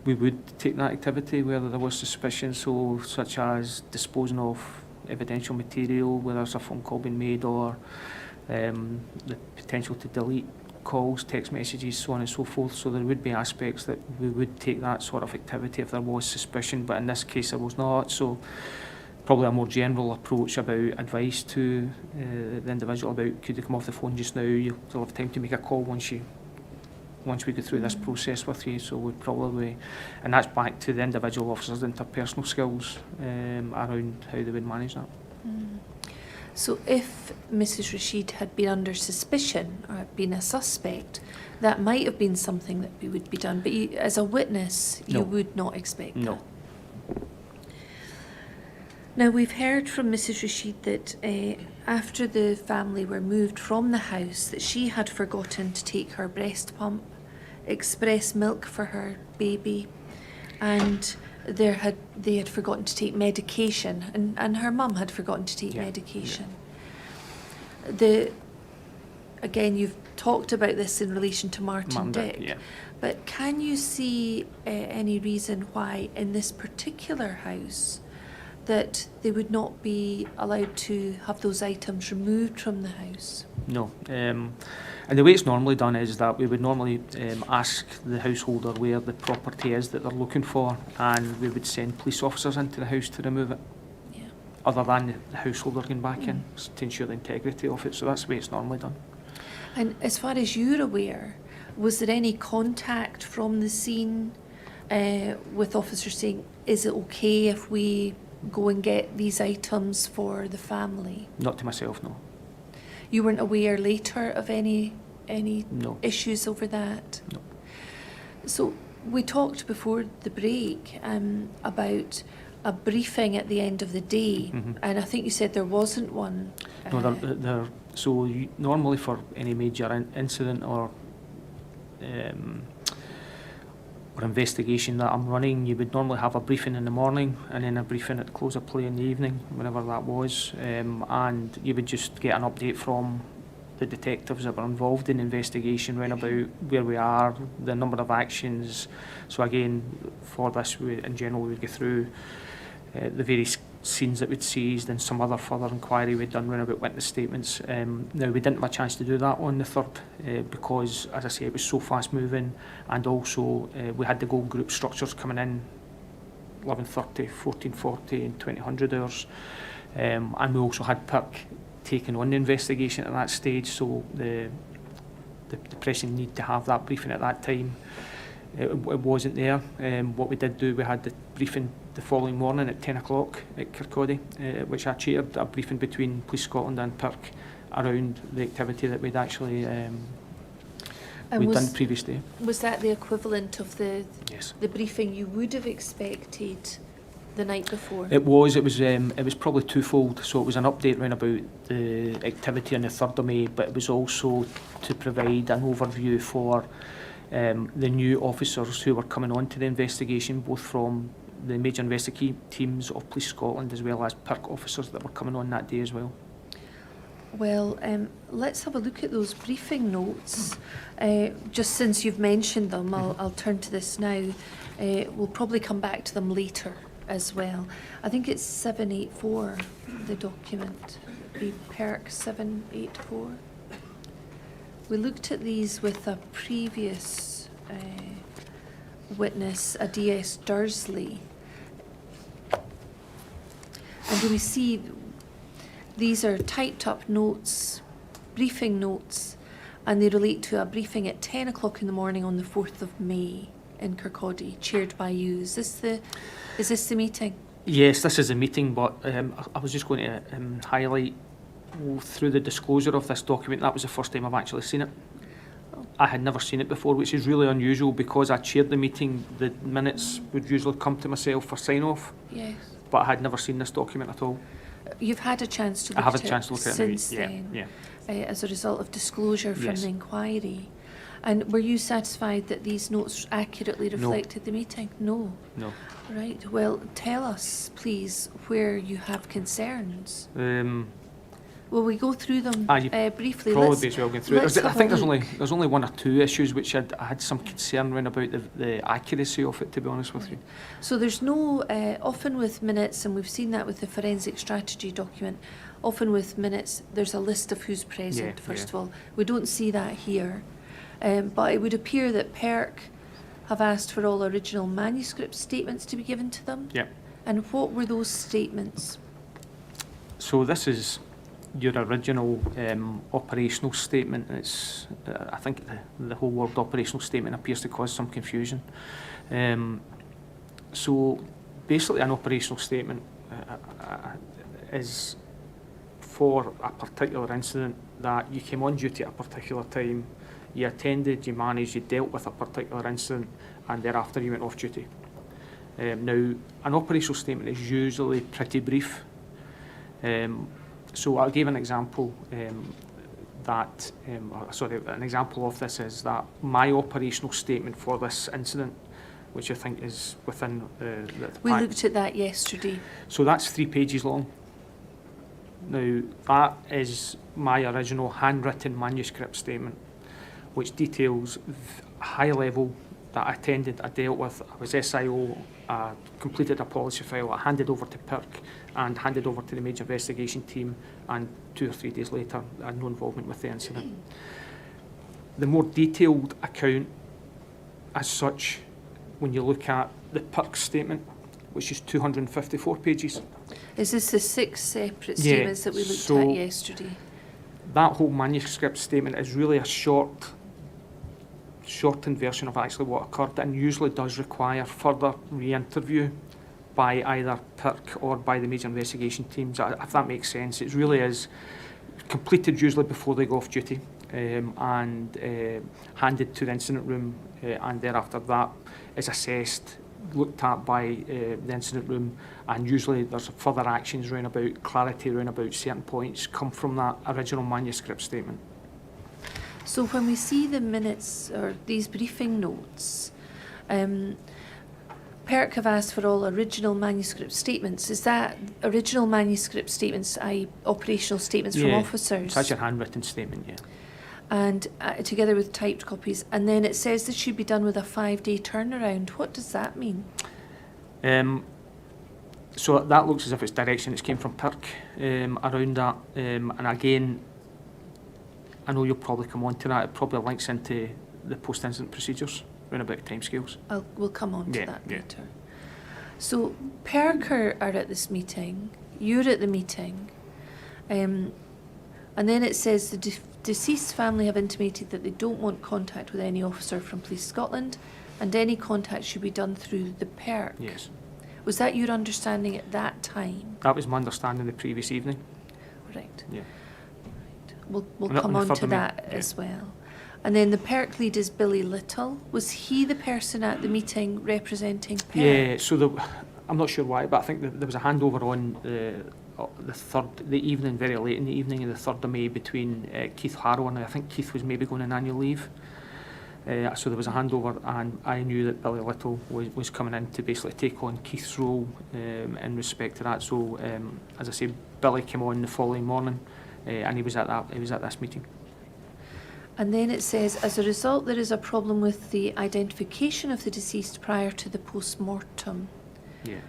we would take that activity where there was suspicion, so such as disposing of evidential material, whether it's a phone call being made or the potential to delete calls, text messages, so on and so forth. So there would be aspects that we would take that sort of activity if there was suspicion, but in this case there was not. So probably a more general approach about advice to the individual about, could you come off the phone just now, you'll have time to make a call once we go through this process with you. So we'd probably, and that's back to the individual officers' interpersonal skills around how they would manage that. So if Mrs. Rashid had been under suspicion or had been a suspect, that might have been something that would be done, but you, as a witness, you No. would not expect that. No. Now, we've heard from Mrs. Rashid that after the family were moved from the house, that she had forgotten to take her breast pump, express milk for her baby, and they had forgotten to take medication, and her mum had forgotten to take medication. Again, you've talked about this in relation to Martin Dick, Yeah. but can you see any reason why in this particular house that they would not be allowed to have those items removed from the house? No. And the way it's normally done is that we would normally ask the householder where the property is that they're looking for, and we would send police officers into the house to remove it, Yeah. other than the householder going back in, to ensure the integrity of it. So that's the way it's normally done. And as far as you're aware, was there any contact from the scene with officers saying, is it okay if we go and get these items for the family? Not to myself, no. You weren't aware later of any No. issues over that? No. So we talked before the break about a briefing at the end of the day, and I think you said there wasn't one. No, so normally for any major incident or investigation that I'm running, you would normally have a briefing in the morning and then a briefing at the close of play in the evening, whenever that was, and you would just get an update from the detectives that were involved in the investigation round about where we are, the number of actions. So again, for this, in general, we would go through the various scenes that we'd seized and some other further inquiry we'd done round about witness statements. Now, we didn't have a chance to do that on the 3rd because, as I say, it was so fast moving, and also we had the gold group structures coming in 11:30, 14:40 and 2000 hours, and we also had PIRC taking on the investigation at that stage, so the pressing need to have that briefing at that time, it wasn't there. What we did do, we had the briefing the following morning at 10 o'clock at Kirkcaldy, which I chaired, a briefing between Police Scotland and PIRC around the activity that we'd actually we'd done the previous day. Was that the equivalent of the Yes. the briefing you would have expected the night before? It was probably twofold. So it was an update round about the activity on the 3rd of May, but it was also to provide an overview for the new officers who were coming on to the investigation, both from the major investigative teams of Police Scotland as well as PIRC officers that were coming on that day as well. Well, let's have a look at those briefing notes. Just since you've mentioned them, I'll turn to this now. We'll probably come back to them later as well. I think it's 784, the document, be PIRC 784. We looked at these with a previous witness, a DS Dursley. And we see these are typed up notes, briefing notes, and they relate to a briefing at 10 o'clock in the morning on the 4th of May in Kirkcaldy, chaired by you. Is this the meeting? Yes, this is a meeting, but I was just going to highlight through the disclosure of this document, that was the first time I've actually seen it. I had never seen it before, which is really unusual because I chaired the meeting. The minutes would usually come to myself for sign-off. Yes. But I had never seen this document at all. You've had a chance to look I have at a chance to look at it since now. then, Yeah. as a result of disclosure from Yes. the inquiry. And were you satisfied that these notes accurately reflected the meeting? No. No. Right. Well, tell us, please, where you have concerns. Will we go through them briefly? Probably as well going through it. I think have a there's only one or two issues which I had some concern around about the accuracy of it, to be honest with you. So there's no, often with minutes, and we've seen that with the forensic strategy document, often with minutes there's a list of who's present, first of all. We don't see that here. But it would appear that PERC have asked for all original manuscript statements to be given to them. Yeah. And what were those statements? So this is your original operational statement. It's I think the whole word operational statement appears to cause some confusion. So basically an operational statement is for a particular incident that you came on duty at a particular time, you attended, you managed, you dealt with a particular incident, and thereafter you went off duty. Now, an operational statement is usually pretty brief. So I'll give an example an example of this is that my operational statement for this incident, which I think is within the We looked at that yesterday. So that's 3 pages long. Now, that is my original handwritten manuscript statement, which details high level that I attended, I dealt with, I was SIO, I completed a policy file, I handed over to PERC and handed over to the major investigation team, and 2 or 3 days later I had no involvement with the incident. The more detailed account as such, when you look at the PERC statement, which is 254 pages. Is this the 6 separate statements that we looked at yesterday? That whole manuscript statement is really a shortened version of actually what occurred, and usually does require further re-interview by either PERC or by the major investigation teams, if that makes sense. It really is completed usually before they go off duty, and handed to the incident room, and thereafter that is assessed, looked at by the incident room, and usually there's further actions around about, clarity around about certain points come from that original manuscript statement. So when we see the minutes or these briefing notes, PERC have asked for all original manuscript statements. Is that original manuscript statements, i.e. operational statements from officers? That's your handwritten statement, yeah. And together with typed copies. And then it says this should be done with a 5-day turnaround. What does that mean? So that looks as if it's direction that's came from PERC around that. And again, I know you'll probably come on to that. It probably links into the post-incident procedures around about timescales. We'll come on to that later. So PERC are at this meeting, you're at the meeting, and then it says the deceased family have intimated that they don't want contact with any officer from Police Scotland, and any contact should be done through the PERC. Yes. Was that your understanding at that time? That was my understanding the previous evening. Right. Yeah. We'll come on to that as well. And then the PERC lead is Billy Little. Was he the person at the meeting representing PERC? Yeah, so I'm not sure why, but I think there was a handover on the evening, very late in the evening of the 3rd of May between Keith Harrow, and I think Keith was maybe going on annual leave. So there was a handover, and I knew that Billy Little was coming in to basically take on Keith's role in respect to that. So as I say, Billy came on the following morning, and he was at this meeting. And then it says, as a result, there is a problem with the identification of the deceased prior to the post-mortem. Yeah.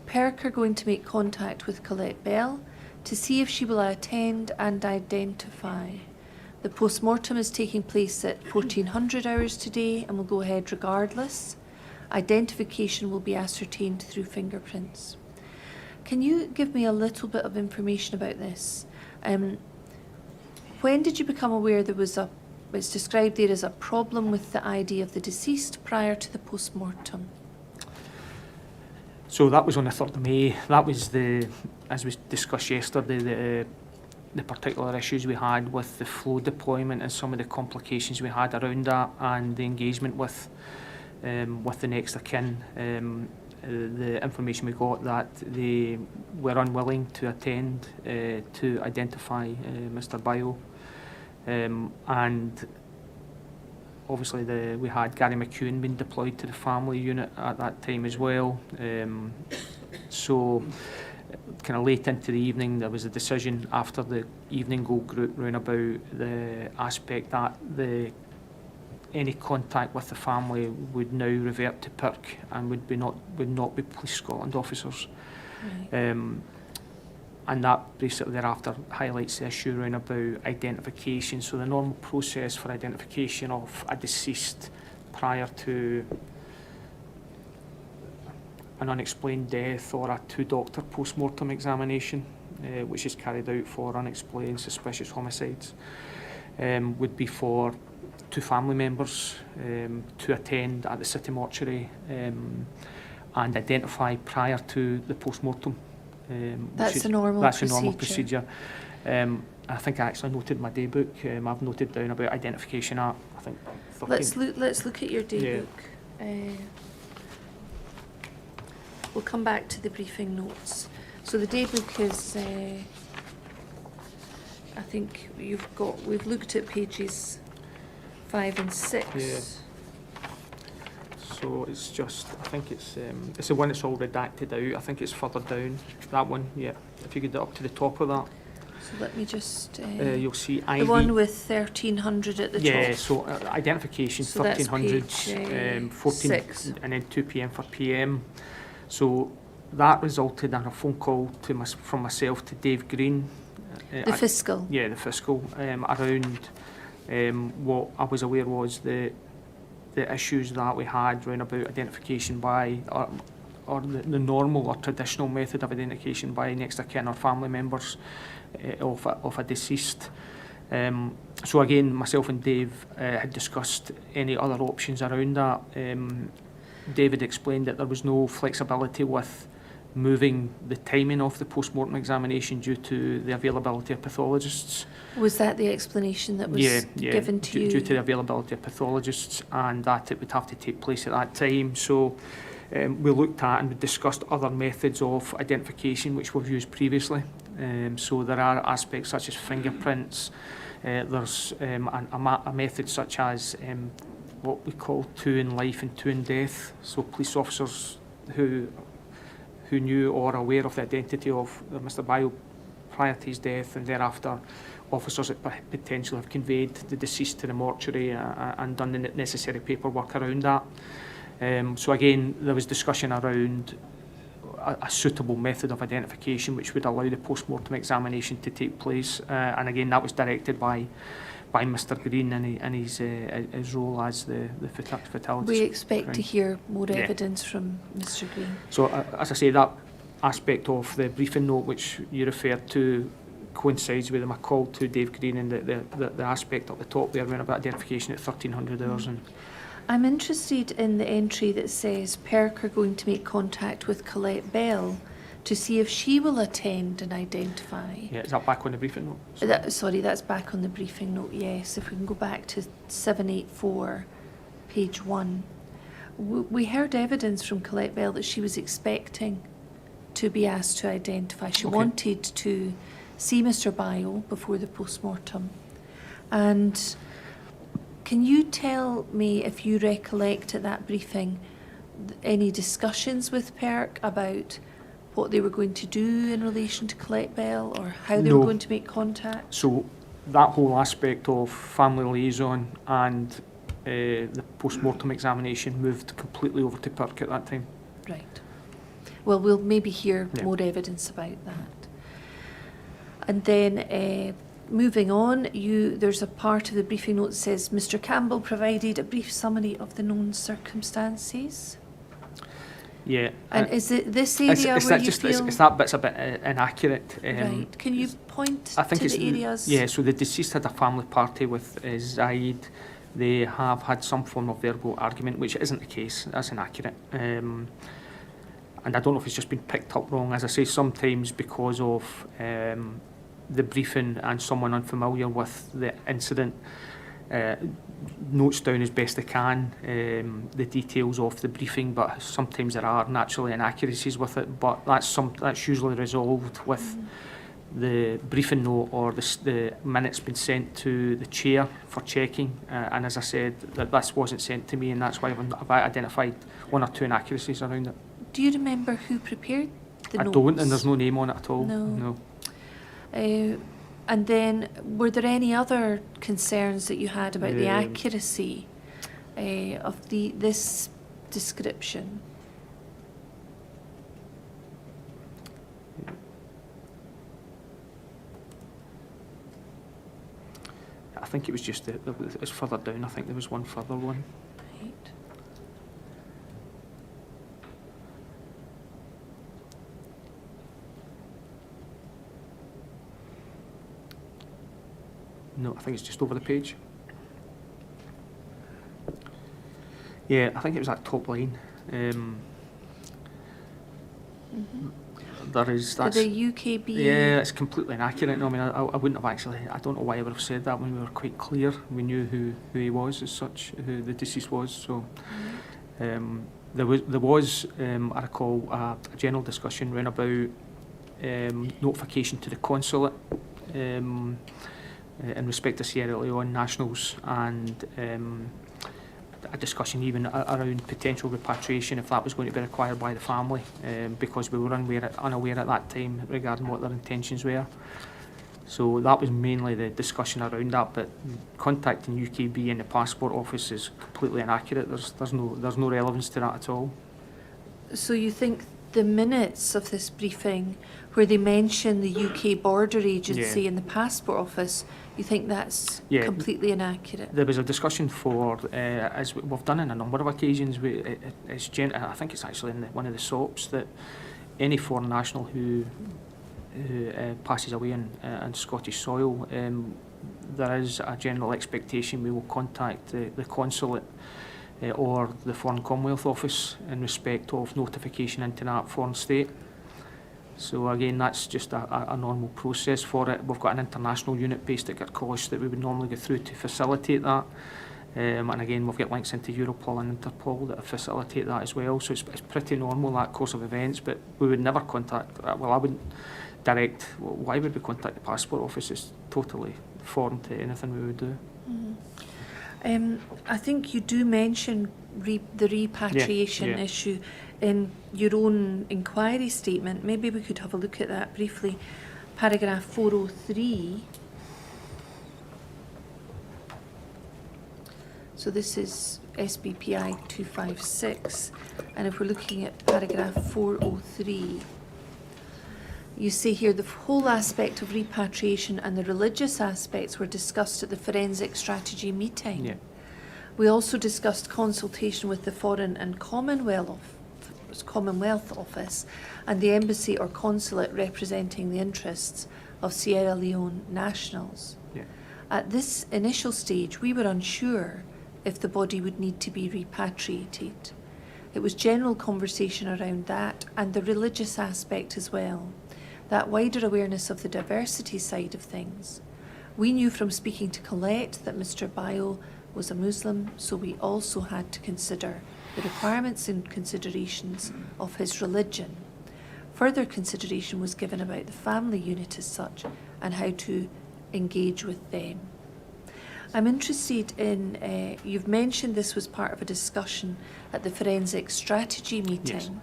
PERC are going to make contact with Colette Bell to see if she will attend and identify. The post-mortem is taking place at 1400 hours today and will go ahead regardless. Identification will be ascertained through fingerprints. Can you give me a little bit of information about this? When did you become aware there was it's described there as a problem with the ID of the deceased prior to the post-mortem? So that was on the 3rd of May. That was as we discussed yesterday, the particular issues we had with the flow deployment and some of the complications we had around that, and the engagement with the next of kin. The information we got that they were unwilling to attend to identify Mr. Bio, and obviously we had Gary McEwen being deployed to the family unit at that time as well. So kind of late into the evening, there was a decision after the evening goal group round about the aspect that any contact with the family would now revert to PIRC and would not be Police Scotland officers. Right. And that basically thereafter highlights the issue around about identification. So the normal process for identification of a deceased prior to an unexplained death or a two-doctor post-mortem examination, which is carried out for unexplained suspicious homicides, would be for two family members to attend at the city mortuary and identify prior to the post-mortem. That's a normal procedure. I think I actually noted in my day book. I've noted down about identification at, I think, 13. Let's look at your day book. We'll come back to the briefing notes. So the day book is, I think we've looked at pages 5 and 6. Yeah. So it's just, I think it's the one that's all redacted out. I think it's further down. That one, yeah. If you get up to the top of that. So let me just. You'll see the one with 1300 at the top. Yeah. So identification So 1300, that's page, 14, 6. and then 2 p.m. for PM. So that resulted in a phone call from myself to Dave Green. The fiscal. Yeah, the fiscal around what I was aware was the issues that we had around about identification by or the normal or traditional method of identification by next of kin or family members of a deceased. So again, myself and Dave had discussed any other options around that. David explained that there was no flexibility with moving the timing of the post-mortem examination due to the availability of pathologists. Was that the explanation that was given to you? Due to the availability of pathologists, and that it would have to take place at that time. So we looked at and we discussed other methods of identification which we've used previously. So there are aspects such as fingerprints. There's a method such as what we call two in life and two in death. So police officers who knew or are aware of the identity of Mr. Bio prior to his death, and thereafter officers that potentially have conveyed the deceased to the mortuary and done the necessary paperwork around that. So again, there was discussion around a suitable method of identification which would allow the post-mortem examination to take place, and again that was directed by Mr. Green in his role as the fatality. We expect to hear more evidence from Mr. Green. So as I say, that aspect of the briefing note which you referred to coincides with my call to Dave Green and the aspect at the top there around about identification at 1300 hours. And I'm interested in the entry that says PERC are going to make contact with Colette Bell to see if she will attend and identify. yeah, is that back on the briefing note? Sorry, that's back on the briefing note, yes. If we can go back to 784, page 1. We heard evidence from Colette Bell that she was expecting to be asked to identify. She wanted to see Mr. Bio before the post-mortem. And can you tell me if you recollect at that briefing any discussions with PERC about what they were going to do in relation to Colette Bell or how they were going to make contact? So that whole aspect of family liaison and the post-mortem examination moved completely over to PERC at that time. Right. Well, we'll maybe hear more evidence about that. And then moving on, there's a part of the briefing note that says Mr. Campbell provided a brief summary of the known circumstances. Yeah. And is it this area where you feel... It's that bit's a bit inaccurate. Right. Can you point to the areas? Yeah, so the deceased had a family party with Zaid. They have had some form of verbal argument, which isn't the case. That's inaccurate. And I don't know if it's just been picked up wrong. As I say, sometimes because of the briefing and someone unfamiliar with the incident notes down as best they can the details of the briefing, but sometimes there are naturally inaccuracies with it. But that's usually resolved with the briefing note or the minutes been sent to the chair for checking, and as I said, that this wasn't sent to me, and that's why I've identified 1 or 2 inaccuracies around it. Do you remember who prepared the I notes? don't, and there's no name on it at all. No. And then, were there any other concerns that you had about the accuracy of this description? I think it was just it's further down. I think there was one further one. Right. No, I think it's just over the page. Yeah, I think it was that top line. There is that's the UKB. Yeah, it's completely inaccurate. No, I mean, I wouldn't have actually. I don't know why I would have said that when we were quite clear. We knew who he was as such, who the deceased was. So there was I recall a general discussion round about notification to the consulate in respect to Sierra Leone nationals, and a discussion even around potential repatriation if that was going to be required by the family, because we were unaware at that time regarding what their intentions were. So that was mainly the discussion around that, but contacting UKB and the passport office is completely inaccurate. There's no relevance to that at all. So you think the minutes of this briefing where they mention the UK border agency and the passport office, you think that's completely inaccurate? There was a discussion for, as we've done on a number of occasions, I think it's actually in one of the Supts, that any foreign national who passes away on Scottish soil, there is a general expectation we will contact the consulate or the Foreign Commonwealth Office in respect of notification into that foreign state. So again, that's just a normal process for it. We've got an international unit based at Garcosh that we would normally go through to facilitate that. And again, we've got links into Europol and Interpol that facilitate that as well. So it's pretty normal, that course of events, but we would never contact, well, I wouldn't direct, why would we contact the passport office? It's totally foreign to anything we would do. I think you do mention the repatriation issue in your own inquiry statement. Maybe we could have a look at that briefly. Paragraph 403. So this is SBPI 256, and if we're looking at paragraph 403, you see here the whole aspect of repatriation and the religious aspects were discussed at the forensic strategy meeting. Yeah. We also discussed consultation with the Foreign and Commonwealth Office and the embassy or consulate representing the interests of Sierra Leone nationals. Yeah. At this initial stage, we were unsure if the body would need to be repatriated. It was general conversation around that and the religious aspect as well, that wider awareness of the diversity side of things. We knew from speaking to Colette that Mr. Bio was a Muslim, so we also had to consider the requirements and considerations of his religion. Further consideration was given about the family unit as such and how to engage with them. I'm interested in, you've mentioned this was part of a discussion at the forensic strategy meeting.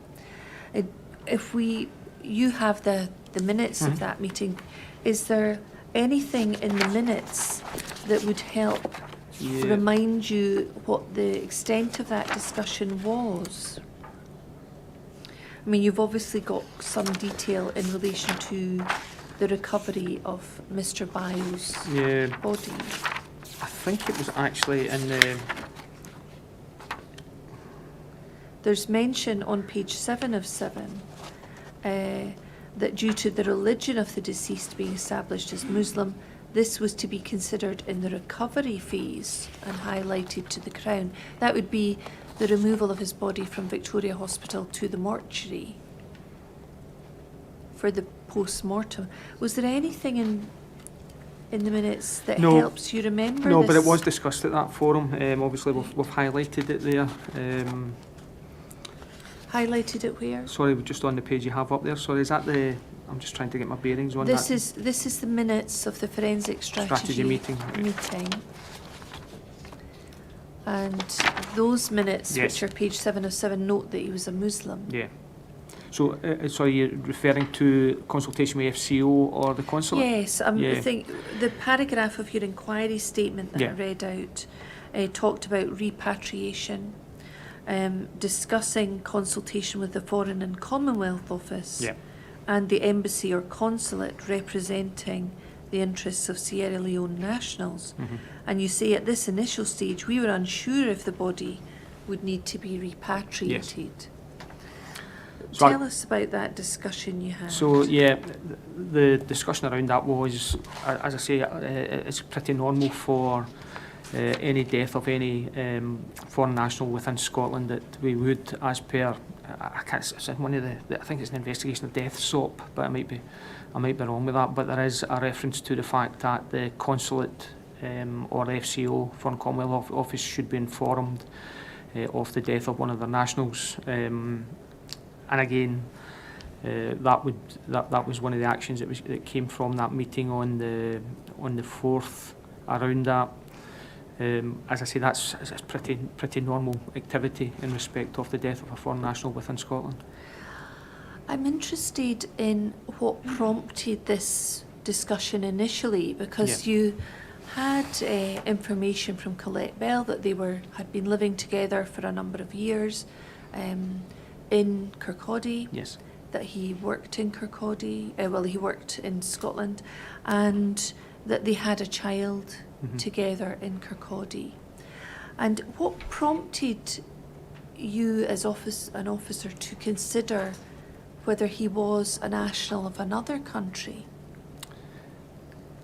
Yes. If you have the minutes of that meeting, is there anything in the minutes that would help remind you what the extent of that discussion was? I mean, you've obviously got some detail in relation to the recovery of Mr. Bio's body. I think it was actually in the... There's mention on page 7 of 7 that due to the religion of the deceased being established as Muslim, this was to be considered in the recovery phase and highlighted to the Crown. That would be the removal of his body from Victoria Hospital to the mortuary for the post-mortem. Was there anything in the minutes that helps you remember No, this? but it was discussed at that forum. Obviously, we've highlighted it there. Highlighted it where? Sorry, just on the page you have up there. Sorry, is that the I'm just trying to get my bearings on This that. this is the minutes of the forensic strategy meeting. meeting. And those minutes, Yes. which are page 7 of 7, note that he was a Muslim. Yeah. So, so you're referring to consultation with FCO or the consulate? Yes, I Yeah. think the paragraph of your inquiry statement that I Yeah. read out talked about repatriation, discussing consultation with the Foreign and Commonwealth Office Yeah. and the embassy or consulate representing the interests of Sierra Leone nationals. Mhm. And you say at this initial stage we were unsure if the body would need to be repatriated. So Tell us about that discussion you had. So yeah, the discussion around that was, as I say, it's pretty normal for any death of any foreign national within Scotland that we would, as per, I can't. It's in one of the. I think it's an investigation of death Supt, but I might be wrong with that. But there is a reference to the fact that the consulate or the FCO, Foreign Commonwealth Office, should be informed of the death of one of their nationals. And again, that was one of the actions that came from that meeting on the 4th around that. As I say, that's pretty normal activity in respect of the death of a foreign national within Scotland. I'm interested in what prompted this discussion initially, because you had information from Colette Bell that they had been living together for a number of years in Kirkcaldy. Yes. That he worked in Kirkcaldy, he worked in Scotland, and that they had a child together in Kirkcaldy. And what prompted you as an officer to consider whether he was a national of another country?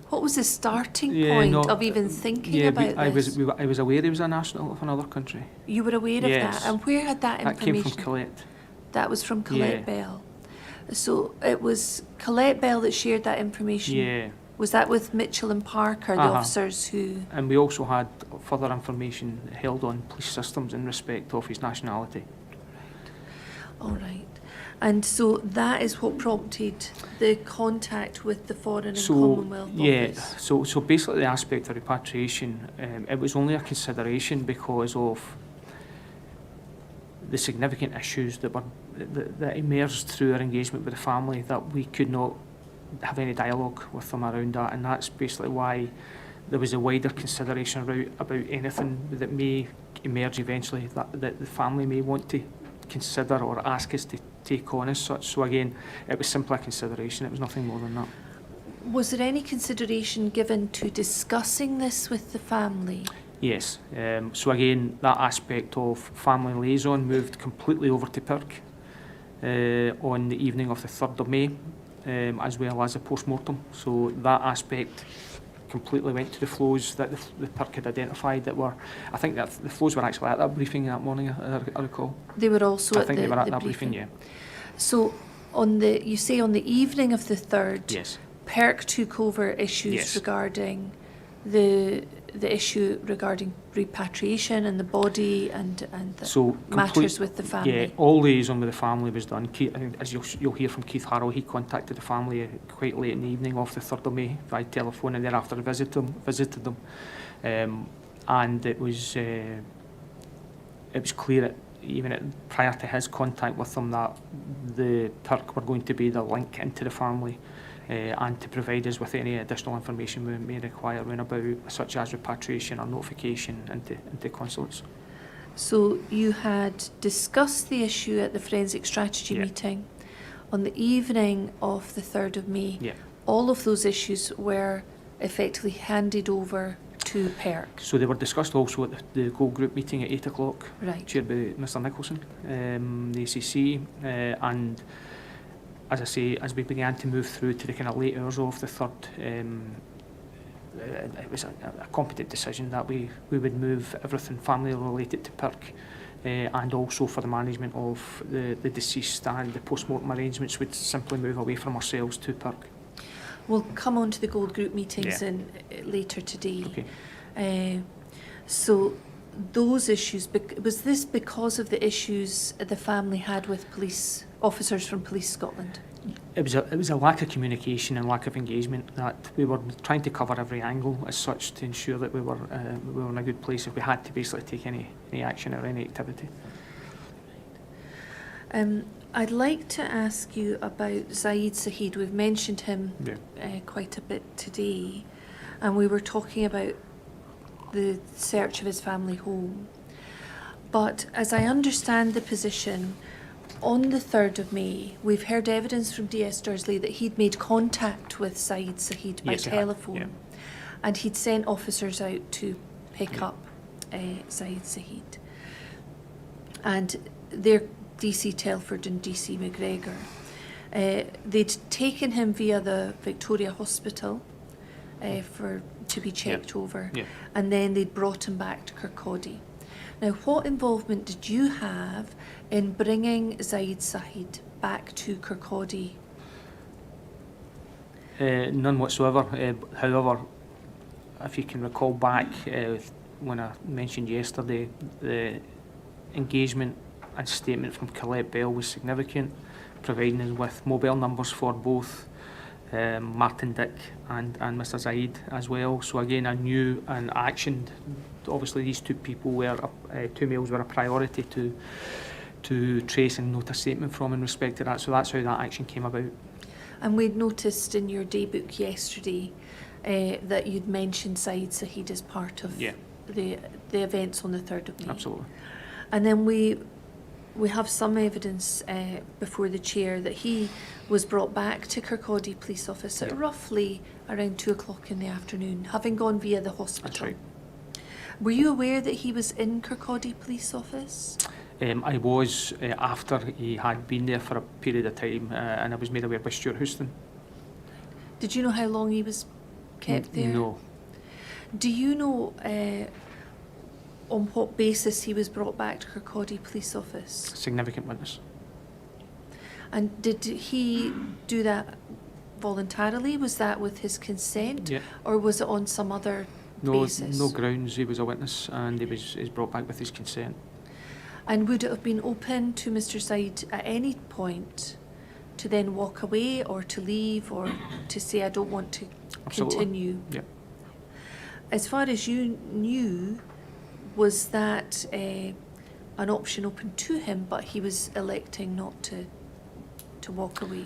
What was the starting point of even thinking about this? I was aware he was a national of another country. You were aware of that? And where had that information? That came from Colette. That was from Colette Bell. So it was Colette Bell that shared that information? Yeah. Was that with Mitchell and Parker, the officers who... And we also had further information held on police systems in respect of his nationality. All right. And so that is what prompted the contact with the Foreign and Commonwealth Office? So basically the aspect of repatriation, it was only a consideration because of the significant issues that emerged through our engagement with the family, that we could not have any dialogue with them around that, and that's basically why there was a wider consideration about anything that may emerge eventually that the family may want to consider or ask us to take on as such. So again, it was simply a consideration, it was nothing more than that. Was there any consideration given to discussing this with the family? Yes, so again, that aspect of family liaison moved completely over to PIRC on the evening of the 3rd of May, as well as a post-mortem. So that aspect completely went to the flows that the PIRC had identified that were, I think that the flows were actually at that briefing that morning, I recall. They were also I think they were at that briefing, yeah. So you say on the evening of the 3rd, yes, PIRC took over issues regarding the issue regarding repatriation and the body and the matters with the family. Yeah, all liaison with the family was done. I think, as you'll hear from Keith Harrell, he contacted the family quite late in the evening of the 3rd of May by telephone, and thereafter visited them. And it was clear even prior to his contact with them that the PIRC were going to be the link into the family. And to provide us with any additional information we may require when about, such as repatriation or notification into consulates. So you had discussed the issue at the forensic strategy meeting on the evening of the 3rd of May. Yeah. All of those issues were effectively handed over to PIRC. So they were discussed also at the Gold Group meeting at 8 o'clock, chaired by Mr Nicholson, the ACC, and as I say, as we began to move through to the kind of late hours of the 3rd, it was a competent decision that we would move everything family related to PIRC, and also for the management of the deceased and the post-mortem arrangements would simply move away from ourselves to PIRC. We'll come on to the Gold Group meetings later today. Okay. So those issues, was this because of the issues the family had with police officers from Police Scotland? It was a lack of communication and lack of engagement, that we were trying to cover every angle as such to ensure that we were in a good place if we had to basically take any action or any activity. I'd like to ask you about Zaid Saheed. We've mentioned him Yeah. quite a bit today, and we were talking about the search of his family home. But as I understand the position, on the 3rd of May, we've heard evidence from DS Dursley that he'd made contact with Zaid Saheed by Yes, he had, telephone, yeah. and he'd sent officers out to pick up Zaid Saheed. And they're DC Telford and DC McGregor. They'd taken him via the Victoria Hospital to be checked over, Yeah. and then they'd brought him back to Kirkcaldy. Now, what involvement did you have in bringing Zaid Saheed back to Kirkcaldy? None whatsoever. However, if you can recall back when I mentioned yesterday, the engagement and statement from Colette Bell was significant, providing us with mobile numbers for both Martin Dick and Mr Zaid as well. So again, I knew and actioned. Obviously, these two people were two males were a priority to trace and note a statement from in respect to that. So that's how that action came about. And we'd noticed in your daybook yesterday that you'd mentioned Zaid Saheed as part of the events on the 3rd of May. Absolutely. And then we have some evidence before the chair that he was brought back to Kirkcaldy Police Office at roughly around 2 o'clock in the afternoon, having gone via the hospital. That's right. Were you aware that he was in Kirkcaldy Police Office? I was after he had been there for a period of time, and I was made aware by Stuart Houston. Did you know how long he was kept there? No. Do you know on what basis he was brought back to Kirkcaldy Police Office? Significant witness. And did he do that voluntarily? Was that with his consent? Yeah. Or was it on some other basis? No grounds. He was a witness, and he was brought back with his consent. And would it have been open to Mr Zaid at any point to then walk away or to leave or to say, I don't want to Absolutely. continue? Yeah. As far as you knew, was that an option open to him, but he was electing not to walk away?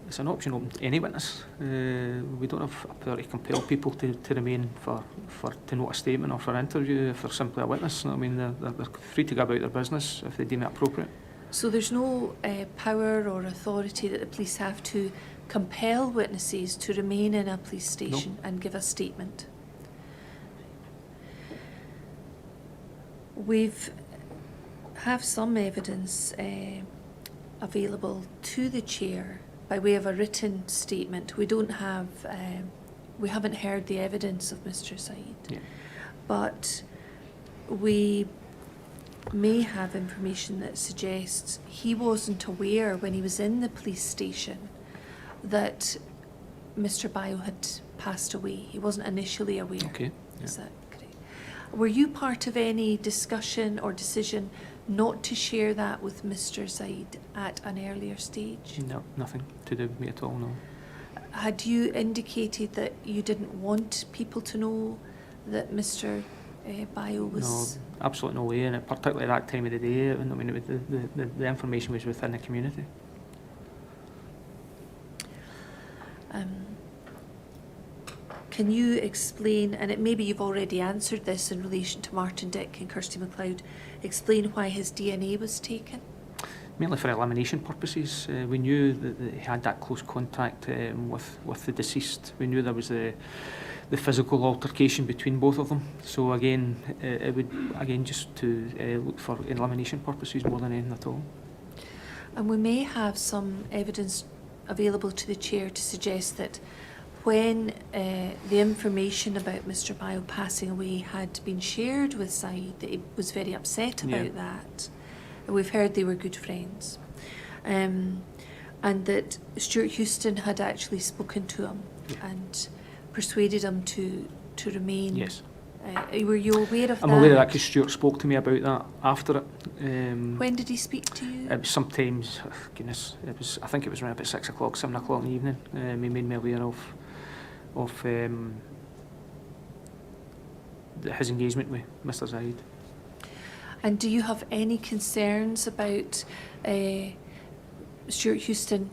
It's an option open to any witness. We don't have a power to compel people to remain to note a statement or for an interview if they're simply a witness. I mean, they're free to go about their business if they deem it appropriate. So there's no power or authority that the police have to compel witnesses to remain in a police station and give a statement? We've have some evidence available to the chair by way of a written statement. We don't have, we haven't heard the evidence of Mr Zaid, but we may have information that suggests he wasn't aware when he was in the police station that Mr Bio had passed away. He wasn't initially aware. Okay. Yeah. Is that correct? Were you part of any discussion or decision not to share that with Mr Zaid at an earlier stage? No, nothing to do with me at all, no. Had you indicated that you didn't want people to know that Mr Bio was... No, absolutely no way, and particularly that time of the day, I mean, the information was within the community. Can you explain, and maybe you've already answered this in relation to Martin Dick and Kirsty MacLeod, explain why his DNA was taken? Mainly for elimination purposes. We knew that he had that close contact with the deceased. We knew there was the physical altercation between both of them. So again, it would just to look for elimination purposes more than anything at all. And we may have some evidence available to the chair to suggest that when the information about Mr Bio passing away had been shared with Zaid, that he was very upset about that. We've heard they were good friends. And that Stuart Houston had actually spoken to him and persuaded him to remain Were you aware of that? I'm aware of that because Stuart spoke to me about that after it. When did he speak to you? It was sometimes, goodness, I think it was around about 6 o'clock, 7 o'clock in the evening. He made me aware of his engagement with Mr. Zaid. And do you have any concerns about Stuart Houston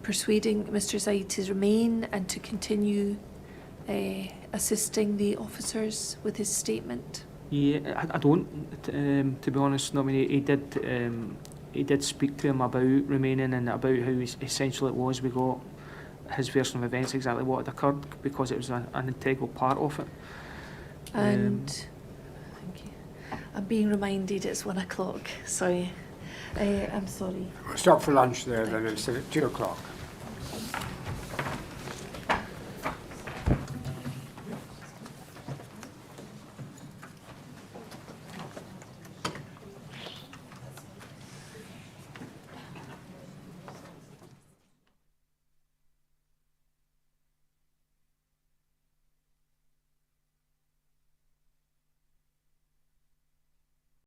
persuading Mr. Zaid to remain and to continue assisting the officers with his statement? Yeah, I don't, to be honest. No, I mean, he did speak to him about remaining and about how essential it was we got his version of events, exactly what had occurred, because it was an integral part of it. And thank you. I'm being reminded it's 1 o'clock. Sorry, I'm sorry. Stop for lunch there then instead of 2 o'clock.